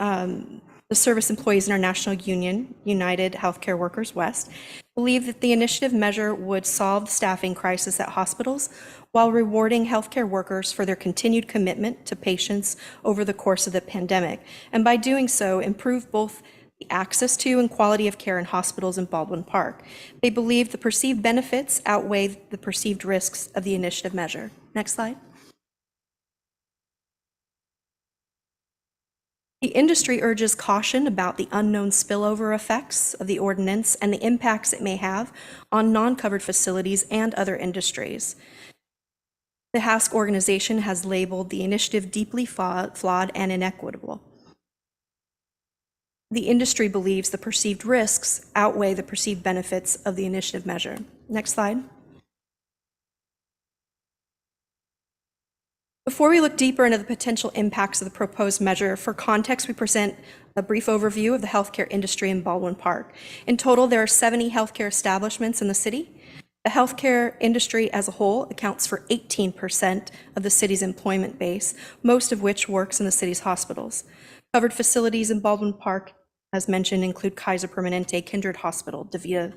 the Service Employees International Union, United Healthcare Workers West, believe that the initiative measure would solve the staffing crisis at hospitals while rewarding healthcare workers for their continued commitment to patients over the course of the pandemic, and by doing so, improve both the access to and quality of care in hospitals in Baldwin Park. They believe the perceived benefits outweigh the perceived risks of the initiative measure. Next slide. The industry urges caution about the unknown spillover effects of the ordinance and the impacts it may have on non-covered facilities and other industries. The HASC organization has labeled the initiative deeply flawed and inequitable. The industry believes the perceived risks outweigh the perceived benefits of the initiative measure. Next slide. Before we look deeper into the potential impacts of the proposed measure, for context, we present a brief overview of the healthcare industry in Baldwin Park. In total, there are 70 healthcare establishments in the city. The healthcare industry as a whole accounts for 18% of the city's employment base, most of which works in the city's hospitals. Covered facilities in Baldwin Park, as mentioned, include Kaiser Permanente, Kindred Hospital, DaVita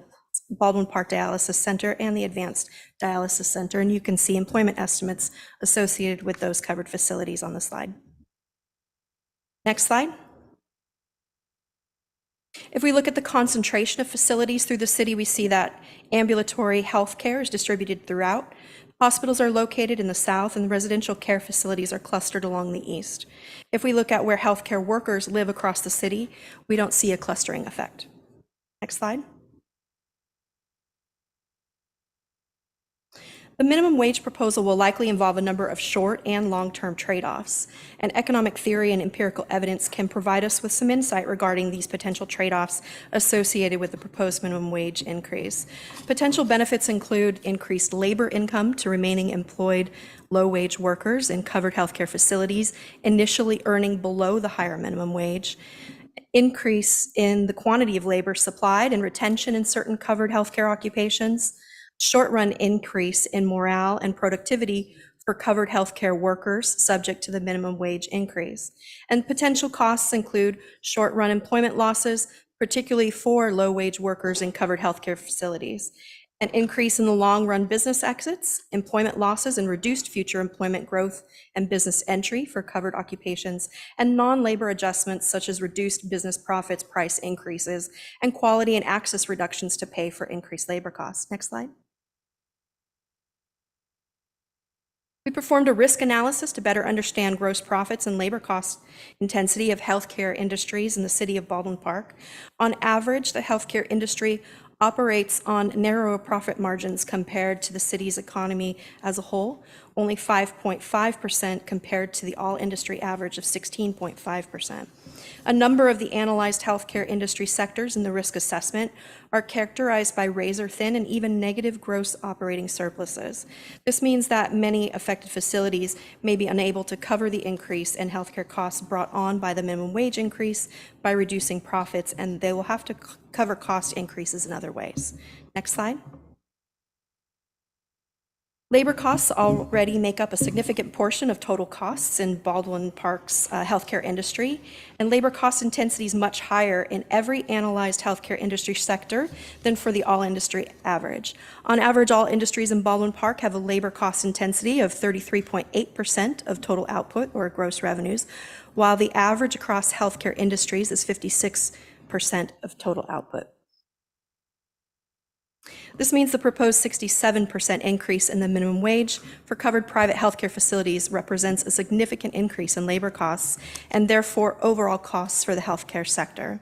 Baldwin Park Dialysis Center, and the Advanced Dialysis Center, and you can see employment estimates associated with those covered facilities on the slide. Next slide. If we look at the concentration of facilities through the city, we see that ambulatory health care is distributed throughout. Hospitals are located in the south, and the residential care facilities are clustered along the east. If we look at where healthcare workers live across the city, we don't see a clustering effect. Next slide. The minimum wage proposal will likely involve a number of short and long-term trade-offs, and economic theory and empirical evidence can provide us with some insight regarding these potential trade-offs associated with the proposed minimum wage increase. Potential benefits include increased labor income to remaining employed low-wage workers in covered healthcare facilities, initially earning below the higher minimum wage, increase in the quantity of labor supplied and retention in certain covered healthcare occupations, short-run increase in morale and productivity for covered healthcare workers subject to the minimum wage increase. And potential costs include short-run employment losses, particularly for low-wage workers in covered healthcare facilities, an increase in the long-run business exits, employment losses and reduced future employment growth and business entry for covered occupations, and non-labor adjustments such as reduced business profits, price increases, and quality and access reductions to pay for increased labor costs. Next slide. We performed a risk analysis to better understand gross profits and labor cost intensity of healthcare industries in the city of Baldwin Park. On average, the healthcare industry operates on narrower profit margins compared to the city's economy as a whole, only 5.5% compared to the all-industry average of 16.5%. A number of the analyzed healthcare industry sectors in the risk assessment are characterized by razor-thin and even negative gross operating surpluses. This means that many affected facilities may be unable to cover the increase in healthcare costs brought on by the minimum wage increase by reducing profits, and they will have to cover cost increases in other ways. Next slide. Labor costs already make up a significant portion of total costs in Baldwin Park's healthcare industry, and labor cost intensity is much higher in every analyzed healthcare industry sector than for the all-industry average. On average, all industries in Baldwin Park have a labor cost intensity of 33.8% of total output or gross revenues, while the average across healthcare industries is 56% of total output. This means the proposed 67% increase in the minimum wage for covered private healthcare facilities represents a significant increase in labor costs and therefore overall costs for the healthcare sector.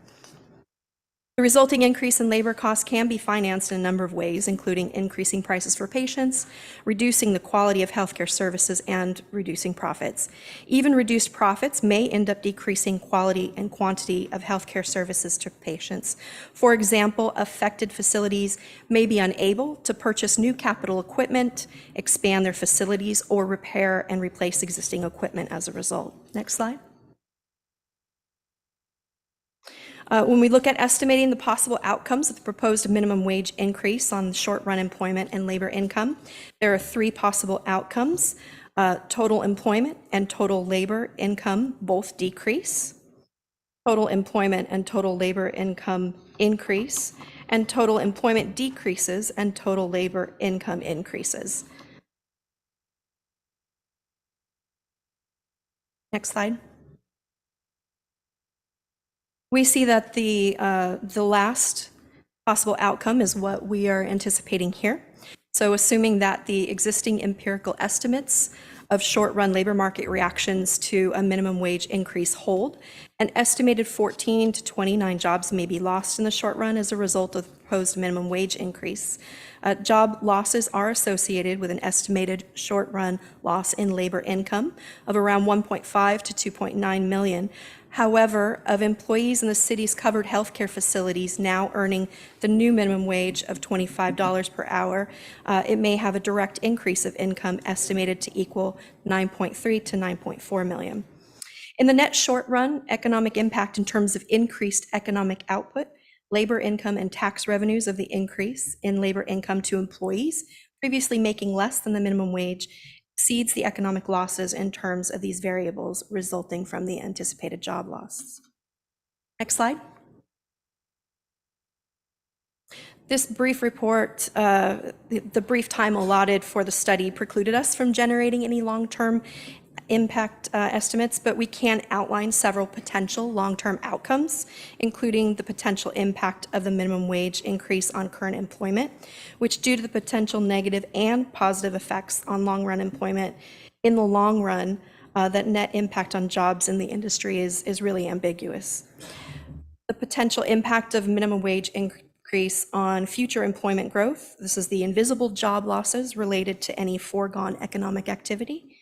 The resulting increase in labor costs can be financed in a number of ways, including increasing prices for patients, reducing the quality of healthcare services, and reducing profits. Even reduced profits may end up decreasing quality and quantity of healthcare services to patients. For example, affected facilities may be unable to purchase new capital equipment, expand their facilities, or repair and replace existing equipment as a result. Next slide. When we look at estimating the possible outcomes of the proposed minimum wage increase on short-run employment and labor income, there are three possible outcomes. Total employment and total labor income both decrease. Total employment and total labor income increase. And total employment decreases and total labor income increases. Next slide. We see that the last possible outcome is what we are anticipating here. So assuming that the existing empirical estimates of short-run labor market reactions to a minimum wage increase hold, an estimated 14 to 29 jobs may be lost in the short run as a result of the proposed minimum wage increase. Job losses are associated with an estimated short-run loss in labor income of around 1.5 to 2.9 million. However, of employees in the city's covered healthcare facilities now earning the new minimum wage of $25 per hour, it may have a direct increase of income estimated to equal 9.3 to 9.4 million. In the net short run, economic impact in terms of increased economic output, labor income and tax revenues of the increase in labor income to employees previously making less than the minimum wage exceeds the economic losses in terms of these variables resulting from the anticipated job loss. Next slide. This brief report, the brief time allotted for the study precluded us from generating any long-term impact estimates, but we can outline several potential long-term outcomes, including the potential impact of the minimum wage increase on current employment, which, due to the potential negative and positive effects on long-run employment, in the long run, that net impact on jobs in the industry is really ambiguous. The potential impact of minimum wage increase on future employment growth. This is the invisible job losses related to any foregone economic activity.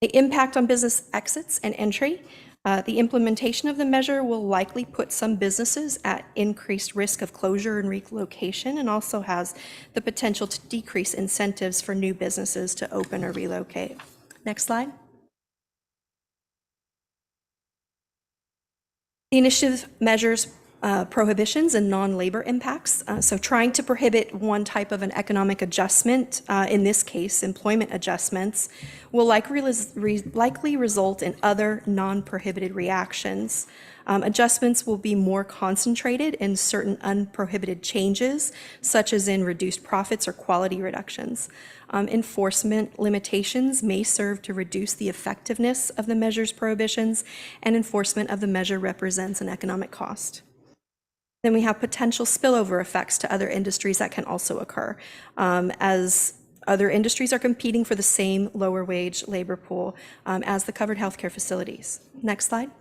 The impact on business exits and entry. The implementation of the measure will likely put some businesses at increased risk of closure and relocation, and also has the potential to decrease incentives for new businesses to open or relocate. Next slide. The initiative measures prohibitions and non-labor impacts. So trying to prohibit one type of an economic adjustment, in this case, employment adjustments, will likely result in other non-prohibited reactions. Adjustments will be more concentrated in certain unprohibited changes, such as in reduced profits or quality reductions. Enforcement limitations may serve to reduce the effectiveness of the measure's prohibitions, and enforcement of the measure represents an economic cost. Then we have potential spillover effects to other industries that can also occur, as other industries are competing for the same lower wage labor pool as the covered healthcare facilities. Next slide.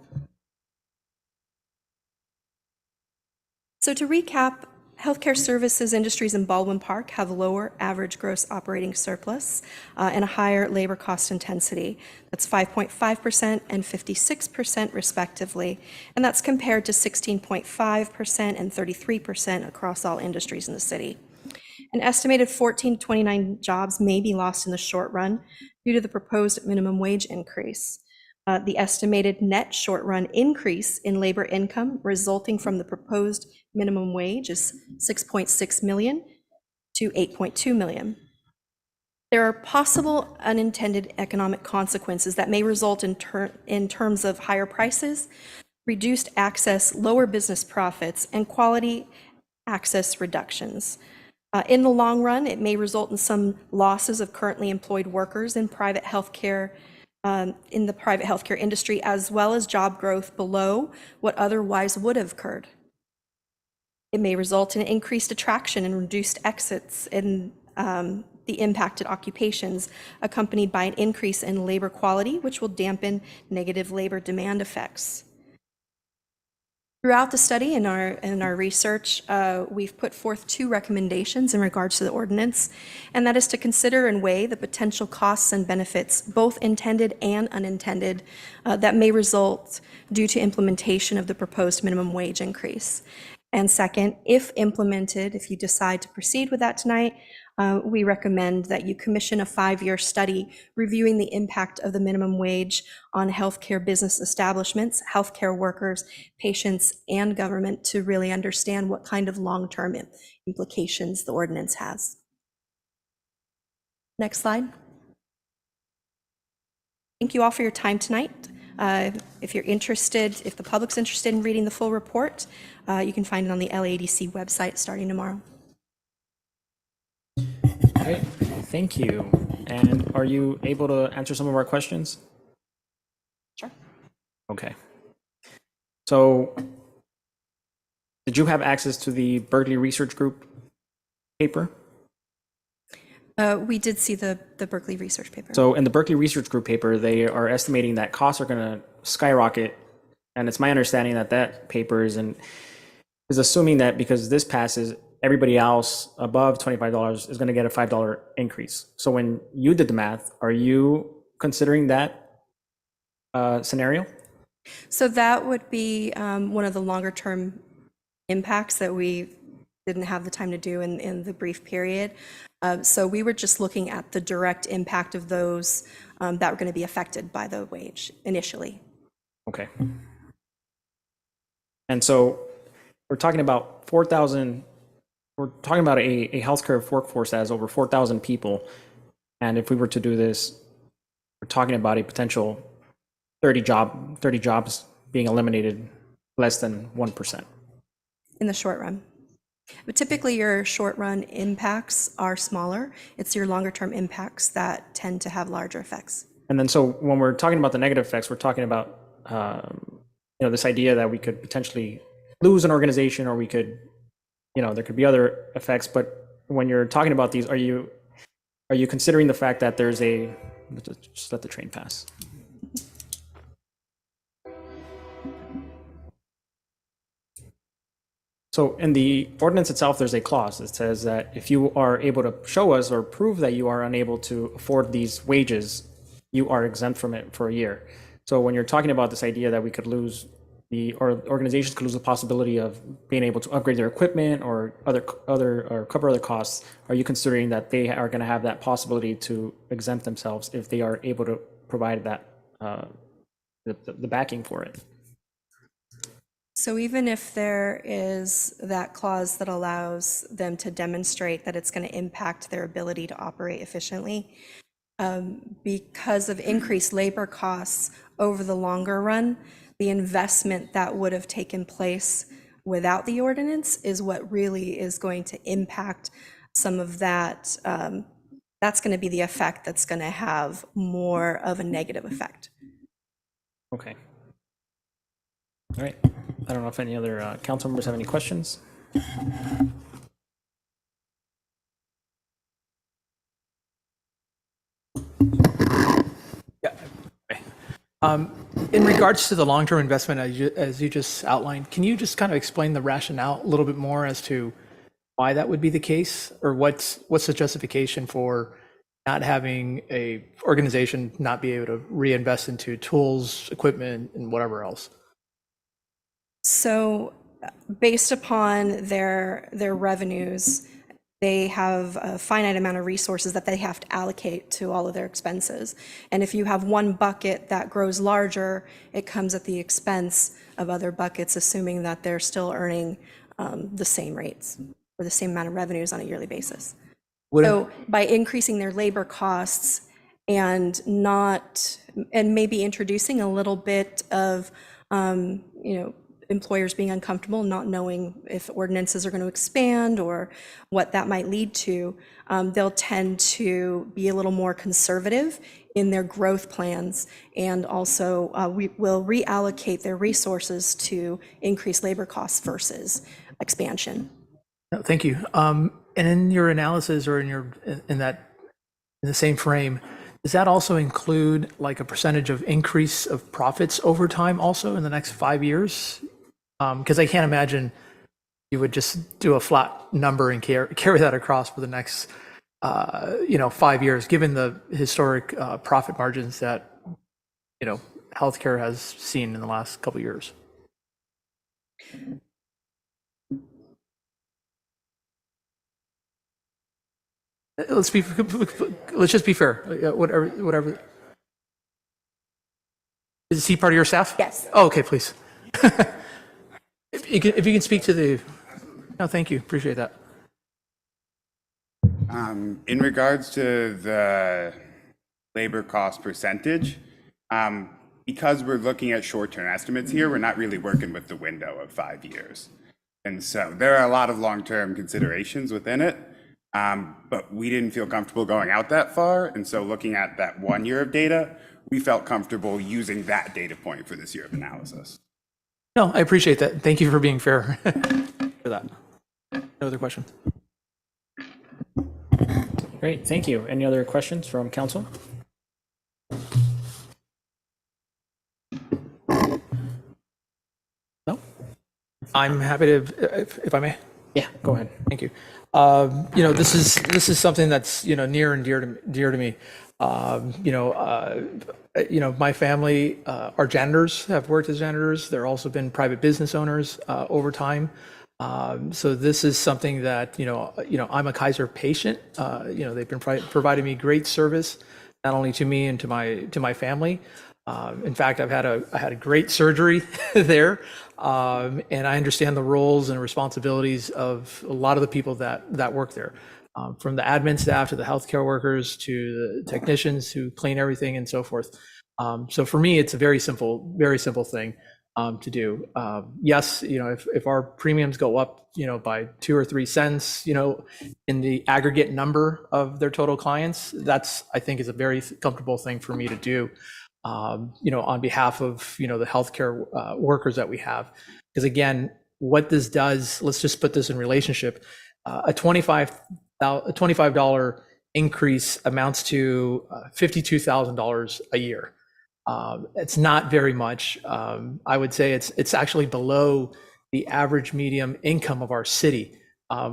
So to recap, healthcare services industries in Baldwin Park have lower average gross operating surplus and a higher labor cost intensity. That's 5.5% and 56% respectively, and that's compared to 16.5% and 33% across all industries in the city. An estimated 14 to 29 jobs may be lost in the short run due to the proposed minimum wage increase. The estimated net short-run increase in labor income resulting from the proposed minimum wage is $6.6 million to $8.2 million. There are possible unintended economic consequences that may result in terms of higher prices, reduced access, lower business profits, and quality access reductions. In the long run, it may result in some losses of currently employed workers in private healthcare in the private healthcare industry, as well as job growth below what otherwise would have occurred. It may result in increased attraction and reduced exits in the impacted occupations, accompanied by an increase in labor quality, which will dampen negative labor demand effects. Throughout the study and our research, we've put forth two recommendations in regards to the ordinance, and that is to consider and weigh the potential costs and benefits, both intended and unintended, that may result due to implementation of the proposed minimum wage increase. And second, if implemented, if you decide to proceed with that tonight, we recommend that you commission a 5-year study reviewing the impact of the minimum wage on healthcare business establishments, healthcare workers, patients, and government to really understand what kind of long-term implications the ordinance has. Next slide. Thank you all for your time tonight. If you're interested, if the public's interested in reading the full report, you can find it on the LADC website starting tomorrow. All right, thank you. And are you able to answer some of our questions? Sure. Okay. So, did you have access to the Berkeley Research Group paper? We did see the Berkeley Research paper. So in the Berkeley Research Group paper, they are estimating that costs are going to skyrocket. And it's my understanding that that paper is assuming that because this passes, everybody else above $25 is going to get a $5 increase. So when you did the math, are you considering that scenario? So that would be one of the longer term impacts that we didn't have the time to do in the brief period. So we were just looking at the direct impact of those that were going to be affected by the wage initially. Okay. And so we're talking about 4,000, we're talking about a healthcare workforce that has over 4,000 people. And if we were to do this, we're talking about a potential 30 jobs being eliminated less than 1%. In the short run. But typically your short run impacts are smaller. It's your longer term impacts that tend to have larger effects. And then so when we're talking about the negative effects, we're talking about this idea that we could potentially lose an organization, or we could, there could be other effects. But when you're talking about these, are you considering the fact that there's just let the train pass? So in the ordinance itself, there's a clause that says that if you are able to show us or prove that you are unable to afford these wages, you are exempt from it for a year. So when you're talking about this idea that we could lose or organizations could lose the possibility of being able to upgrade their equipment or cover other costs, are you considering that they are going to have that possibility to exempt themselves if they are able to provide that the backing for it? So even if there is that clause that allows them to demonstrate that it's going to impact their ability to operate efficiently, because of increased labor costs over the longer run, the investment that would have taken place without the ordinance is what really is going to impact some of that. That's going to be the effect that's going to have more of a negative effect. Okay. All right. I don't know if any other council members have any questions. Yeah. In regards to the long-term investment, as you just outlined, can you just kind of explain the rationale a little bit more as to why that would be the case, or what's the justification for not having a organization not be able to reinvest into tools, equipment, and whatever else? So based upon their revenues, they have a finite amount of resources that they have to allocate to all of their expenses. And if you have one bucket that grows larger, it comes at the expense of other buckets, assuming that they're still earning the same rates or the same amount of revenues on a yearly basis. So by increasing their labor costs and maybe introducing a little bit of, employers being uncomfortable, not knowing if ordinances are going to expand or what that might lead to, they'll tend to be a little more conservative in their growth plans, and also we will reallocate their resources to increase labor costs versus expansion. No, thank you. And in your analysis, or in the same frame, does that also include like a percentage of increase of profits over time also in the next 5 years? Because I can't imagine you would just do a flat number and carry that across for the next 5 years, given the historic profit margins that healthcare has seen in the last couple of years. Let's just be fair. Whatever. Is he part of your staff? Yes. Oh, okay, please. If you can speak to the. No, thank you. Appreciate that. In regards to the labor cost percentage, because we're looking at short-term estimates here, we're not really working with the window of 5 years. And so there are a lot of long-term considerations within it, but we didn't feel comfortable going out that far. And so looking at that 1 year of data, we felt comfortable using that data point for this year of analysis. No, I appreciate that. Thank you for being fair for that. No other question. Great, thank you. Any other questions from council? No? I'm happy to, if I may. Yeah, go ahead. Thank you. This is something that's near and dear to me. My family are janitors, have worked as janitors. They're also been private business owners over time. So this is something that I'm a Kaiser patient. They've been providing me great service, not only to me and to my family. In fact, I had a great surgery there, and I understand the roles and responsibilities of a lot of the people that work there, from the admin staff to the healthcare workers to the technicians who clean everything and so forth. So for me, it's a very simple thing. to do. Yes, if our premiums go up, by 2 or 3 cents, in the aggregate number of their total clients, that's, I think, is a very comfortable thing for me to do, on behalf of, the healthcare workers that we have. Because again, what this does, let's just put this in relationship, a $25 increase amounts to $52,000 a year. It's not very much. I would say it's actually below the average medium income of our city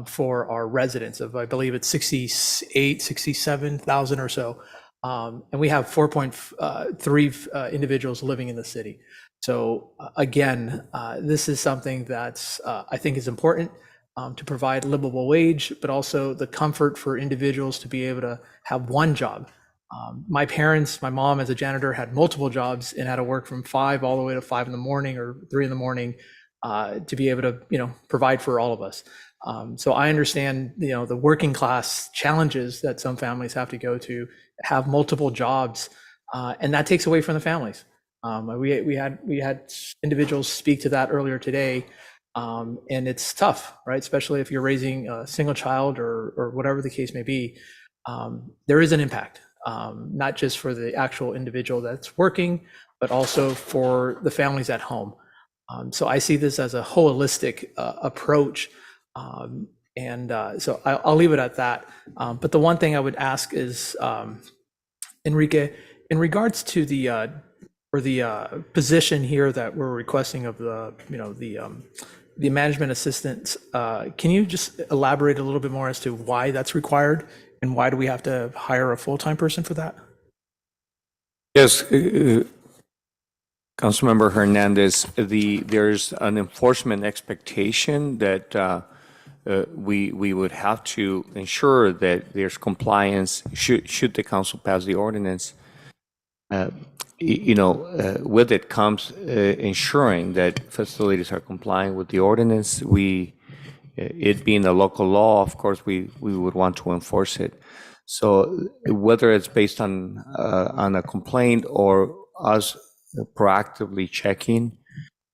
for our residents of, I believe it's 67,000 or so. And we have 4.3 individuals living in the city. So again, this is something that's, I think is important to provide livable wage, but also the comfort for individuals to be able to have one job. My parents, my mom as a janitor had multiple jobs and had to work from 5 all the way to 5 in the morning or 3 in the morning to be able to, provide for all of us. So I understand, the working class challenges that some families have to go to, have multiple jobs, and that takes away from the families. We had individuals speak to that earlier today, and it's tough, right? Especially if you're raising a single child or whatever the case may be. There is an impact, not just for the actual individual that's working, but also for the families at home. So I see this as a holistic approach. So I'll leave it at that. But the one thing I would ask is, Enrique, in regards to the position here that we're requesting of the management assistant, can you just elaborate a little bit more as to why that's required and why do we have to hire a full-time person for that? Yes, Councilmember Hernandez, there's an enforcement expectation that we would have to ensure that there's compliance should the council pass the ordinance. With it comes ensuring that facilities are complying with the ordinance. It being a local law, of course, we would want to enforce it. So whether it's based on a complaint or us proactively checking,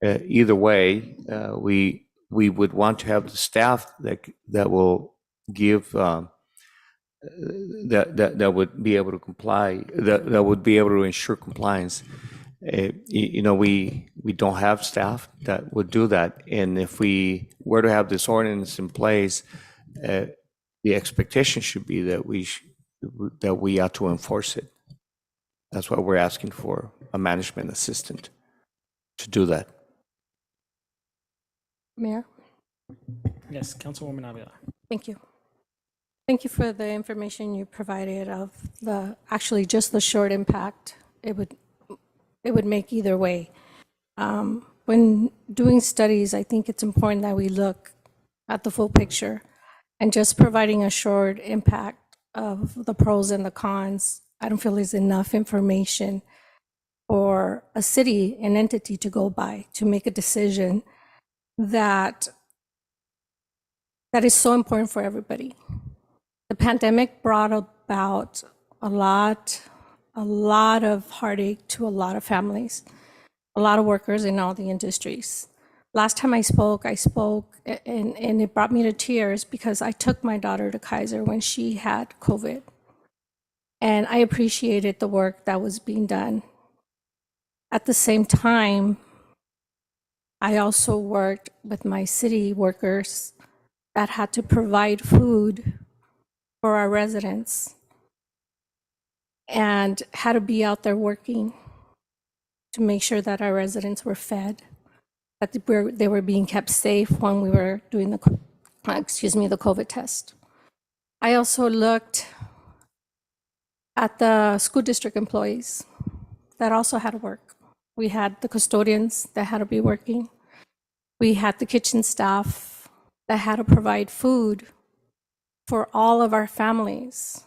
either way, we would want to have the staff that will give that would be able to comply, that would be able to ensure compliance. We don't have staff that would do that, and if we were to have this ordinance in place, the expectation should be that we ought to enforce it. That's why we're asking for a management assistant to do that. Mayor? Yes, Councilwoman Avila. Thank you. Thank you for the information you provided of just the short impact it would make either way. When doing studies, I think it's important that we look at the full picture, and just providing a short impact of the pros and the cons, I don't feel is enough information for a city, an entity to go by to make a decision that is so important for everybody. The pandemic brought about a lot of heartache to a lot of families, a lot of workers in all the industries. Last time I spoke and it brought me to tears because I took my daughter to Kaiser when she had COVID. And I appreciated the work that was being done. At the same time, I also worked with my city workers that had to provide food for our residents and had to be out there working to make sure that our residents were fed, that they were being kept safe when we were doing the COVID test. I also looked at the school district employees that also had to work. We had the custodians that had to be working. We had the kitchen staff that had to provide food for all of our families.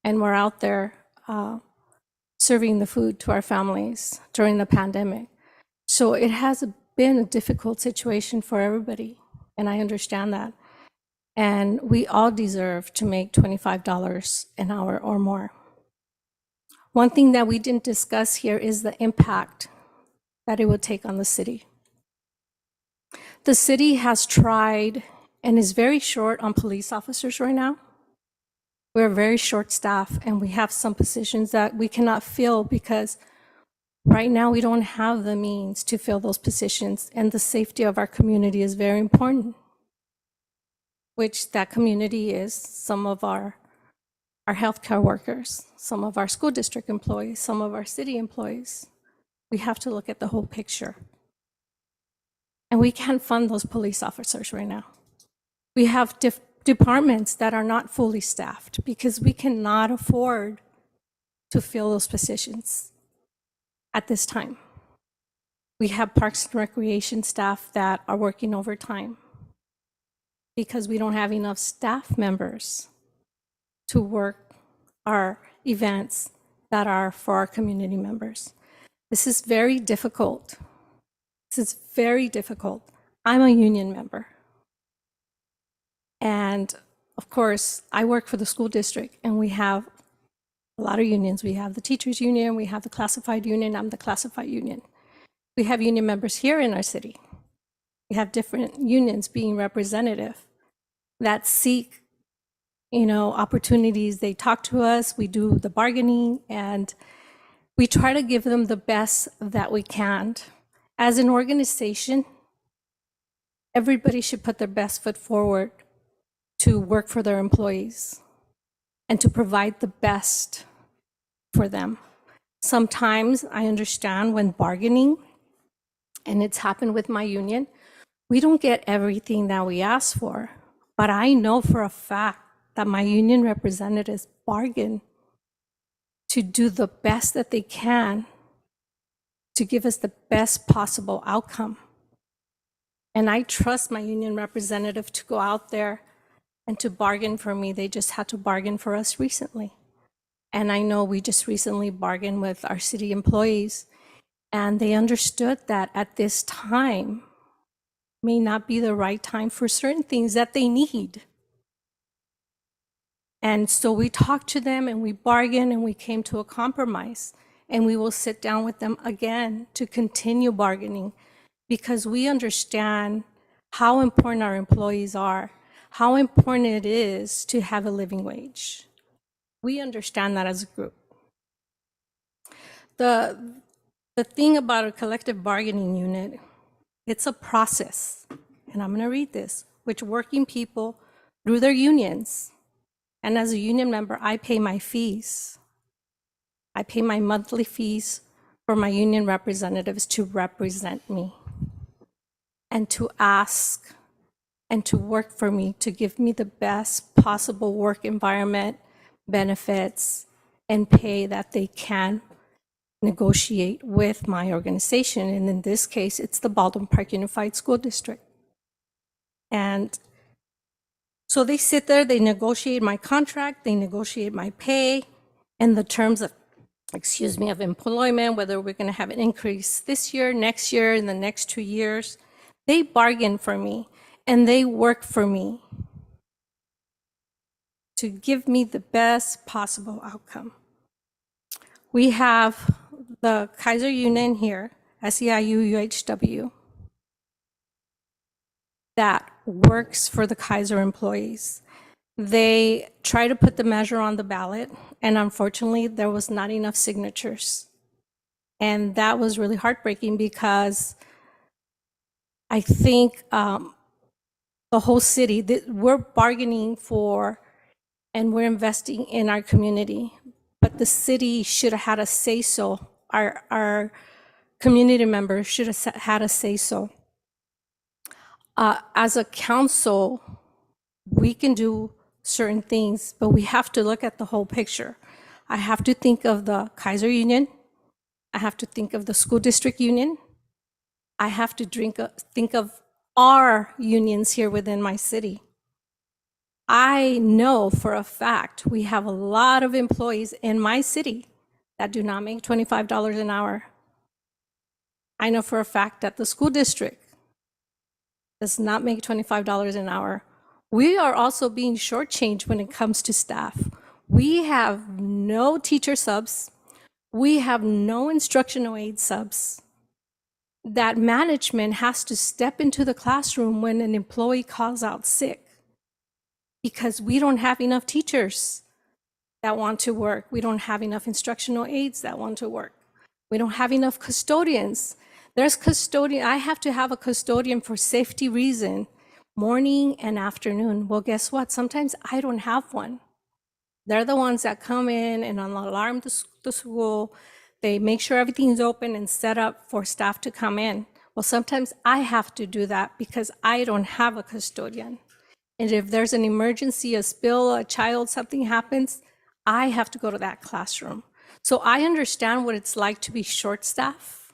And we're out there serving the food to our families during the pandemic. So it has been a difficult situation for everybody, and I understand that. And we all deserve to make $25 an hour or more. One thing that we didn't discuss here is the impact that it would take on the city. The city has tried and is very short on police officers right now. We're very short staffed and we have some positions that we cannot fill because right now we don't have the means to fill those positions, and the safety of our community is very important, which that community is some of our healthcare workers, some of our school district employees, some of our city employees. We have to look at the whole picture. And we can't fund those police officers right now. We have departments that are not fully staffed because we cannot afford to fill those positions at this time. We have Parks and Recreation staff that are working overtime because we don't have enough staff members to work our events that are for our community members. This is very difficult. This is very difficult. I'm a union member. And of course, I work for the school district and we have a lot of unions. We have the teachers union, we have the classified union, I'm the classified union. We have union members here in our city. We have different unions being representative that seek, opportunities. They talk to us, we do the bargaining, and we try to give them the best that we can. As an organization, everybody should put their best foot forward to work for their employees and to provide the best for them. Sometimes I understand when bargaining, and it's happened with my union, we don't get everything that we ask for, but I know for a fact that my union representatives bargain to do the best that they can to give us the best possible outcome. And I trust my union representative to go out there and to bargain for me. They just had to bargain for us recently. And I know we just recently bargained with our city employees, and they understood that at this time may not be the right time for certain things that they need. And so we talked to them and we bargained and we came to a compromise, and we will sit down with them again to continue bargaining because we understand how important our employees are, how important it is to have a living wage. We understand that as a group. The thing about a collective bargaining unit, it's a process, and I'm going to read this, which working people through their unions, and as a union member, I pay my fees. I pay my monthly fees for my union representatives to represent me and to ask and to work for me, to give me the best possible work environment, benefits, and pay that they can negotiate with my organization. And in this case, it's the Baldwin Park Unified School District. And so they sit there, they negotiate my contract, they negotiate my pay and the terms of, of employment, whether we're going to have an increase this year, next year, in the next 2 years. They bargain for me and they work for me to give me the best possible outcome. We have the Kaiser Union here, SEIU UHW, that works for the Kaiser employees. They try to put the measure on the ballot, and unfortunately, there was not enough signatures. And that was really heartbreaking because I think the whole city, we're bargaining for and we're investing in our community, but the city should have had a say-so. Our community members should have had a say-so. As a council, we can do certain things, but we have to look at the whole picture. I have to think of the Kaiser Union. I have to think of the school district union. I have to think of our unions here within my city. I know for a fact we have a lot of employees in my city that do not make $25 an hour. I know for a fact that the school district does not make $25 an hour. We are also being shortchanged when it comes to staff. We have no teacher subs. We have no instructional aid subs. that management has to step into the classroom when an employee calls out sick because we don't have enough teachers that want to work. We don't have enough instructional aides that want to work. We don't have enough custodians. I have to have a custodian for safety reason, morning and afternoon. Well, guess what? Sometimes I don't have one. They're the ones that come in and alarm the school. They make sure everything's open and set up for staff to come in. Well, sometimes I have to do that because I don't have a custodian. And if there's an emergency, a spill, a child, something happens, I have to go to that classroom. So I understand what it's like to be short-staffed.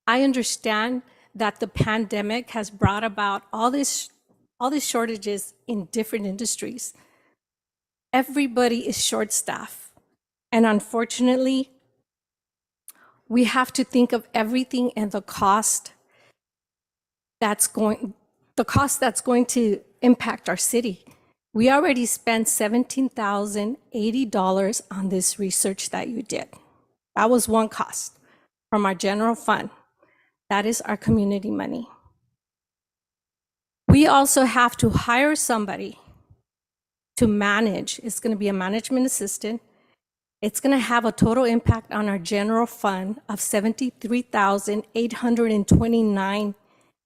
I understand that the pandemic has brought about all these shortages in different industries. Everybody is short-staffed. And unfortunately, we have to think of everything and the cost that's going to impact our city. We already spent $17,080 on this research that you did. That was one cost from our general fund. That is our community money. We also have to hire somebody to manage. It's going to be a management assistant. It's going to have a total impact on our general fund of $73,829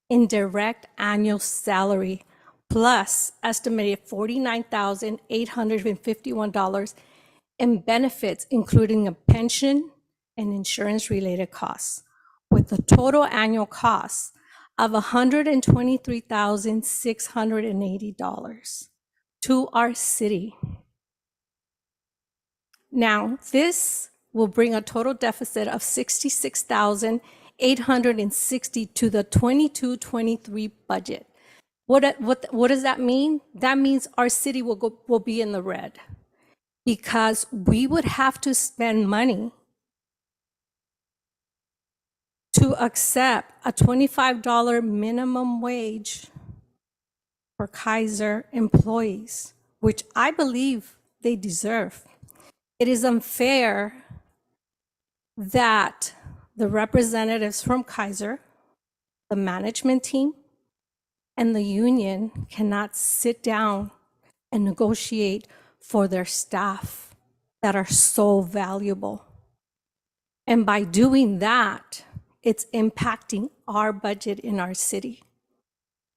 in direct annual salary, plus estimated $49,851 in benefits, including a pension and insurance-related costs, with a total annual cost of $123,680 to our city. Now, this will bring a total deficit of $66,860 to the 22-23 budget. What does that mean? That means our city will be in the red because we would have to spend money to accept a $25 minimum wage for Kaiser employees, which I believe they deserve. It is unfair that the representatives from Kaiser, the management team, and the union cannot sit down and negotiate for their staff that are so valuable. And by doing that, it's impacting our budget in our city.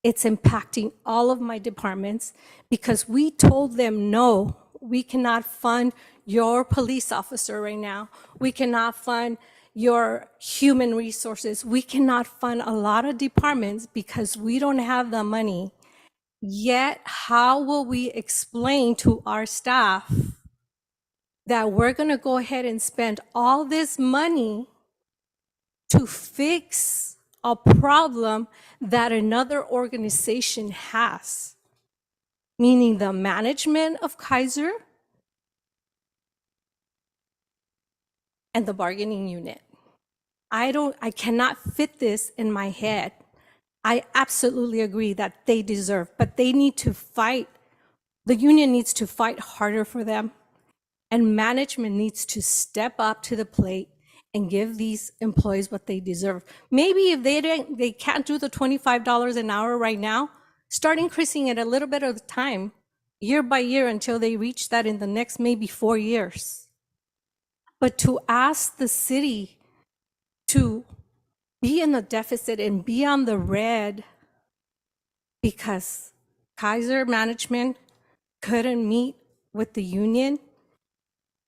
It's impacting all of my departments because we told them, no, we cannot fund your police officer right now. We cannot fund your human resources. We cannot fund a lot of departments because we don't have the money. Yet, how will we explain to our staff that we're going to go ahead and spend all this money to fix a problem that another organization has? Meaning the management of Kaiser and the bargaining unit. I cannot fit this in my head. I absolutely agree that they deserve, but they need to fight. The union needs to fight harder for them, and management needs to step up to the plate and give these employees what they deserve. Maybe if they can't do the $25 an hour right now, start increasing it a little bit at a time, year by year, until they reach that in the next maybe 4 years. But to ask the city to be in the deficit and be on the red because Kaiser management couldn't meet with the union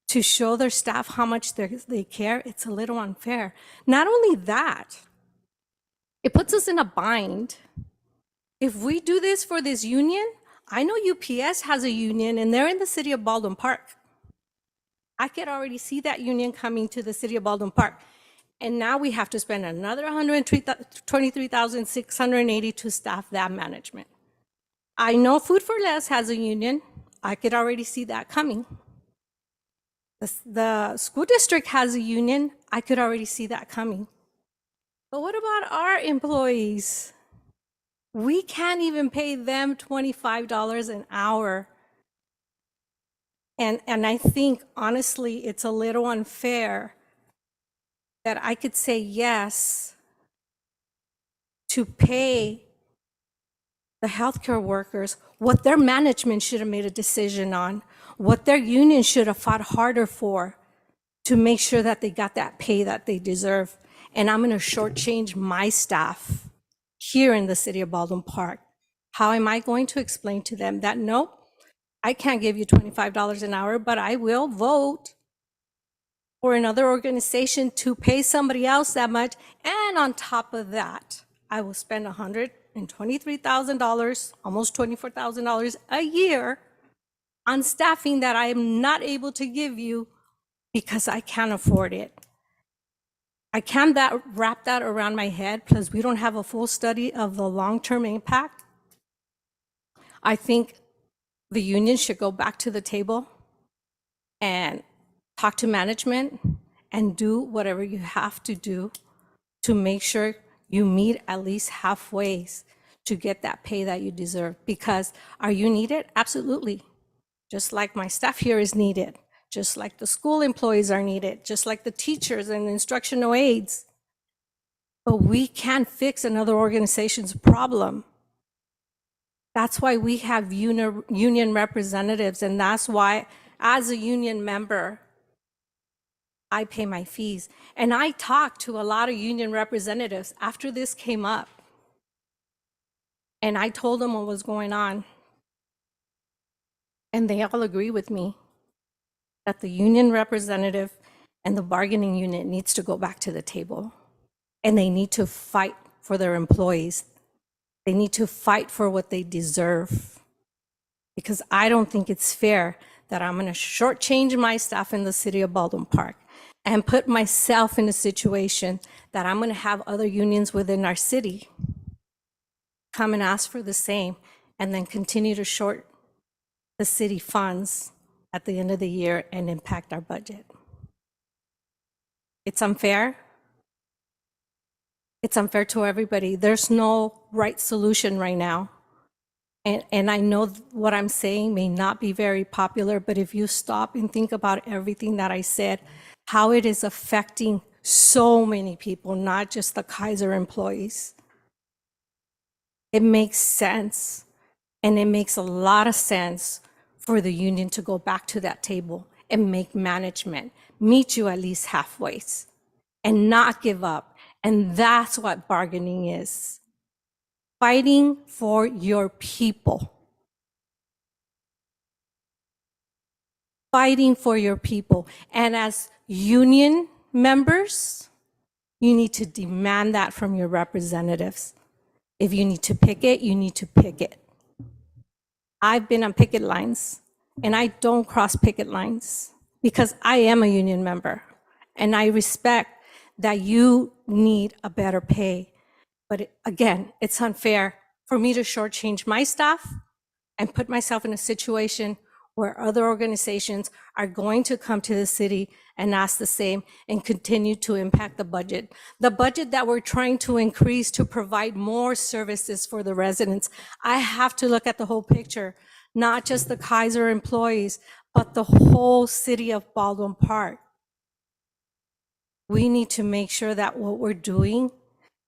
to show their staff how much they care, it's a little unfair. Not only that, it puts us in a bind. If we do this for this union, I know UPS has a union and they're in the city of Baldwin Park. I could already see that union coming to the city of Baldwin Park. And now we have to spend another $123,680 to staff that management. I know Food for Less has a union. I could already see that coming. The school district has a union. I could already see that coming. But what about our employees? We can't even pay them $25 an hour. And I think, honestly, it's a little unfair that I could say yes to pay the healthcare workers what their management should have made a decision on, what their union should have fought harder for to make sure that they got that pay that they deserve. And I'm going to shortchange my staff here in the city of Baldwin Park. How am I going to explain to them that, nope, I can't give you $25 an hour, but I will vote for another organization to pay somebody else that much. And on top of that, I will spend $123,000, almost $24,000 a year on staffing that I am not able to give you because I can't afford it. I can't wrap that around my head because we don't have a full study of the long-term impact. I think the union should go back to the table and talk to management and do whatever you have to do to make sure you meet at least halfway to get that pay that you deserve. Because are you needed? Absolutely. Just like my staff here is needed, just like the school employees are needed, just like the teachers and instructional aides. But we can't fix another organization's problem. That's why we have union representatives, and that's why, as a union member, I pay my fees. And I talked to a lot of union representatives after this came up, and I told them what was going on. And they all agree with me that the union representative and the bargaining unit needs to go back to the table, and they need to fight for their employees. They need to fight for what they deserve, because I don't think it's fair that I'm going to shortchange my staff in the city of Baldwin Park and put myself in a situation that I'm going to have other unions within our city come and ask for the same, and then continue to short the city funds at the end of the year and impact our budget. It's unfair. It's unfair to everybody. There's no right solution right now. And I know what I'm saying may not be very popular, but if you stop and think about everything that I said, how it is affecting so many people, not just the Kaiser employees, it makes sense. And it makes a lot of sense for the union to go back to that table and make management meet you at least halfway and not give up. And that's what bargaining is. Fighting for your people. Fighting for your people. And as union members, you need to demand that from your representatives. If you need to pick it, you need to pick it. I've been on picket lines, and I don't cross picket lines because I am a union member, and I respect that you need a better pay. But again, it's unfair for me to shortchange my staff and put myself in a situation where other organizations are going to come to the city and ask the same and continue to impact the budget. The budget that we're trying to increase to provide more services for the residents. I have to look at the whole picture, not just the Kaiser employees, but the whole city of Baldwin Park. We need to make sure that what we're doing,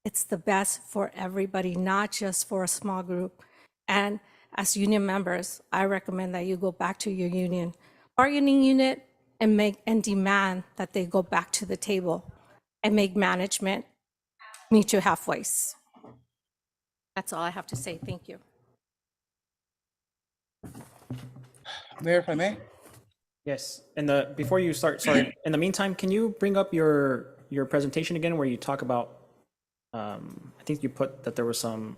it's the best for everybody, not just for a small group. And as union members, I recommend that you go back to your union bargaining unit and demand that they go back to the table and make management meet you halfway. That's all I have to say. Thank you. Mayor, if I may? Yes, and before you start, sorry, in the meantime, can you bring up your presentation again where you talk about, I think you put that there was some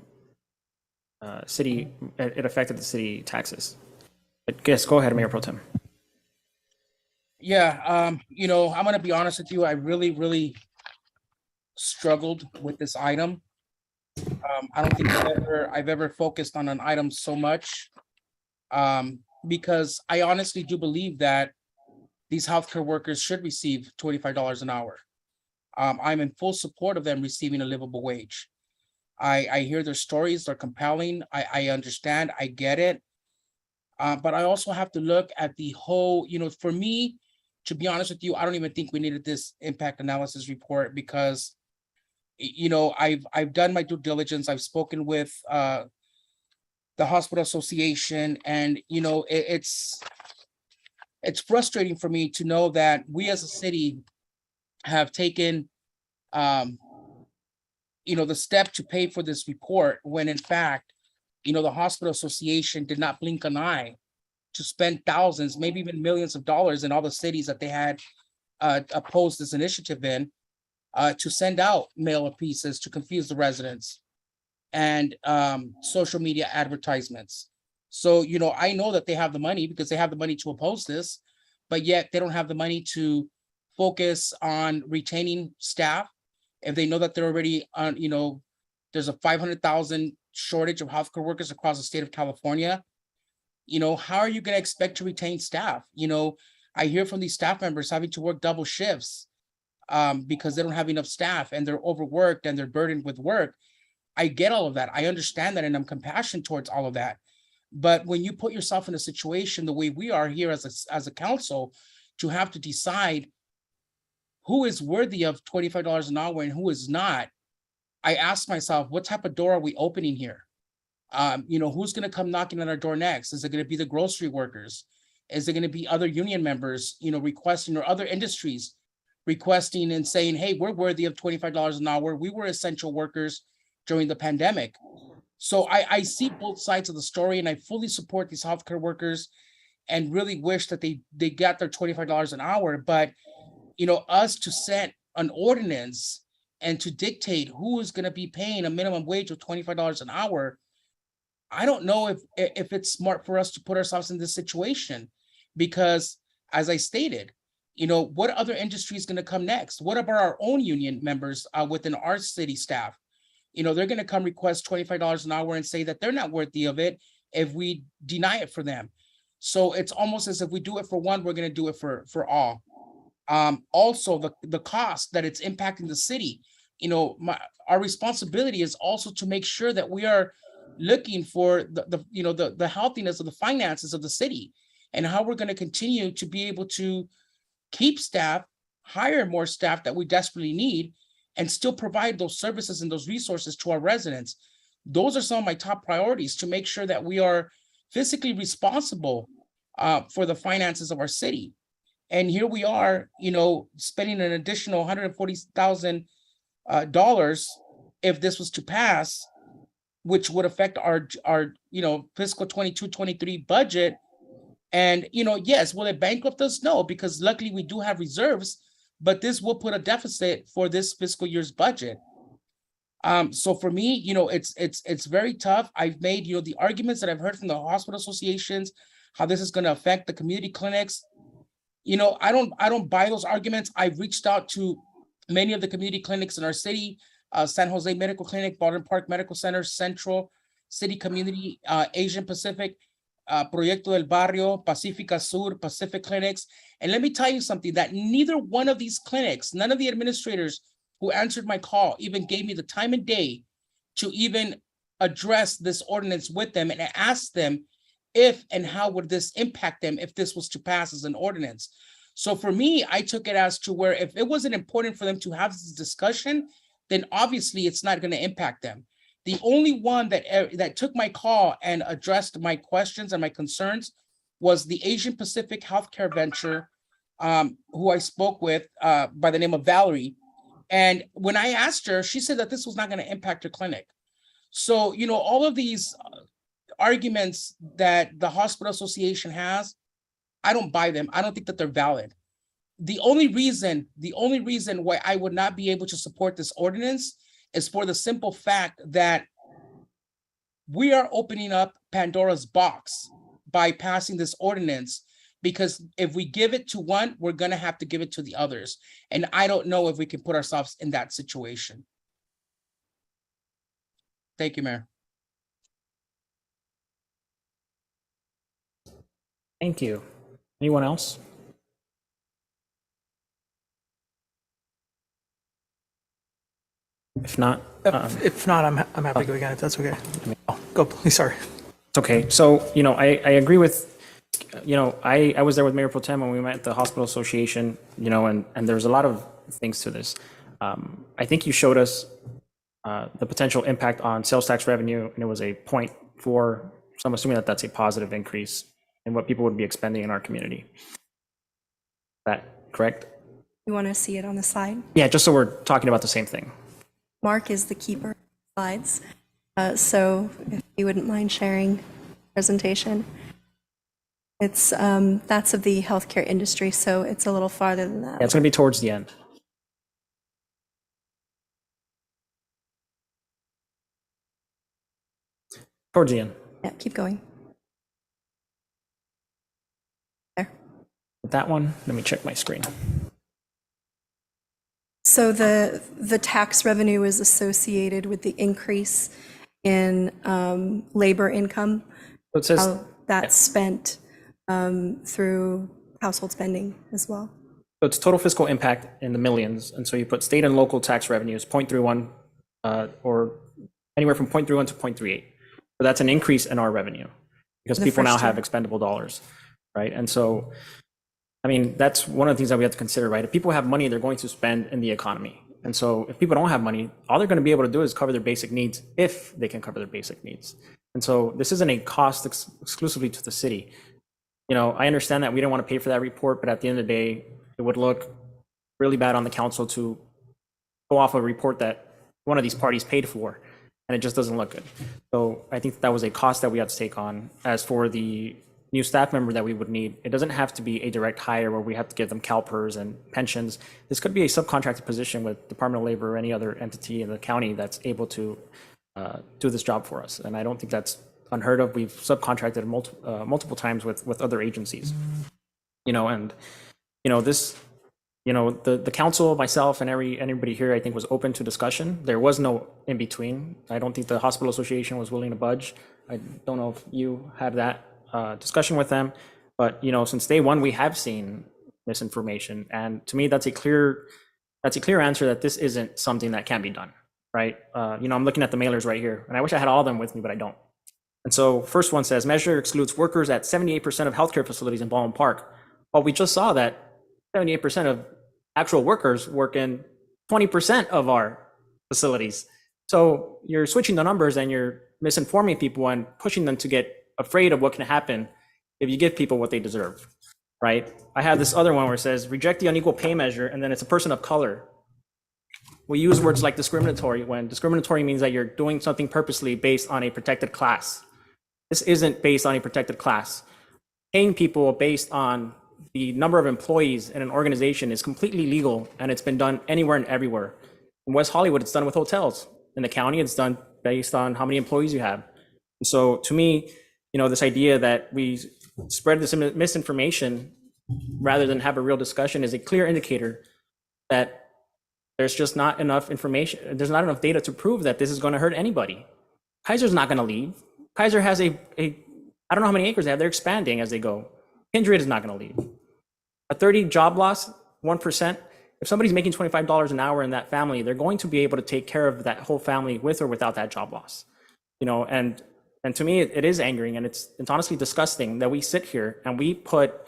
it affected the city taxes. But yes, go ahead, Mayor Pro Tem. Yeah, I'm going to be honest with you. I really, really struggled with this item. I don't think I've ever focused on an item so much. Because I honestly do believe that these healthcare workers should receive $25 an hour. I'm in full support of them receiving a livable wage. I hear their stories, they're compelling. I understand, I get it. But I also have to look at the whole, for me, to be honest with you, I don't even think we needed this impact analysis report because, I've done my due diligence. I've spoken with the hospital association, and it's frustrating for me to know that we as a city have taken the step to pay for this report when in fact, the hospital association did not blink an eye to spend thousands, maybe even millions of dollars in all the cities that they had opposed this initiative in, to send out mailer pieces to confuse the residents and social media advertisements. So, I know that they have the money because they have the money to oppose this, but yet they don't have the money to focus on retaining staff. If they know that they're already on, there's a 500,000 shortage of healthcare workers across the state of California, how are you going to expect to retain staff? I hear from these staff members having to work double shifts because they don't have enough staff and they're overworked and they're burdened with work. I get all of that. I understand that, and I'm compassionate towards all of that. But when you put yourself in a situation the way we are here as a council to have to decide who is worthy of $25 an hour and who is not, I ask myself, what type of door are we opening here? Who's going to come knocking on our door next? Is it going to be the grocery workers? Is it going to be other union members, requesting, or other industries requesting and saying, hey, we're worthy of $25 an hour. We were essential workers during the pandemic. So I see both sides of the story, and I fully support these healthcare workers and really wish that they got their $25 an hour. But, us to set an ordinance and to dictate who is going to be paying a minimum wage of $25 an hour, I don't know if it's smart for us to put ourselves in this situation, because as I stated, what other industry is going to come next? What about our own union members within our city staff? They're going to come request $25 an hour and say that they're not worthy of it if we deny it for them. So it's almost as if we do it for one, we're going to do it for all. Also, the cost that it's impacting the city. Our responsibility is also to make sure that we are looking for the healthiness of the finances of the city and how we're going to continue to be able to keep staff, hire more staff that we desperately need, and still provide those services and those resources to our residents. Those are some of my top priorities, to make sure that we are fiscally responsible for the finances of our city. And here we are, spending an additional $140,000 if this was to pass, which would affect our fiscal 22-23 budget. And, yes, will it bankrupt us? No, because luckily we do have reserves, but this will put a deficit for this fiscal year's budget. So for me, it's very tough. I've made, the arguments that I've heard from the hospital associations, how this is going to affect the community clinics. I don't buy those arguments. I've reached out to many of the community clinics in our city, San Jose Medical Clinic, Baldwin Park Medical Center, Central City Community, Asian Pacific, Proyecto del Barrio, Pacifica Sur, Pacific Clinics. And let me tell you something, that neither one of these clinics, none of the administrators who answered my call even gave me the time and day to even address this ordinance with them and ask them if and how would this impact them if this was to pass as an ordinance. So for me, I took it as to where if it wasn't important for them to have this discussion, then obviously it's not going to impact them. The only one that took my call and addressed my questions and my concerns was the Asian Pacific Healthcare Venture, who I spoke with by the name of Valerie. And when I asked her, she said that this was not going to impact her clinic. So, all of these arguments that the hospital association has, I don't buy them. I don't think that they're valid. The only reason why I would not be able to support this ordinance is for the simple fact that we are opening up Pandora's box by passing this ordinance, because if we give it to one, we're going to have to give it to the others. And I don't know if we can put ourselves in that situation. Thank you, Mayor. Thank you. Anyone else? If not, I'm happy to go again, if that's okay. Oh, go, please, sorry. It's okay. So, I agree with I was there with Mayor Pro Tem when we met at the Hospital Association, and there's a lot of things to this. I think you showed us the potential impact on sales tax revenue, and it was a 0.4. So I'm assuming that that's a positive increase in what people would be expending in our community. Is that correct? You want to see it on the slide? Yeah, just so we're talking about the same thing. Mark is the keeper of slides. So if you wouldn't mind sharing presentation. It's that's of the healthcare industry, so it's a little farther than that. Yeah, it's going to be towards the end. Towards the end. Yeah, keep going. There. That one, let me check my screen. So the tax revenue is associated with the increase in labor income. So it says how that's spent through household spending as well. So it's total fiscal impact in the millions. And so you put state and local tax revenues, 0.31 or anywhere from 0.31 to 0.38. So that's an increase in our revenue because people now have expendable dollars, right? And so, I mean, that's one of the things that we have to consider, right? If people have money, they're going to spend in the economy. And so if people don't have money, all they're going to be able to do is cover their basic needs if they can cover their basic needs. And so this isn't a cost exclusively to the city. I understand that we don't want to pay for that report, but at the end of the day, it would look really bad on the council to go off a report that one of these parties paid for, and it just doesn't look good. So I think that was a cost that we had to take on. As for the new staff member that we would need, it doesn't have to be a direct hire where we have to give them CalPERS and pensions. This could be a subcontracted position with Department of Labor or any other entity in the county that's able to do this job for us. And I don't think that's unheard of. We've subcontracted multiple times with other agencies, the council, myself, and everybody here, I think, was open to discussion. There was no in between. I don't think the hospital association was willing to budge. I don't know if you had that discussion with them, but since day one, we have seen misinformation, and to me, that's a clear answer that this isn't something that can be done, right? I'm looking at the mailers right here, and I wish I had all of them with me, but I don't. And so, first one says measure excludes workers at 78% of healthcare facilities in Baldwin Park. Well, we just saw that 78% of actual workers work in 20% of our facilities. So you're switching the numbers and you're misinforming people and pushing them to get afraid of what can happen if you give people what they deserve, right? I have this other one where it says reject the unequal pay measure, and then it's a person of color. We use words like discriminatory when discriminatory means that you're doing something purposely based on a protected class. This isn't based on a protected class. Paying people based on the number of employees in an organization is completely legal, and it's been done anywhere and everywhere. In West Hollywood, it's done with hotels. In the county, it's done based on how many employees you have. And so to me, this idea that we spread this misinformation rather than have a real discussion is a clear indicator that there's just not enough information. There's not enough data to prove that this is going to hurt anybody. Kaiser's not going to leave. Kaiser has I don't know how many acres they have. They're expanding as they go. Kindred is not going to leave. A 30 job loss, 1%. If somebody's making $25 an hour in that family, they're going to be able to take care of that whole family with or without that job loss. And to me, it is angering, and it's honestly disgusting that we sit here and we put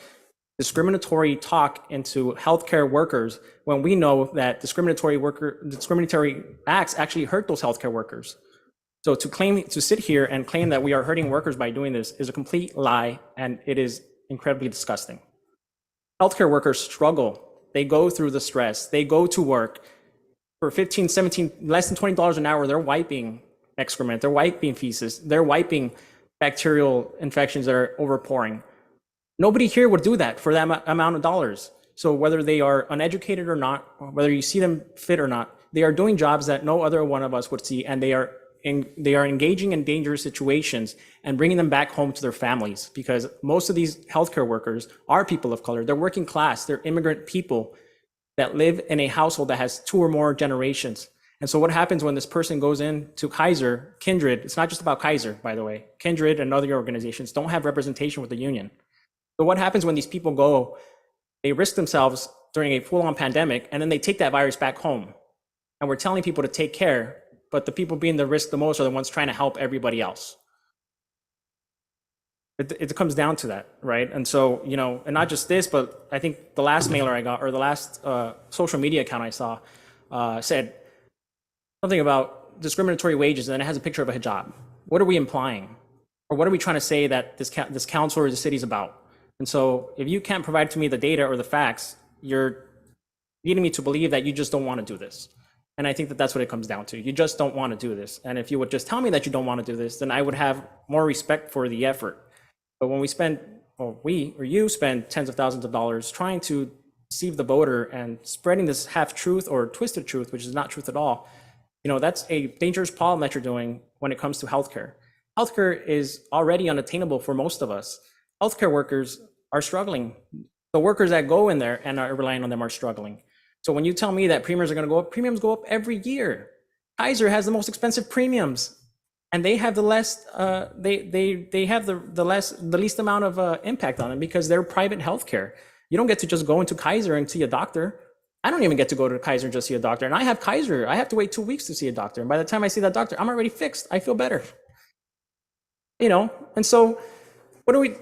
discriminatory talk into healthcare workers when we know that discriminatory acts actually hurt those healthcare workers. So to sit here and claim that we are hurting workers by doing this is a complete lie, and it is incredibly disgusting. Healthcare workers struggle. They go through the stress. They go to work for 15, 17, less than $20 an hour. They're wiping excrement. They're wiping feces. They're wiping bacterial infections that are overpouring. Nobody here would do that for that amount of dollars. So whether they are uneducated or not, whether you see them fit or not, they are doing jobs that no other one of us would see, and they are engaging in dangerous situations and bringing them back home to their families, because most of these healthcare workers are people of color. They're working class. They're immigrant people that live in a household that has 2 or more generations. And so what happens when this person goes into Kaiser, Kindred, it's not just about Kaiser, by the way, Kindred and other organizations don't have representation with the union. So what happens when these people go, they risk themselves during a full-on pandemic, and then they take that virus back home. And we're telling people to take care, but the people being the risk the most are the ones trying to help everybody else. It comes down to that, right? And so, you know, and not just this, but I think the last mailer I got, or the last social media account I saw, said something about discriminatory wages, and then it has a picture of a hijab. What are we implying? Or what are we trying to say that this council or the city is about? And so if you can't provide to me the data or the facts, you're leading me to believe that you just don't want to do this. And I think that that's what it comes down to. You just don't want to do this. And if you would just tell me that you don't want to do this, then I would have more respect for the effort. But when we spend, or we or you spend tens of thousands of dollars trying to deceive the voter and spreading this half truth or twisted truth, which is not truth at all, you know, that's a dangerous problem that you're doing when it comes to healthcare. Healthcare is already unattainable for most of us. Healthcare workers are struggling. The workers that go in there and are relying on them are struggling. So when you tell me that premiums are going to go up, premiums go up every year. Kaiser has the most expensive premiums, and they have the less. They have the least amount of impact on them because they're private healthcare. You don't get to just go into Kaiser and see a doctor. I don't even get to go to Kaiser and just see a doctor. And I have Kaiser. I have to wait 2 weeks to see a doctor. And by the time I see that doctor, I'm already fixed. I feel better. You know, and so what do we?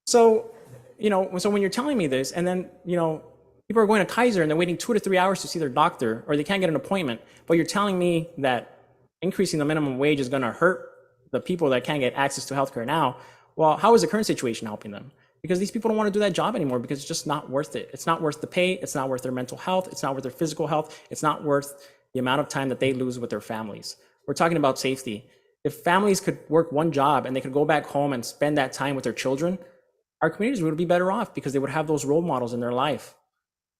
So, you know, so when you're telling me this, and then, you know, people are going to Kaiser and they're waiting 2 to 3 hours to see their doctor, or they can't get an appointment, but you're telling me that increasing the minimum wage is going to hurt the people that can't get access to healthcare now. Well, how is the current situation helping them? Because these people don't want to do that job anymore because it's just not worth it. It's not worth the pay. It's not worth their mental health. It's not worth their physical health. It's not worth the amount of time that they lose with their families. We're talking about safety. If families could work one job and they could go back home and spend that time with their children, our communities would be better off because they would have those role models in their life,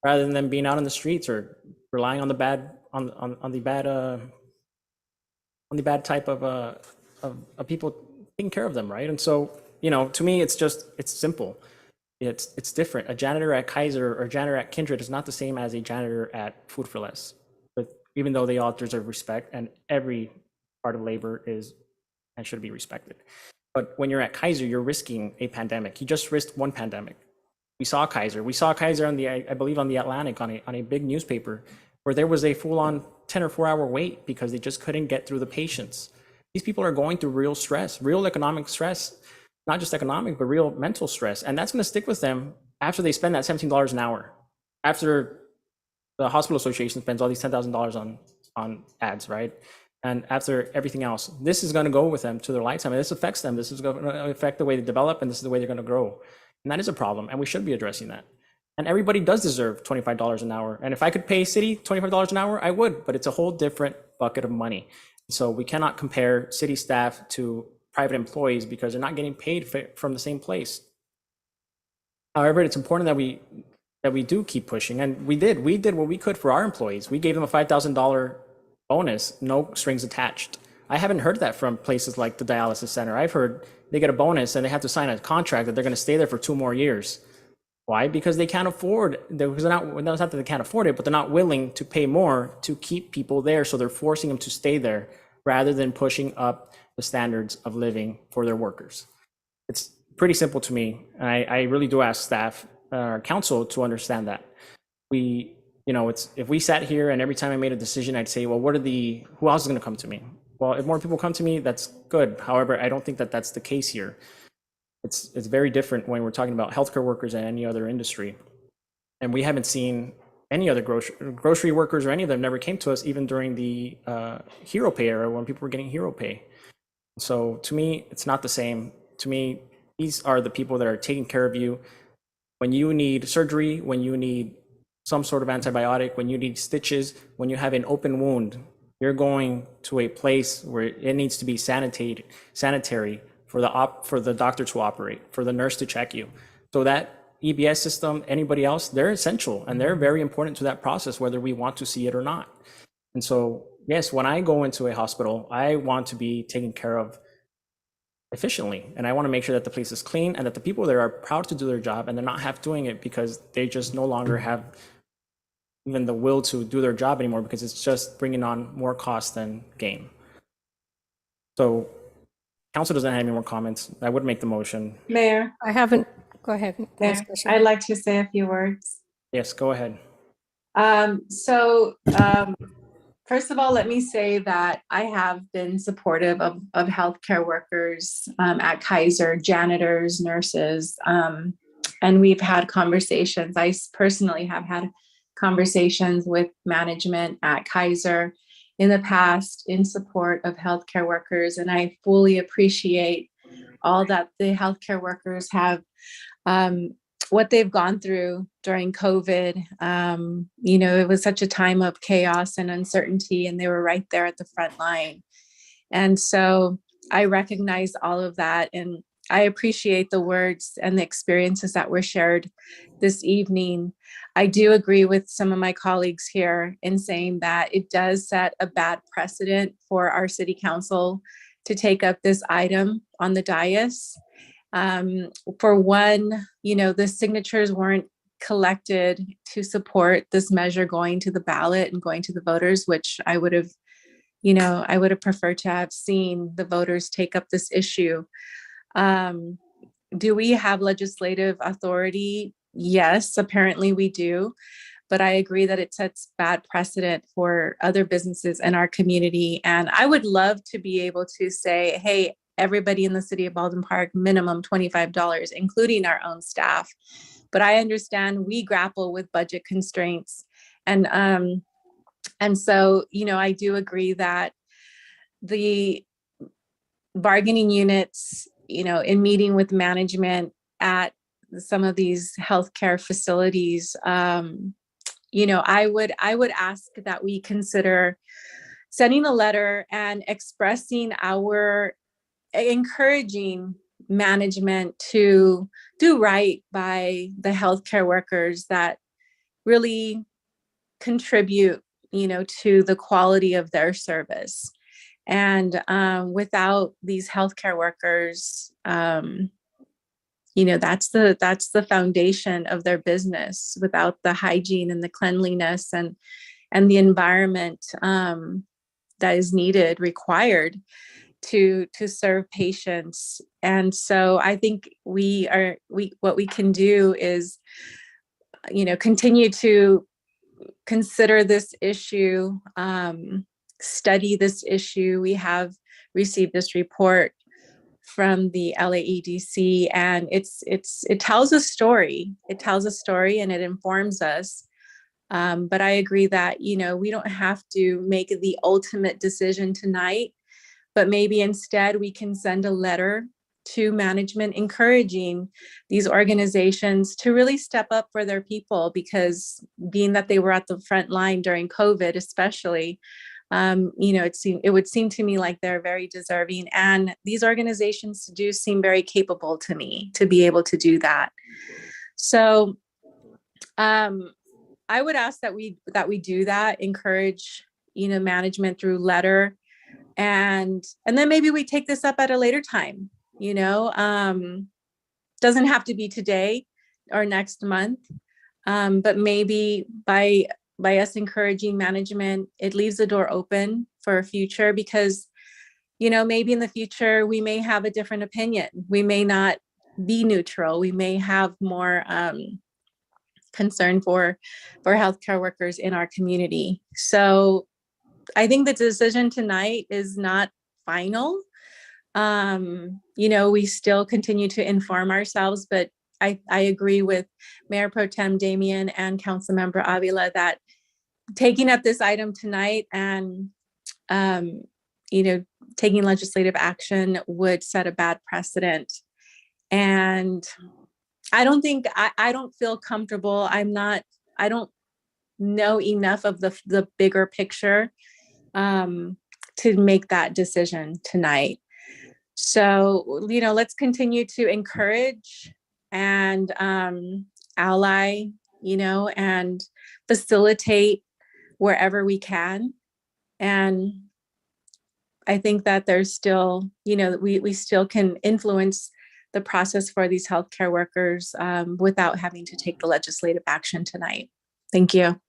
rather than them being out on the streets or relying on the bad type of people taking care of them, right? And so, you know, to me, it's simple. It's different. A janitor at Kaiser or a janitor at Kindred is not the same as a janitor at Food for Less, but even though they all deserve respect, and every part of labor is and should be respected. But when you're at Kaiser, you're risking a pandemic. You just risked one pandemic. We saw Kaiser on the, I believe on the Atlantic, on a big newspaper, where there was a full-on 10 or 4 hour wait because they just couldn't get through the patients. These people are going through real stress, real economic stress, not just economic, but real mental stress. And that's going to stick with them after they spend that $17 an hour, after the hospital association spends all these $10,000 on ads, right? And after everything else, this is going to go with them to their lifetime. And this affects them. This is going to affect the way they develop, and this is the way they're going to grow. And that is a problem, and we should be addressing that. And everybody does deserve $25 an hour. And if I could pay city $25 an hour, I would, but it's a whole different bucket of money. So we cannot compare city staff to private employees because they're not getting paid from the same place. However, it's important that we do keep pushing, and we did what we could for our employees. We gave them a $5,000 bonus, no strings attached. I haven't heard that from places like the dialysis center. I've heard they get a bonus and they have to sign a contract that they're going to stay there for 2 more years. Why? Because they can't afford, because they're not that they can't afford it, but they're not willing to pay more to keep people there. So they're forcing them to stay there rather than pushing up the standards of living for their workers. It's pretty simple to me. And I really do ask staff, our council, to understand that. If we sat here and every time I made a decision, I'd say, well, who else is going to come to me? Well, if more people come to me, that's good. However, I don't think that that's the case here. It's very different when we're talking about healthcare workers and any other industry. And we haven't seen any other grocery workers or any of them never came to us, even during the hero pay era when people were getting hero pay. So to me, it's not the same. To me, these are the people that are taking care of you when you need surgery, when you need some sort of antibiotic, when you need stitches, when you have an open wound. You're going to a place where it needs to be sanitary for the doctor to operate, for the nurse to check you. So that EBS system, anybody else, they're essential and they're very important to that process, whether we want to see it or not. And so, yes, when I go into a hospital, I want to be taken care of efficiently. And I want to make sure that the place is clean and that the people there are proud to do their job and they're not half doing it because they just no longer have even the will to do their job anymore because it's just bringing on more cost than gain. So council doesn't have any more comments. I would make the motion. Mayor, I haven't, go ahead. Mayor, I'd like to say a few words. Yes, go ahead. First of all, let me say that I have been supportive of healthcare workers at Kaiser, janitors, nurses, and we've had conversations. I personally have had conversations with management at Kaiser in the past in support of healthcare workers, and I fully appreciate all that the healthcare workers have, what they've gone through during COVID. It was such a time of chaos and uncertainty, and they were right there at the front line. And so I recognize all of that, and I appreciate the words and the experiences that were shared this evening. I do agree with some of my colleagues here in saying that it does set a bad precedent for our city council to take up this item on the dais. For one, the signatures weren't collected to support this measure going to the ballot and going to the voters, which I would have preferred to have seen the voters take up this issue. Do we have legislative authority? Yes, apparently we do. But I agree that it sets bad precedent for other businesses in our community. And I would love to be able to say, hey, everybody in the city of Baldwin Park, minimum $25, including our own staff. But I understand we grapple with budget constraints. And so, I do agree that the bargaining units, in meeting with management at some of these healthcare facilities, I would ask that we consider sending a letter and encouraging management to do right by the healthcare workers that really contribute, to the quality of their service. And without these healthcare workers, that's the foundation of their business. Without the hygiene and the cleanliness and the environment that is required to serve patients. And so I think what we can do is, continue to consider this issue, study this issue. We have received this report from the LAEDC, and it tells a story. It tells a story and it informs us. But I agree that, we don't have to make the ultimate decision tonight, but maybe instead we can send a letter to management encouraging these organizations to really step up for their people, because being that they were at the front line during COVID, especially, it would seem to me like they're very deserving, and these organizations do seem very capable to me to be able to do that. So I would ask that we do that, encourage, management through letter, and then maybe we take this up at a later time. Doesn't have to be today or next month, but maybe by us encouraging management, it leaves the door open for a future, because, maybe in the future we may have a different opinion. We may not be neutral. We may have more concern for healthcare workers in our community. So I think the decision tonight is not final. We still continue to inform ourselves, but I agree with Mayor Pro Tem Damian and Councilmember Avila that taking up this item tonight and, taking legislative action would set a bad precedent. And I don't feel comfortable. I don't know enough of the bigger picture to make that decision tonight. So, let's continue to encourage and ally, and facilitate wherever we can. And I think that there's still, we still can influence the process for these healthcare workers without having to take the legislative action tonight. Thank you.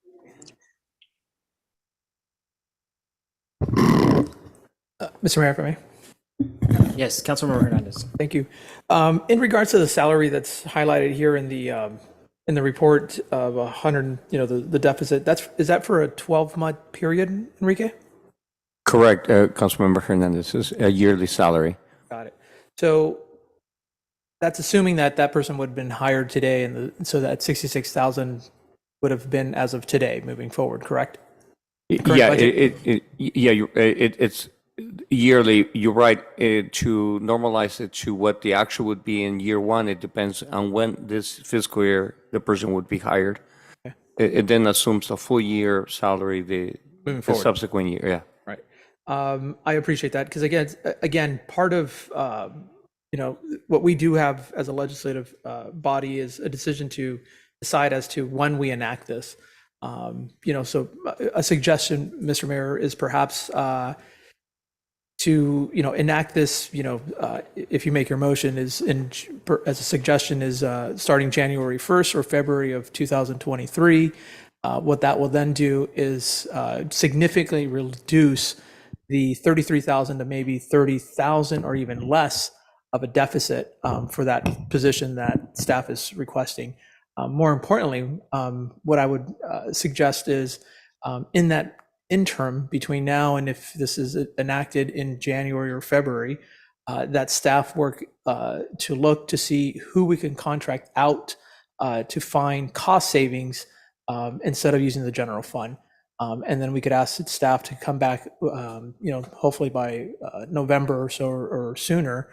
Mr. Mayor, if I may. Yes, Councilmember Hernandez. Thank you. In regards to the salary that's highlighted here in the in the report of 100, the deficit, is that for a 12-month period, Enrique? Correct, Councilmember Hernandez, is a yearly salary. Got it. So that's assuming that that person would have been hired today, and so that 66,000 would have been as of today moving forward, correct? Current Yeah, budget? it's yearly. You're right. To normalize it to what the actual would be in year one, it depends on when this fiscal year the person would be hired. Okay. It then assumes a full year salary Moving the forward. subsequent year. Yeah. Right. I appreciate that because again, part of what we do have as a legislative body is a decision to decide as to when we enact this. So a suggestion, Mr. Mayor, is perhaps to enact this. If you make your motion, as a suggestion is starting January 1st or February of 2023. What that will then do is significantly reduce the 33,000 to maybe 30,000 or even less of a deficit for that position that staff is requesting. More importantly, what I would suggest is in that interim between now and if this is enacted in January or February, that staff work to look to see who we can contract out to find cost savings instead of using the general fund. And then we could ask staff to come back, hopefully by November or so or sooner,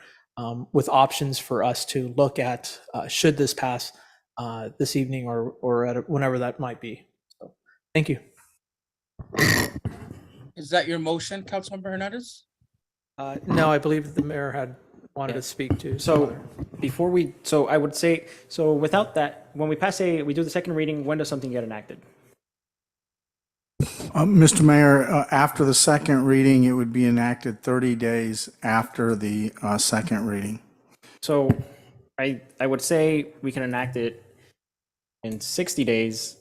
with options for us to look at should this pass this evening or at whenever that might be. So, thank you. Is that your motion, Councilmember Hernandez? No, I believe the mayor had wanted to speak to. So I would say, so without that, when we we do the second reading, when does something get enacted? Mr. Mayor, after the second reading, it would be enacted 30 days after the second reading. So I would say we can enact it in 60 days.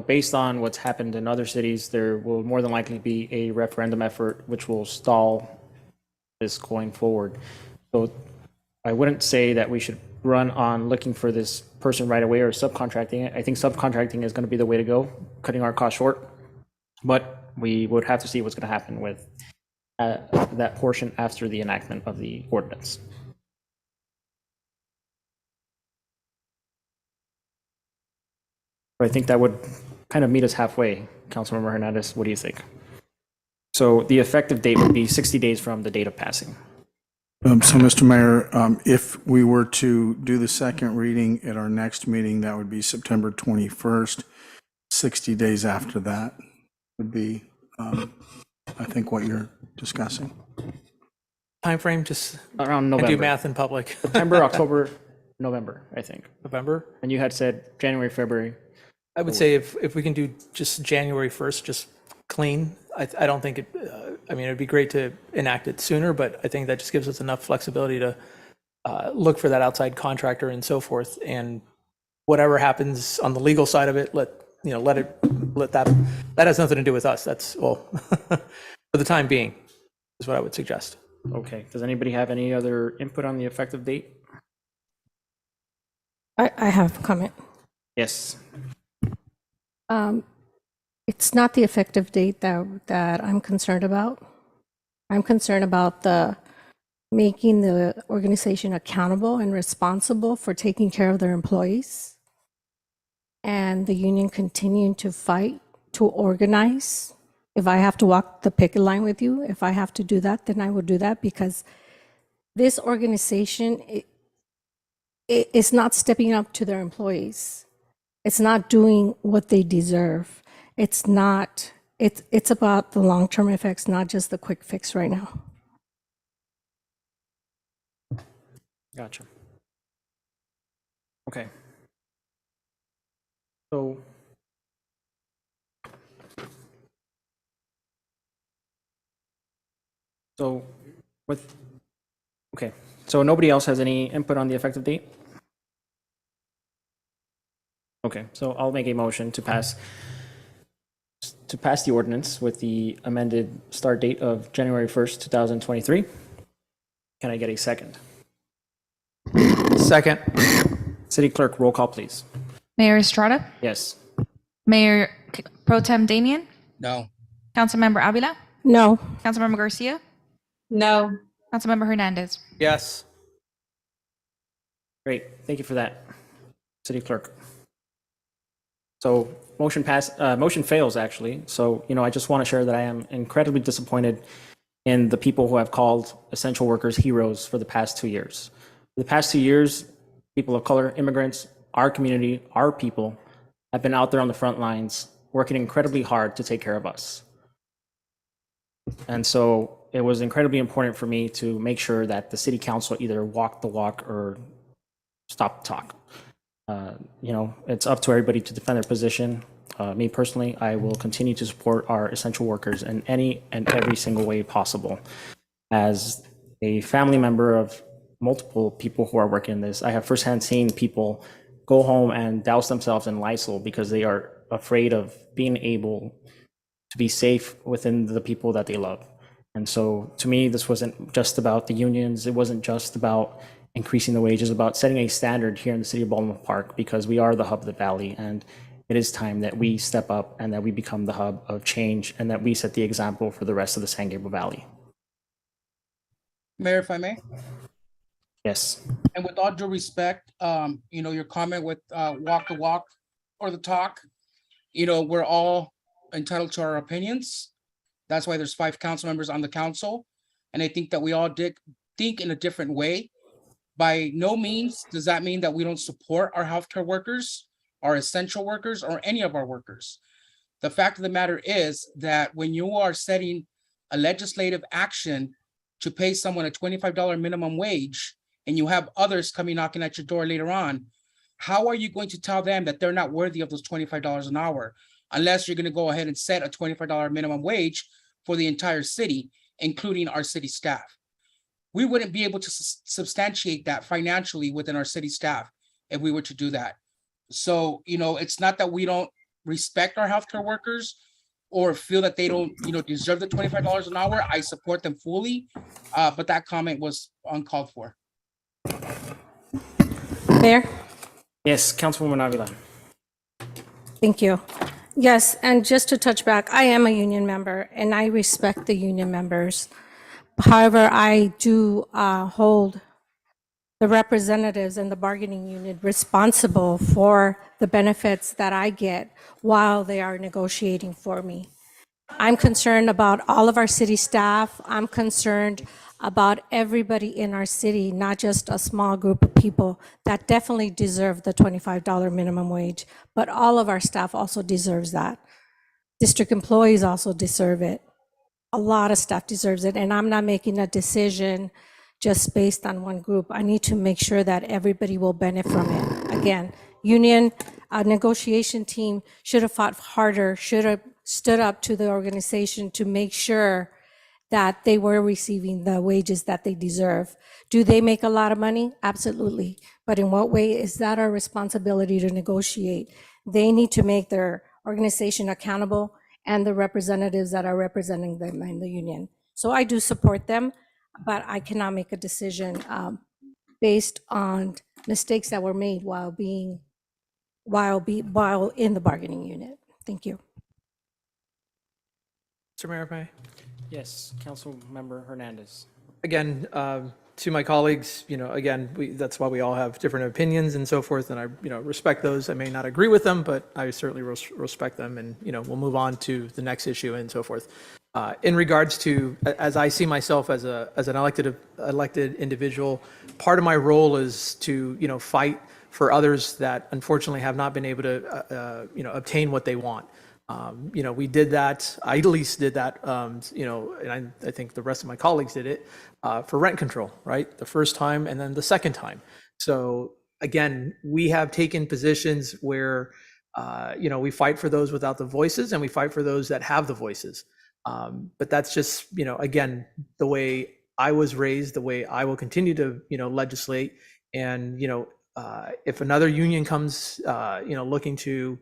Based on what's happened in other cities, there will more than likely be a referendum effort which will stall this going forward. So I wouldn't say that we should run on looking for this person right away or subcontracting it. I think subcontracting is going to be the way to go, cutting our costs short. But we would have to see what's going to happen with that portion after the enactment of the ordinance. I think that would kind of meet us halfway, Councilmember Hernandez. What do you think? So the effective date would be 60 days from the date of passing. So, Mr. Mayor, if we were to do the second reading at our next meeting, that would be September 21st. 60 days after that would be, I think, what you're discussing. Time frame, just around I November. do math in public. September, October, November, I think. November? And you had said January, February. I would say if we can do just January 1st, just clean. I don't think it, it'd be great to enact it sooner, but I think that just gives us enough flexibility to look for that outside contractor and so forth. And whatever happens on the legal side of it, let that has nothing to do with us. That's, for the time being, is what I would suggest. Okay. Does anybody have any other input on the effective date? I have a comment. Yes. It's not the effective date that I'm concerned about. I'm concerned about making the organization accountable and responsible for taking care of their employees, and the union continuing to fight, to organize. If I have to walk the picket line with you, if I have to do that, then I will do that, because this organization is not stepping up to their employees. It's not doing what they deserve. It's about the long-term effects, not just the quick fix right now. Gotcha. Okay. So so nobody else has any input on the effective date? Okay, so I'll make a motion to pass the ordinance with the amended start date of January 1st, 2023. Can I get a second? Second. City Clerk, roll call, please. Mayor Estrada, Yes. Mayor Pro Tem Damian, No. Councilmember Avila, No. Councilmember Garcia, No. Councilmember Hernandez. Yes. Great. Thank you for that, City Clerk. So motion fails, actually. So, I just want to share that I am incredibly disappointed in the people who have called essential workers heroes for the past 2 years. For the past 2 years, people of color, immigrants, our community, our people have been out there on the front lines working incredibly hard to take care of us. And so it was incredibly important for me to make sure that the city council either walked the walk or stop the talk. It's up to everybody to defend their position. Me personally, I will continue to support our essential workers in any and every single way possible. As a family member of multiple people who are working in this, I have firsthand seen people go home and douse themselves in Lysol because they are afraid of being able to be safe within the people that they love. And so to me, this wasn't just about the unions. It wasn't just about increasing the wages, about setting a standard here in the city of Baldwin Park, because we are the hub of the valley, and it is time that we step up and that we become the hub of change and that we set the example for the rest of the San Gabriel Valley. Mayor, if I may, Yes. and with all due respect, your comment with walk the walk or the talk, we're all entitled to our opinions. That's why there's 5 council members on the council. And I think that we all think in a different way. By no means does that mean that we don't support our healthcare workers, our essential workers, or any of our workers. The fact of the matter is that when you are setting a legislative action to pay someone a $25 minimum wage, and you have others coming knocking at your door later on, how are you going to tell them that they're not worthy of those $25 an hour? Unless you're going to go ahead and set a $25 minimum wage for the entire city, including our city staff. We wouldn't be able to substantiate that financially within our city staff if we were to do that. So, it's not that we don't respect our healthcare workers or feel that they don't, deserve the $25 an hour. I support them fully, but that comment was uncalled for. Mayor? Yes, Councilwoman Avila. Thank you. Yes, and just to touch back, I am a union member and I respect the union members. However, I do hold the representatives and the bargaining unit responsible for the benefits that I get while they are negotiating for me. I'm concerned about all of our city staff. I'm concerned about everybody in our city, not just a small group of people that definitely deserve the $25 minimum wage, but all of our staff also deserves that. District employees also deserve it. A lot of staff deserves it, and I'm not making a decision just based on one group. I need to make sure that everybody will benefit from it. Again, union negotiation team should have fought harder, should have stood up to the organization to make sure that they were receiving the wages that they deserve. Do they make a lot of money? Absolutely. But in what way is that our responsibility to negotiate? They need to make their organization accountable and the representatives that are representing them in the union. So I do support them, but I cannot make a decision based on mistakes that were made while in the bargaining unit. Thank you. Mr. Mayor, may I? Yes, Councilmember Hernandez. Again, to my colleagues, again, that's why we all have different opinions and so forth, and I, respect those. I may not agree with them, but I certainly respect them, and, we'll move on to the next issue and so forth. In regards to, as I see myself as an elected individual, part of my role is to, fight for others that unfortunately have not been able to, obtain what they want. We did that, I at least did that, and I think the rest of my colleagues did it for rent control, right? The first time and then the second time. So again, we have taken positions where, we fight for those without the voices and we fight for those that have the voices. But that's just, again, the way I was raised, the way I will continue to, legislate. And, if another union comes, looking to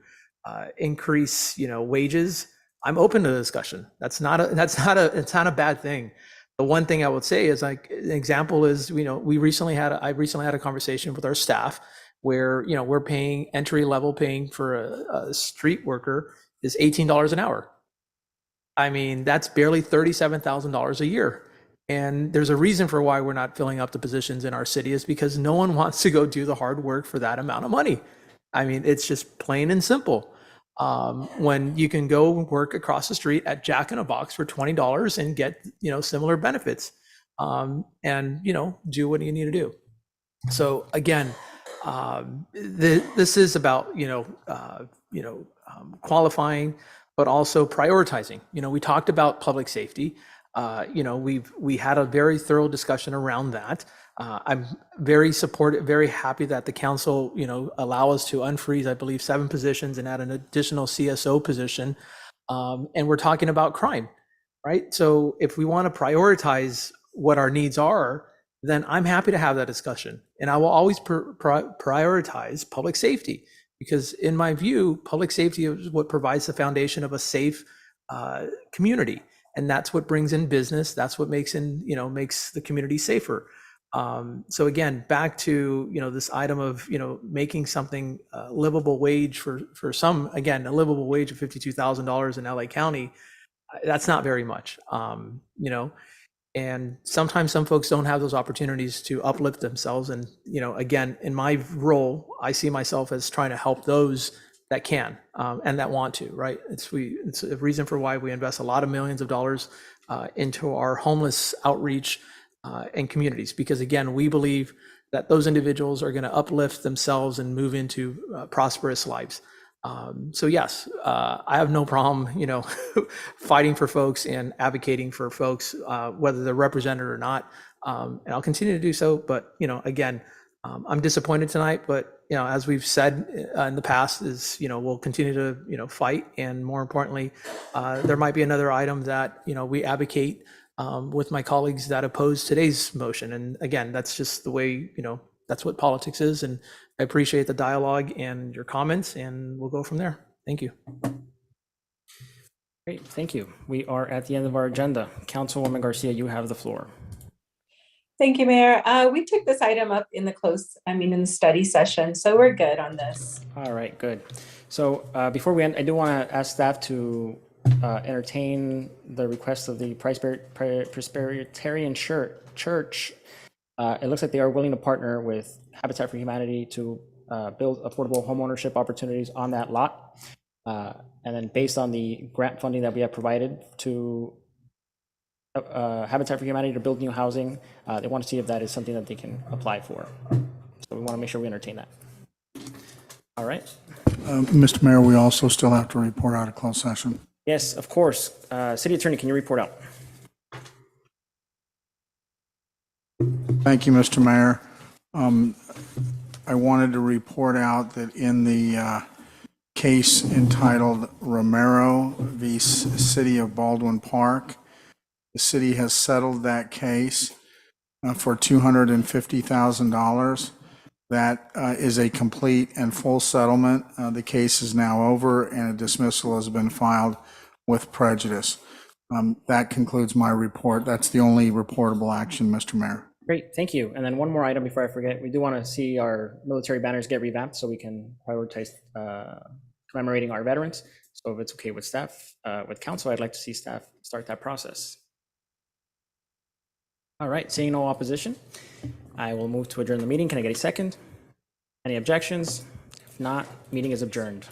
increase, wages, I'm open to the discussion. It's not a bad thing. The one thing I would say is, like, an example is, I recently had a conversation with our staff where, we're paying entry level, paying for a street worker is $18 an hour. I mean, that's barely $37,000 a year. And there's a reason for why we're not filling up the positions in our city, is because no one wants to go do the hard work for that amount of money. I mean, it's just plain and simple. When you can go work across the street at Jack in a Box for $20 and get, similar benefits, and, do what you need to do. So again, this is about, qualifying, but also prioritizing. We talked about public safety. We had a very thorough discussion around that. I'm very supportive, very happy that the council, allow us to unfreeze, I believe, 7 positions and add an additional CSO position. And we're talking about crime, right? So if we want to prioritize what our needs are, then I'm happy to have that discussion. And I will always prioritize public safety, because in my view, public safety is what provides the foundation of a safe community. And that's what brings in business. That's what makes the community safer. So again, back to, this item of, making something livable wage for some, again, a livable wage of $52,000 in LA County, that's not very much, and sometimes some folks don't have those opportunities to uplift themselves. And, again, in my role, I see myself as trying to help those that can and that want to, right? It's a reason for why we invest a lot of millions of dollars into our homeless outreach and communities, because again, we believe that those individuals are going to uplift themselves and move into prosperous lives. So yes, I have no problem, fighting for folks and advocating for folks, whether they're represented or not. And I'll continue to do so. But, again, I'm disappointed tonight, but, as we've said in the past is, we'll continue to, fight. And more importantly, there might be another item that, we advocate with my colleagues that oppose today's motion. And again, that's just the way, that's what politics is. And I appreciate the dialogue and your comments, and we'll go from there. Thank you. Great, thank you. We are at the end of our agenda. Councilwoman Garcia, you have the floor. Thank you, Mayor. We took this item up in the study session, so we're good on this. All right, good. So before we end, I do want to ask staff to entertain the request of the Presbyterian Church. It looks like they are willing to partner with Habitat for Humanity to build affordable homeownership opportunities on that lot. And then based on the grant funding that we have provided to Habitat for Humanity to build new housing, they want to see if that is something that they can apply for. So we want to make sure we entertain that. All right. Mr. Mayor, we also still have to report out a closed session. Yes, of course. City Attorney, can you report out? Thank you, Mr. Mayor. I wanted to report out that in the case entitled Romero v. City of Baldwin Park, the city has settled that case for $250,000. That is a complete and full settlement. The case is now over and a dismissal has been filed with prejudice. That concludes my report. That's the only reportable action, Mr. Mayor. Great, thank you. And then one more item before I forget. We do want to see our military banners get revamped so we can prioritize commemorating our veterans. So if it's okay with staff, with council, I'd like to see staff start that process. All right, seeing no opposition, I will move to adjourn the meeting. Can I get a second? Any objections? If not, meeting is adjourned.